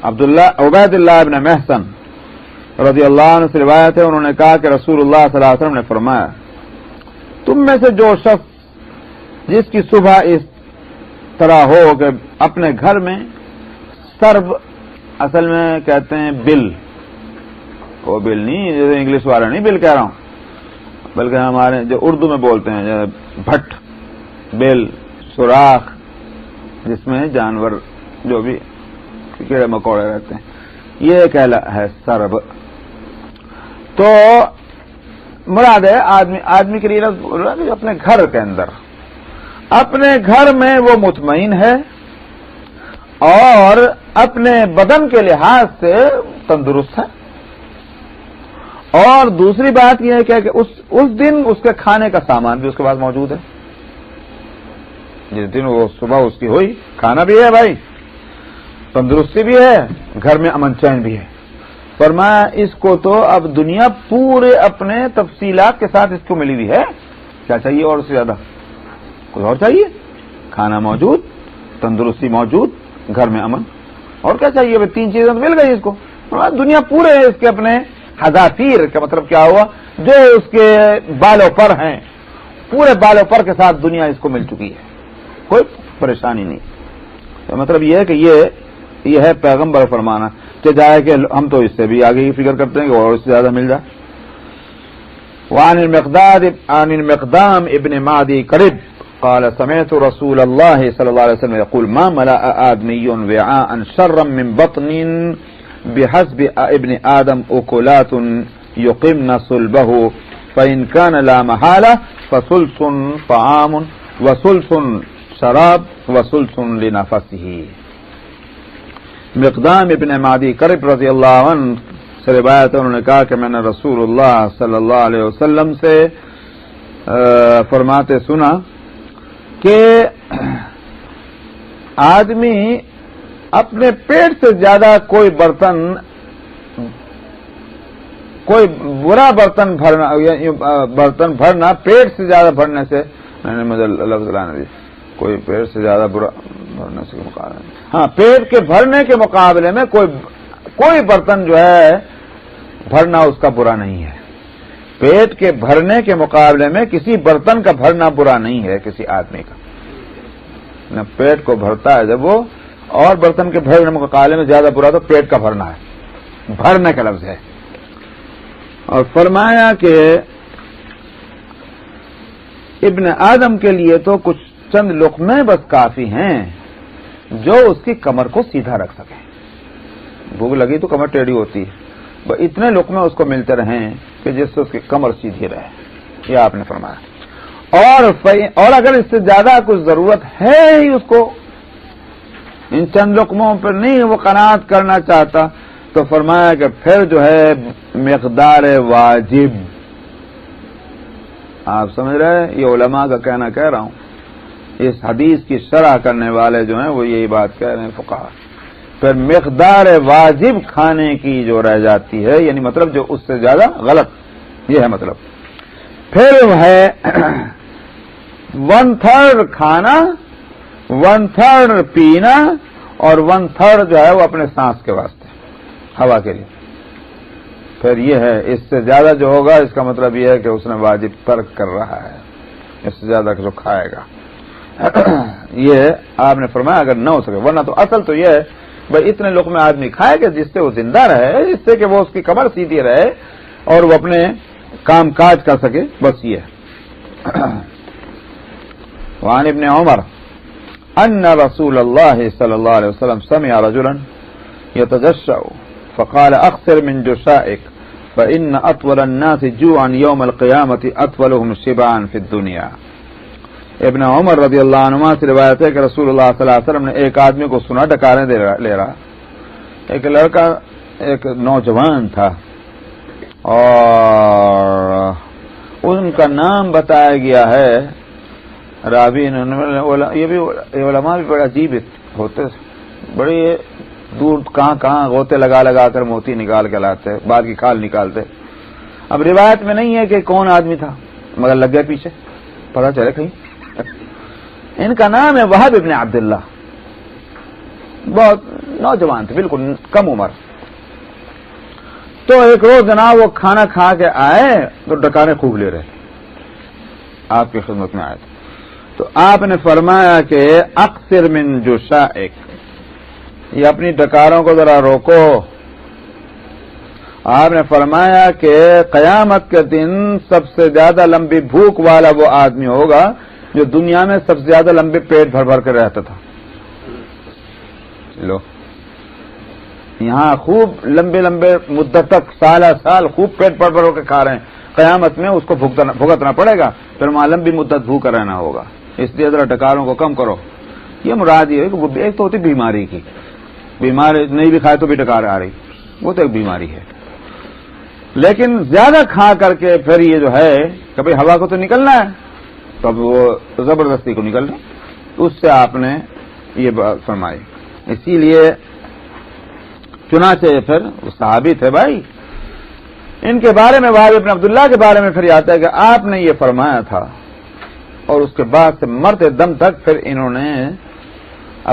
عبید اللہ ابن محصن رضی اللہ عنہ سے روایت ہے، انہوں نے کہا کہ رسول اللہ صلی اللہ علیہ وسلم نے فرمایا تم میں سے جو شخص جس کی صبح اس طرح ہو کہ اپنے گھر میں سرب، اصل میں کہتے ہیں بل، وہ بل نہیں جیسے انگلش والا نہیں بل کہہ رہا ہوں، بلکہ ہمارے جو اردو میں بولتے ہیں بھٹ، بل، سوراخ، جس میں جانور جو بھی کیڑے مکوڑے رہتے ہیں، یہ کہلا ہے سرب. تو مراد ہے آدمی کے لیے اپنے گھر کے اندر، اپنے گھر میں وہ مطمئن ہے اور اپنے بدن کے لحاظ سے تندرست ہے. اور دوسری بات یہ ہے کہ اس دن اس کے کھانے کا سامان بھی اس کے پاس موجود ہے. جس دن وہ صبح اس کی ہوئی، کھانا بھی ہے بھائی، تندرستی بھی ہے، گھر میں امن چین بھی ہے. فرمایا اس کو تو اب دنیا پورے اپنے تفصیلات کے ساتھ اس کو ملی ہوئی ہے، کیا چاہیے اور سے زیادہ؟ کچھ اور چاہیے؟ کھانا موجود، تندرستی موجود، گھر میں امن، اور کیا چاہیے؟ 3 چیزیں تو مل گئی اس کو. دنیا پورے اس کے اپنے حذافیر کا مطلب کیا ہوا؟ جو اس کے بالوں پر ہیں، پورے بالوں پر کے ساتھ دنیا اس کو مل چکی ہے، کوئی پریشانی نہیں۔ تو مطلب یہ ہے کہ یہ ہے پیغمبر فرمانا کہ جائے کہ ہم تو اس سے بھی آگے ہی فکر کرتے ہیں کہ اور اس سے زیادہ مل جائے۔ وعن المقدام ابن معدی کرب قال سمعت رسول الله صلى الله عليه وسلم يقول ما ملأ آدمي وعاء شرا من بطن بحسب ابن آدم أكلات يقمن صلبه فإن كان لا محالة فثلث طعام وثلث شراب وثلث لنفسه۔ مقدام ابن معدی کرب رضی اللہ عنہ سے روایت ہے، انہوں نے کہا کہ میں نے رسول اللہ صلی اللہ علیہ وسلم سے فرماتے سنا کہ آدمی اپنے پیٹ سے زیادہ کوئی برا برتن بھرنا پیٹ سے زیادہ بھرنے سے، میں نے مجھے لفظ لانا دی، کوئی پیٹ سے زیادہ برا بھرنے سے مقابلے، ہاں پیٹ کے بھرنے کے مقابلے میں کوئی برتن جو ہے بھرنا اس کا برا نہیں ہے۔ پیٹ کے بھرنے کے مقابلے میں کسی برتن کا بھرنا برا نہیں ہے کسی آدمی کا، نہ پیٹ کو بھرتا ہے جب وہ، اور برتن کے بھرنے کے مقابلے میں زیادہ برا تو پیٹ کا بھرنا ہے، بھرنے کا لفظ ہے۔ اور فرمایا کہ ابن آدم کے لیے تو کچھ چند لقمے بس کافی ہیں جو اس کی کمر کو سیدھا رکھ سکیں، بھوک لگی تو کمر ٹیڑھی ہوتی ہے، اتنے لقمے اس کو ملتے رہیں کہ جس سے اس کی کمر سیدھی رہے، یہ آپ نے فرمایا۔ اور اگر اس سے زیادہ کچھ ضرورت ہے ہی اس کو، ان چند لقموں پر نہیں وہ قناعت کرنا چاہتا، تو فرمایا کہ پھر جو ہے مقدار واجب، آپ سمجھ رہے ہیں، یہ علماء کا کہنا کہہ رہا ہوں، اس حدیث کی شرح کرنے والے جو ہیں وہ یہی بات کہہ رہے ہیں فقہا، پھر مقدار واجب کھانے کی جو رہ جاتی ہے، یعنی مطلب جو اس سے زیادہ غلط، یہ ہے مطلب، پھر ہے 1/3 کھانا، 1/3 پینا، اور 1/3 جو ہے وہ اپنے سانس کے واسطے، ہوا کے لیے۔ پھر یہ ہے اس سے زیادہ جو ہوگا اس کا مطلب یہ ہے کہ اس نے واجب ترک کر رہا ہے، اس سے زیادہ جو کھائے گا۔ یہ آپ نے فرمایا اگر نہ ہو سکے، ورنہ تو اصل تو یہ ہے بھائی اتنے لقمے آدمی کھائے گا جس سے وہ زندہ رہے، جس سے کہ وہ اس کی کمر سیدھی رہے اور وہ اپنے کام کاج کر سکے، بس یہ ہے۔ وعن ابن عمر ان رسول اللہ صلی اللہ علیہ وسلم سمع رجلا يتجشع فقال اخسر من جشائك فان اطول الناس جوعا يوم القيامة اطولهم شبعا في الدنيا۔ ابن عمر رضی اللہ عنہ سے روایت ہے کہ رسول اللہ صلی اللہ علیہ وسلم نے ایک آدمی کو سنا ڈکاریں لے رہا، ایک لڑکا ایک نوجوان تھا اور ان کا نام بتایا گیا ہے، راوی یہ بھی علماء بھی بڑے عجیب ہوتے، بڑے دور کہاں غوطے لگا کر موتی نکال کے لاتے، بعد کی کھال نکالتے۔ اب روایت میں نہیں ہے کہ کون آدمی تھا، مگر لگ گئے پیچھے، پتا چلے کہیں۔ ان کا نام ہے وہب ابن عبداللہ، بہت نوجوان تھے، بالکل کم عمر۔ تو ایک روز جناب وہ کھانا کھا کے آئے تو ڈکاریں خوب لے رہے، آپ کی خدمت میں آئے تھے، تو آپ نے فرمایا کہ اکثر من جشائک، یہ اپنی ڈکاروں کو ذرا روکو۔ آپ نے فرمایا کہ قیامت کے دن سب سے زیادہ لمبی بھوک والا وہ آدمی ہوگا جو دنیا میں سب سے زیادہ لمبے پیٹ بھر کر رہتا تھا۔ لو یہاں خوب لمبے مدت تک سال خوب پیٹ بھر کے کھا رہے ہیں، قیامت میں اس کو بھگتنا پڑے گا، پھر وہاں لمبی مدت بھوکا رہنا ہوگا، اس لیے ذرا ڈکاروں کو کم کرو۔ یہ مراد یہ ہے کہ ایک تو ہوتی بیماری کی، بیماری نہیں بھی کھائے تو بھی ڈکار آ رہی، وہ تو ایک بیماری ہے، لیکن زیادہ کھا کر کے پھر یہ جو ہے کہ بھائی ہوا کو تو نکلنا ہے، تب وہ زبردستی کو نکلنا، اس سے آپ نے یہ بات فرمائی۔ اسی لیے چنانچہ پھر صحابی تھے بھائی، ان کے بارے میں وہب ابن عبداللہ کے بارے میں پھر آتا ہے کہ آپ نے یہ فرمایا تھا، اور اس کے بعد سے مرتے دم تک پھر انہوں نے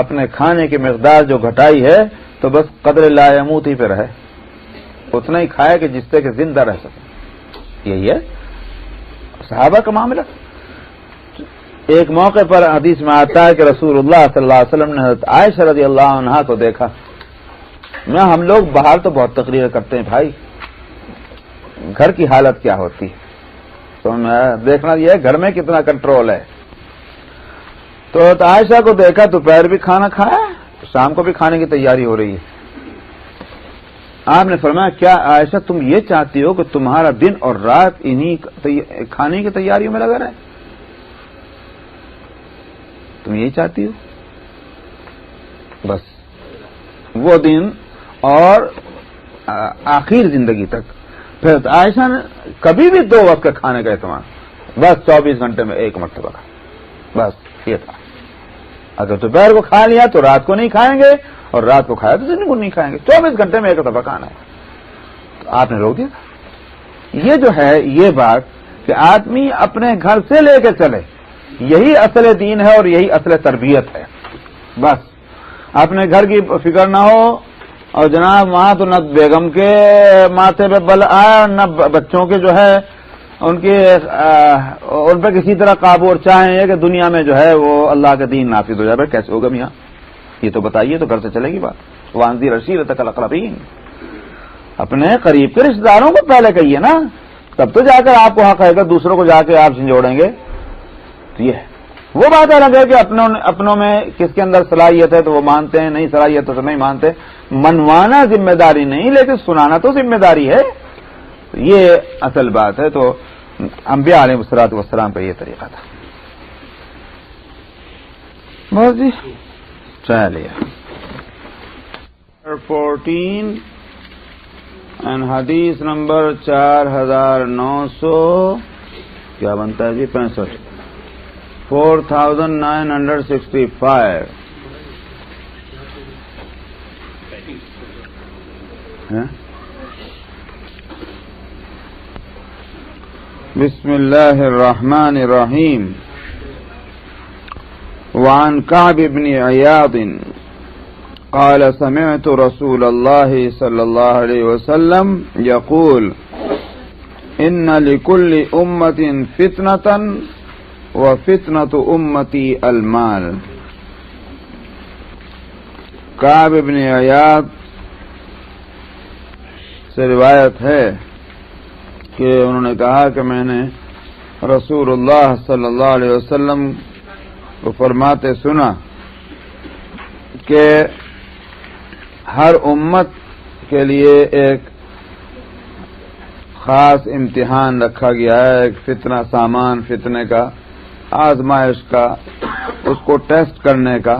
اپنے کھانے کی مقدار جو گھٹائی ہے تو بس قدر لا یموت ہی پہ رہے، اتنا ہی کھائے کہ جس سے کہ زندہ رہ سکے. یہی ہے صحابہ کا معاملہ. ایک موقع پر حدیث میں آتا ہے کہ رسول اللہ صلی اللہ علیہ وسلم نے حضرت عائشہ رضی اللہ عنہا کو دیکھا. ہم لوگ باہر تو بہت تقریر کرتے ہیں بھائی، گھر کی حالت کیا ہوتی ہے تو دیکھنا یہ ہے گھر میں کتنا کنٹرول ہے. تو عائشہ کو دیکھا دوپہر بھی کھانا کھایا، شام کو بھی کھانے کی تیاری ہو رہی ہے. آپ نے فرمایا کیا عائشہ تم یہ چاہتی ہو کہ تمہارا دن اور رات انہی کھانے کی تیاریوں میں لگا رہے؟ تم یہی چاہتی ہو؟ بس وہ دن اور آخر زندگی تک. پھر عائشہ نے کبھی بھی 2 وقت کا کھانے کا اہتمام، بس 24 گھنٹے میں 1 مرتبہ کا، بس یہ تھا. اگر دوپہر کو کھا لیا تو رات کو نہیں کھائیں گے، اور رات کو کھایا تو دن کو نہیں کھائیں گے. 24 گھنٹے میں 1 دفعہ کھانا ہے. تو آپ نے روک دیا. یہ جو ہے یہ بات کہ آدمی اپنے گھر سے لے کے چلے، یہی اصل دین ہے اور یہی اصل تربیت ہے. بس اپنے گھر کی فکر نہ ہو، اور جناب وہاں تو نہ بیگم کے ماتھے پہ بل آیا، نہ بچوں کے جو ہے ان پہ کسی طرح قابو، اور چاہیں کہ دنیا میں جو ہے وہ اللہ کا دین نافذ ہو جائے. بھائی کیسے ہوگا میاں؟ یہ تو بتائیے، تو گھر سے چلے گی بات. وانذر عشیرتک الاقربین، اپنے قریب کے رشتے داروں کو پہلے کہیے نا، تب تو جا کر آپ کو حق ہے گا. دوسروں کو جا کے آپ جھنجھوڑیں گے تو یہ وہ بات الگ ہے کہ اپنوں میں کس کے اندر صلاحیت ہے تو وہ مانتے ہیں، نہیں صلاحیت تو نہیں مانتے. منوانا ذمہ داری نہیں، لیکن سنانا تو ذمہ داری ہے. یہ اصل بات ہے. تو انبیاء علیہ الصلوۃ والسلام کا یہ طریقہ تھا. بس جی چلیے 14 and حدیث نمبر 4900 کیا بنتا ہے جی 65 4965 بسم اللہ الرحمن الرحیم. وعن كعب بن عياض قال سمعت رسول الله صلى الله عليه وسلم يقول إن لكل أمة فتنة وفتنة أمتي المال. کعب بن عیاض سے روایت ہے کہ انہوں نے کہا کہ میں نے رسول اللہ صلی اللہ علیہ وسلم کو فرماتے سنا کہ ہر امت کے لیے ایک خاص امتحان رکھا گیا ہے، ایک فتنہ، سامان فتنے کا، آزمائش کا، اس کو ٹیسٹ کرنے کا.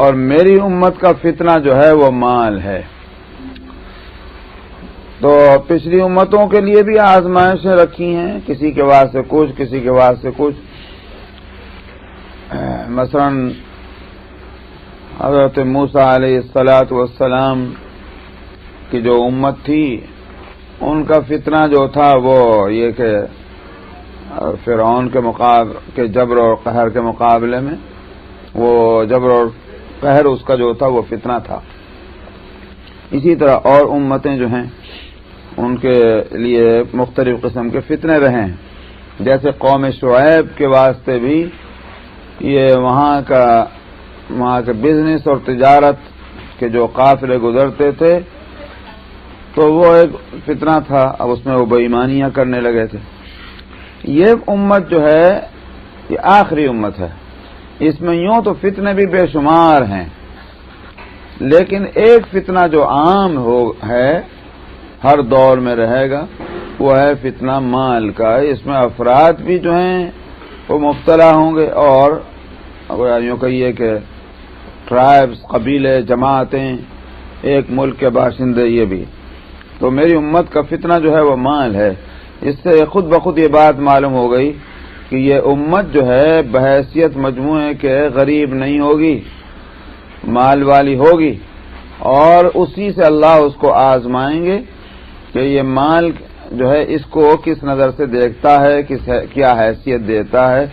اور میری امت کا فتنہ جو ہے وہ مال ہے. تو پچھلی امتوں کے لیے بھی آزمائشیں رکھی ہیں، کسی کے واسطے کچھ، کسی کے واسطے کچھ. مثلا حضرت موسیٰ علیہ السلام کی جو امت تھی ان کا فتنہ جو تھا وہ یہ کہ فرعون کے جبر اور قہر کے مقابلے میں وہ جبر اور قہر اس کا جو تھا وہ فتنہ تھا. اسی طرح اور امتیں جو ہیں ان کے لیے مختلف قسم کے فتنے رہے ہیں. جیسے قوم شعیب کے واسطے بھی یہ وہاں کے بزنس اور تجارت کے جو قافلے گزرتے تھے تو وہ ایک فتنہ تھا. اب اس میں وہ بے ایمانیاں کرنے لگے تھے. یہ امت جو ہے یہ آخری امت ہے. اس میں یوں تو فتنے بھی بے شمار ہیں، لیکن ایک فتنہ جو عام ہے ہر دور میں رہے گا وہ ہے فتنہ مال کا. اس میں افراد بھی جو ہیں وہ مبتلا ہوں گے، اور اگر یوں کہیے کہ ٹرائبس، قبیلے، جماعتیں، ایک ملک کے باشندے یہ بھی. تو میری امت کا فتنہ جو ہے وہ مال ہے. اس سے خود بخود یہ بات معلوم ہو گئی کہ یہ امت جو ہے بحیثیت مجموعے کے غریب نہیں ہوگی، مال والی ہوگی. اور اسی سے اللہ اس کو آزمائیں گے کہ یہ مال جو ہے اس کو کس نظر سے دیکھتا ہے، کیا حیثیت دیتا ہے.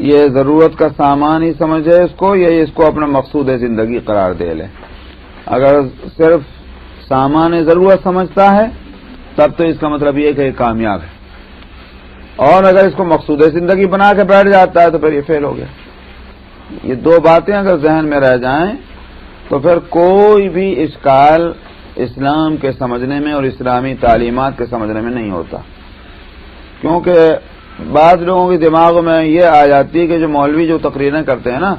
یہ ضرورت کا سامان ہی سمجھے اس کو، یا اس کو اپنا مقصود زندگی قرار دے لے. اگر صرف سامان ضرورت سمجھتا ہے تب تو اس کا مطلب یہ کہ یہ کامیاب ہے، اور اگر اس کو مقصود زندگی بنا کے بیٹھ جاتا ہے تو پھر یہ فیل ہو گیا۔ یہ دو باتیں اگر ذہن میں رہ جائیں تو پھر کوئی بھی اشکال اسلام کے سمجھنے میں اور اسلامی تعلیمات کے سمجھنے میں نہیں ہوتا، کیونکہ بعض لوگوں کے دماغوں میں یہ آ جاتی ہے کہ جو مولوی جو تقریریں کرتے ہیں نا،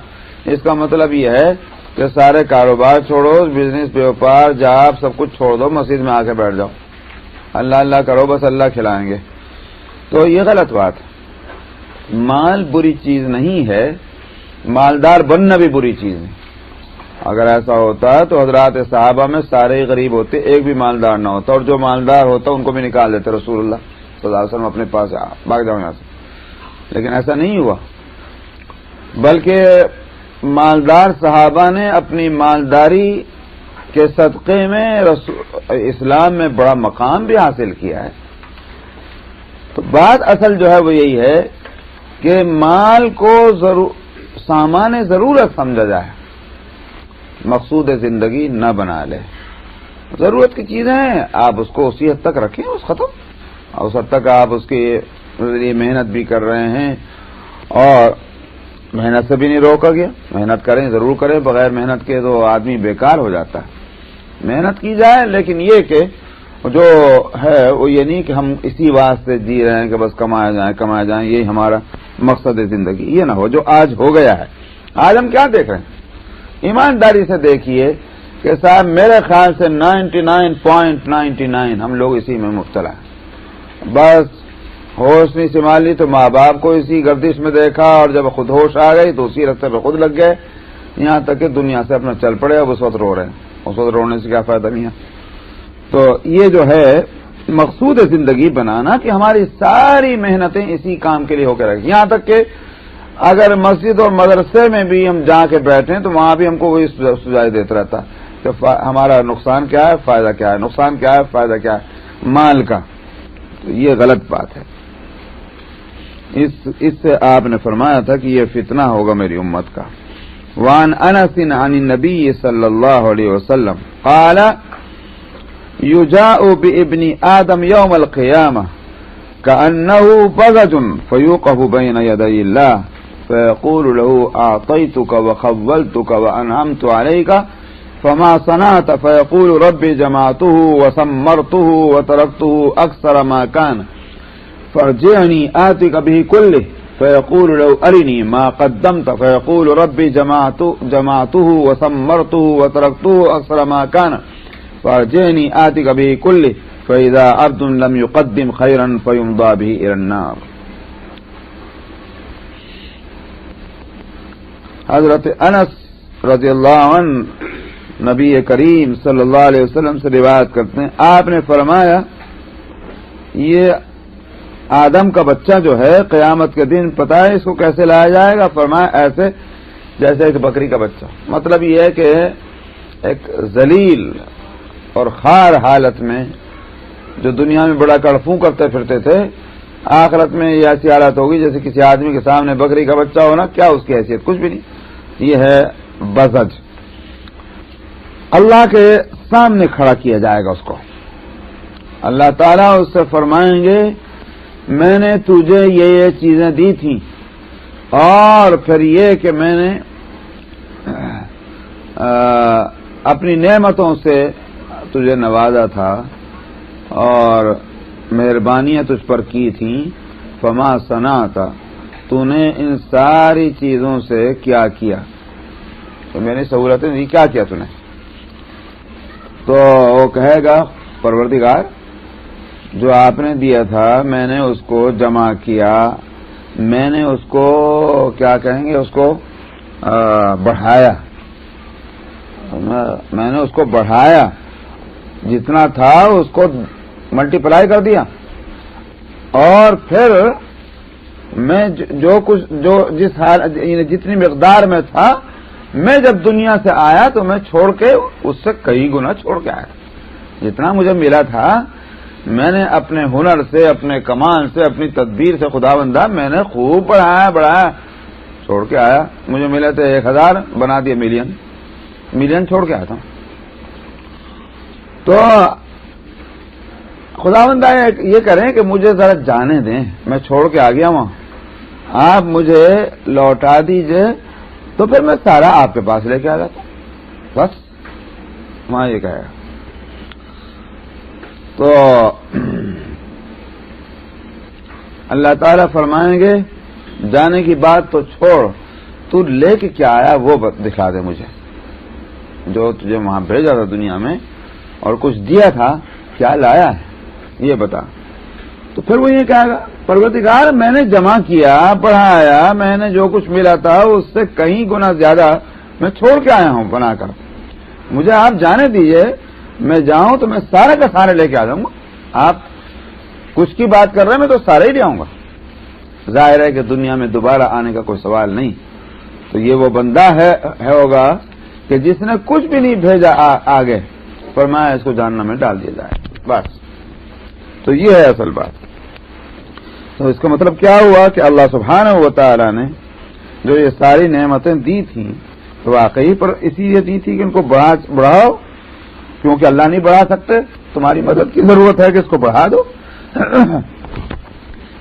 اس کا مطلب یہ ہے کہ سارے کاروبار چھوڑو، بزنس بیوپار جاب سب کچھ چھوڑ دو، مسجد میں آ کے بیٹھ جاؤ، اللہ اللہ کرو، بس اللہ کھلائیں گے۔ تو یہ غلط بات ہے۔ مال بری چیز نہیں ہے، مالدار بننا بھی بری چیز ہے۔ اگر ایسا ہوتا تو حضرات صحابہ میں سارے ہی غریب ہوتے، ایک بھی مالدار نہ ہوتا، اور جو مالدار ہوتا ان کو بھی نکال دیتے رسول اللہ صلی اللہ علیہ وسلم اپنے پاس، بھاگ جاؤ یہاں سے۔ لیکن ایسا نہیں ہوا، بلکہ مالدار صحابہ نے اپنی مالداری کے صدقے میں اسلام میں بڑا مقام بھی حاصل کیا ہے۔ تو بات اصل جو ہے وہ یہی ہے کہ مال کو سامان ضرورت سمجھا جائے، مقصود زندگی نہ بنا لے۔ ضرورت کی چیزیں ہیں، آپ اس کو اسی حد تک رکھیں، اس ختم، اس حد تک آپ اس کے لیے محنت بھی کر رہے ہیں، اور محنت سے بھی نہیں روکا گیا، محنت کریں، ضرور کریں، بغیر محنت کے تو آدمی بیکار ہو جاتا ہے۔ محنت کی جائے، لیکن یہ کہ جو ہے وہ یہ نہیں کہ ہم اسی واسطے جی رہے ہیں کہ بس کمایا جائیں، یہی ہمارا مقصد زندگی، یہ نہ ہو جو آج ہو گیا ہے۔ آج ہم کیا دیکھ رہے ہیں؟ ایمانداری سے دیکھیے کہ صاحب میرے خیال سے 99.99 ہم لوگ اسی میں مبتلا ہیں۔ بس ہوش نہیں سنبھالی تو ماں باپ کو اسی گردش میں دیکھا، اور جب خود ہوش آ گئی تو اسی رستے پہ خود لگ گئے، یہاں تک کہ دنیا سے اپنا چل پڑے، اب اس وقت رو رہے ہیں، اس وقت رونے سے کیا فائدہ نہیں ہے۔ تو یہ جو ہے مقصود زندگی بنانا کہ ہماری ساری محنتیں اسی کام کے لیے ہو کے رکھیں، یہاں تک کہ اگر مسجد اور مدرسے میں بھی ہم جا کے بیٹھیں تو وہاں بھی ہم کو وہی سجائی دیتا رہتا کہ ہمارا نقصان کیا ہے، فائدہ کیا ہے، نقصان کیا ہے، فائدہ کیا ہے مال کا۔ تو یہ غلط بات ہے۔ اس سے آپ نے فرمایا تھا کہ یہ فتنہ ہوگا میری امت کا۔ وعن انس عن النبی صلی اللہ علیہ وسلم قال يجاء بابن آدم يوم القيامة كأنه بغج فيوقف بين يدي الله فيقول له أعطيتك وخولتك وأنعمت عليك فما صنعت فيقول ربي جمعته وسمرته وتركته أكثر ما كان فارجعني آتك به كله فيقول له أرني ما قدمت فيقول ربي جمعته وسمرته وتركته أكثر ما كان فارجعني آتك به كله فإذا عبد لم يقدم خيرا فيمضى به إلى النار۔ حضرت انس رضی اللہ عنہ نبی کریم صلی اللہ علیہ وسلم سے روایت کرتے ہیں، آپ نے فرمایا یہ آدم کا بچہ جو ہے قیامت کے دن پتہ ہے اس کو کیسے لایا جائے گا؟ فرمایا ایسے جیسے ایک بکری کا بچہ۔ مطلب یہ ہے کہ ایک ذلیل اور خار حالت میں جو دنیا میں بڑا کڑفوں کرتے پھرتے تھے، آخرت میں یہ ایسی حالت ہوگی جیسے کسی آدمی کے سامنے بکری کا بچہ ہونا، کیا اس کی حیثیت؟ کچھ بھی نہیں۔ یہ ہے بزج، اللہ کے سامنے کھڑا کیا جائے گا اس کو۔ اللہ تعالیٰ اس سے فرمائیں گے میں نے تجھے یہ چیزیں دی تھیں، اور پھر یہ کہ میں نے اپنی نعمتوں سے تجھے نوازا تھا اور مہربانیاں تجھ پر کی تھیں، فما صنعت، تو نے ان ساری چیزوں سے کیا کیا؟ تو میں نے سہولتیں دی، کیا کیا تو نے؟ تو وہ کہے گا پروردگار جو آپ نے دیا تھا میں نے اس کو جمع کیا، میں نے اس کو کیا کہیں گے، اس کو بڑھایا، میں نے اس کو بڑھایا، جتنا تھا اس کو ملٹی پلائی کر دیا، اور پھر میں جو کچھ جو جس جتنی مقدار میں تھا میں جب دنیا سے آیا تو میں چھوڑ کے اس سے کئی گنا چھوڑ کے آیا۔ جتنا مجھے ملا تھا میں نے اپنے ہنر سے، اپنے کمال سے، اپنی تدبیر سے خداوندہ میں نے خوب بڑھایا، چھوڑ کے آیا۔ مجھے ملے تھے 1000، بنا دیا ملین چھوڑ کے آیا تھا۔ تو خداوند یہ کریں کہ مجھے ذرا جانے دیں، میں چھوڑ کے آ گیا وہاں، آپ مجھے لوٹا دیجئے تو پھر میں سارا آپ کے پاس لے کے آ جاتا ہوں، بس وہاں یہ کہے گا۔ تو اللہ تعالیٰ فرمائیں گے جانے کی بات تو چھوڑ، تو لے کے کیا آیا وہ دکھا دے مجھے، جو تجھے وہاں بھیجا تھا دنیا میں اور کچھ دیا تھا، کیا لایا ہے یہ بتا۔ تو پھر وہ یہ کہے گا پروردگار میں نے جمع کیا، پڑھایا، میں نے جو کچھ ملا تھا اس سے کہیں گنا زیادہ میں چھوڑ کے آیا ہوں بنا کر، مجھے آپ جانے دیجئے، میں جاؤں تو میں سارے کا سارے لے کے آ جاؤں گا۔ آپ کچھ کی بات کر رہے ہیں، میں تو سارے ہی لے آؤں گا۔ ظاہر ہے کہ دنیا میں دوبارہ آنے کا کوئی سوال نہیں، تو یہ وہ بندہ ہے ہوگا کہ جس نے کچھ بھی نہیں بھیجا آگے، فرمایا اس کو جہنم میں ڈال دیا جائے، بس۔ تو یہ ہے اصل بات۔ تو اس کا مطلب کیا ہوا کہ اللہ سبحانہ و تعالی نے جو یہ ساری نعمتیں دی تھیں تو واقعی پر اسی لیے دی تھی کہ ان کو بڑھاؤ، کیونکہ اللہ نہیں بڑھا سکتے، تمہاری مدد کی ضرورت ہے کہ اس کو بڑھا دو،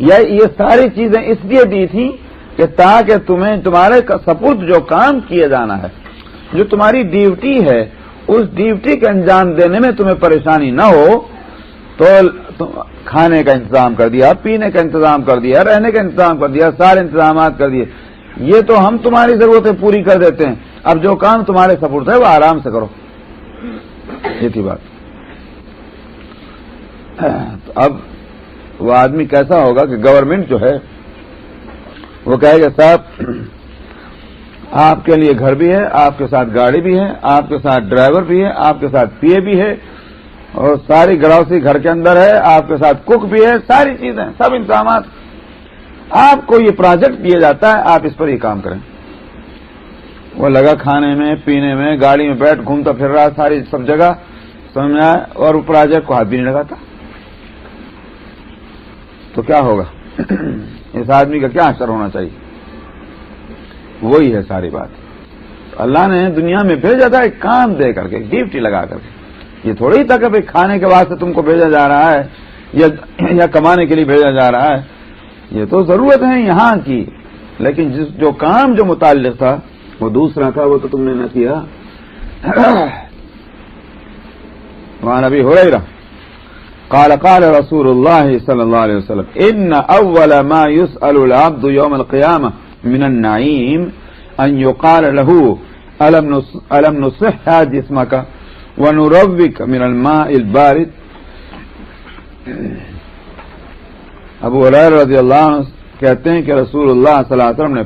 یا یہ ساری چیزیں اس لیے دی تھیں کہ تاکہ تمہیں تمہارے سپرد جو کام کیے جانا ہے، جو تمہاری ڈیوٹی ہے، اس ڈیوٹی کا انجام دینے میں تمہیں پریشانی نہ ہو، تو کھانے کا انتظام کر دیا، پینے کا انتظام کر دیا، رہنے کا انتظام کر دیا، سارے انتظامات کر دیے۔ یہ تو ہم تمہاری ضرورتیں پوری کر دیتے ہیں، اب جو کام تمہارے سپرد ہے وہ آرام سے کرو، یہ تھی بات۔ اب وہ آدمی کیسا ہوگا کہ گورنمنٹ جو ہے وہ کہے گا صاحب آپ کے لیے گھر بھی ہے، آپ کے ساتھ گاڑی بھی ہے، آپ کے ساتھ ڈرائیور بھی ہے، آپ کے ساتھ پی اے بھی ہے، اور ساری گراوسی گھر کے اندر ہے، آپ کے ساتھ کک بھی ہے، ساری چیزیں، سب انتظامات، آپ کو یہ پروجیکٹ دیا جاتا ہے، آپ اس پر یہ کام کریں۔ وہ لگا کھانے میں، پینے میں، گاڑی میں بیٹھ گھومتا پھر رہا ساری سب جگہ، سمجھ میں آئے، اور وہ پروجیکٹ کو ہاتھ بھی نہیں لگاتا، تو کیا ہوگا؟ اس آدمی کا کیا اثر ہونا چاہیے؟ وہی ہے ساری بات۔ اللہ نے دنیا میں بھیجا تھا ایک کام دے کر کے، ڈیوٹی لگا کر کے، یہ تھوڑی تھا کہ کھانے کے واسطے تم کو بھیجا جا رہا ہے یا کمانے کے لیے بھیجا جا رہا ہے، یہ تو ضرورت ہے یہاں کی، لیکن جو کام جو متعلق تھا وہ دوسرا تھا، وہ تو تم نے نہ کیا۔ وعن ابی ہریرہ قال قال رسول اللہ صلی اللہ علیہ وسلم ان اول ما يسأل العبد يوم القيامة من النعيم ان يقال له الم نصح جسمك ونروك من الماء البارد۔ ابو ہریرہ رضی اللہ عنہ کہتے ہیں کہ رسول اللہ صلی اللہ علیہ وسلم نے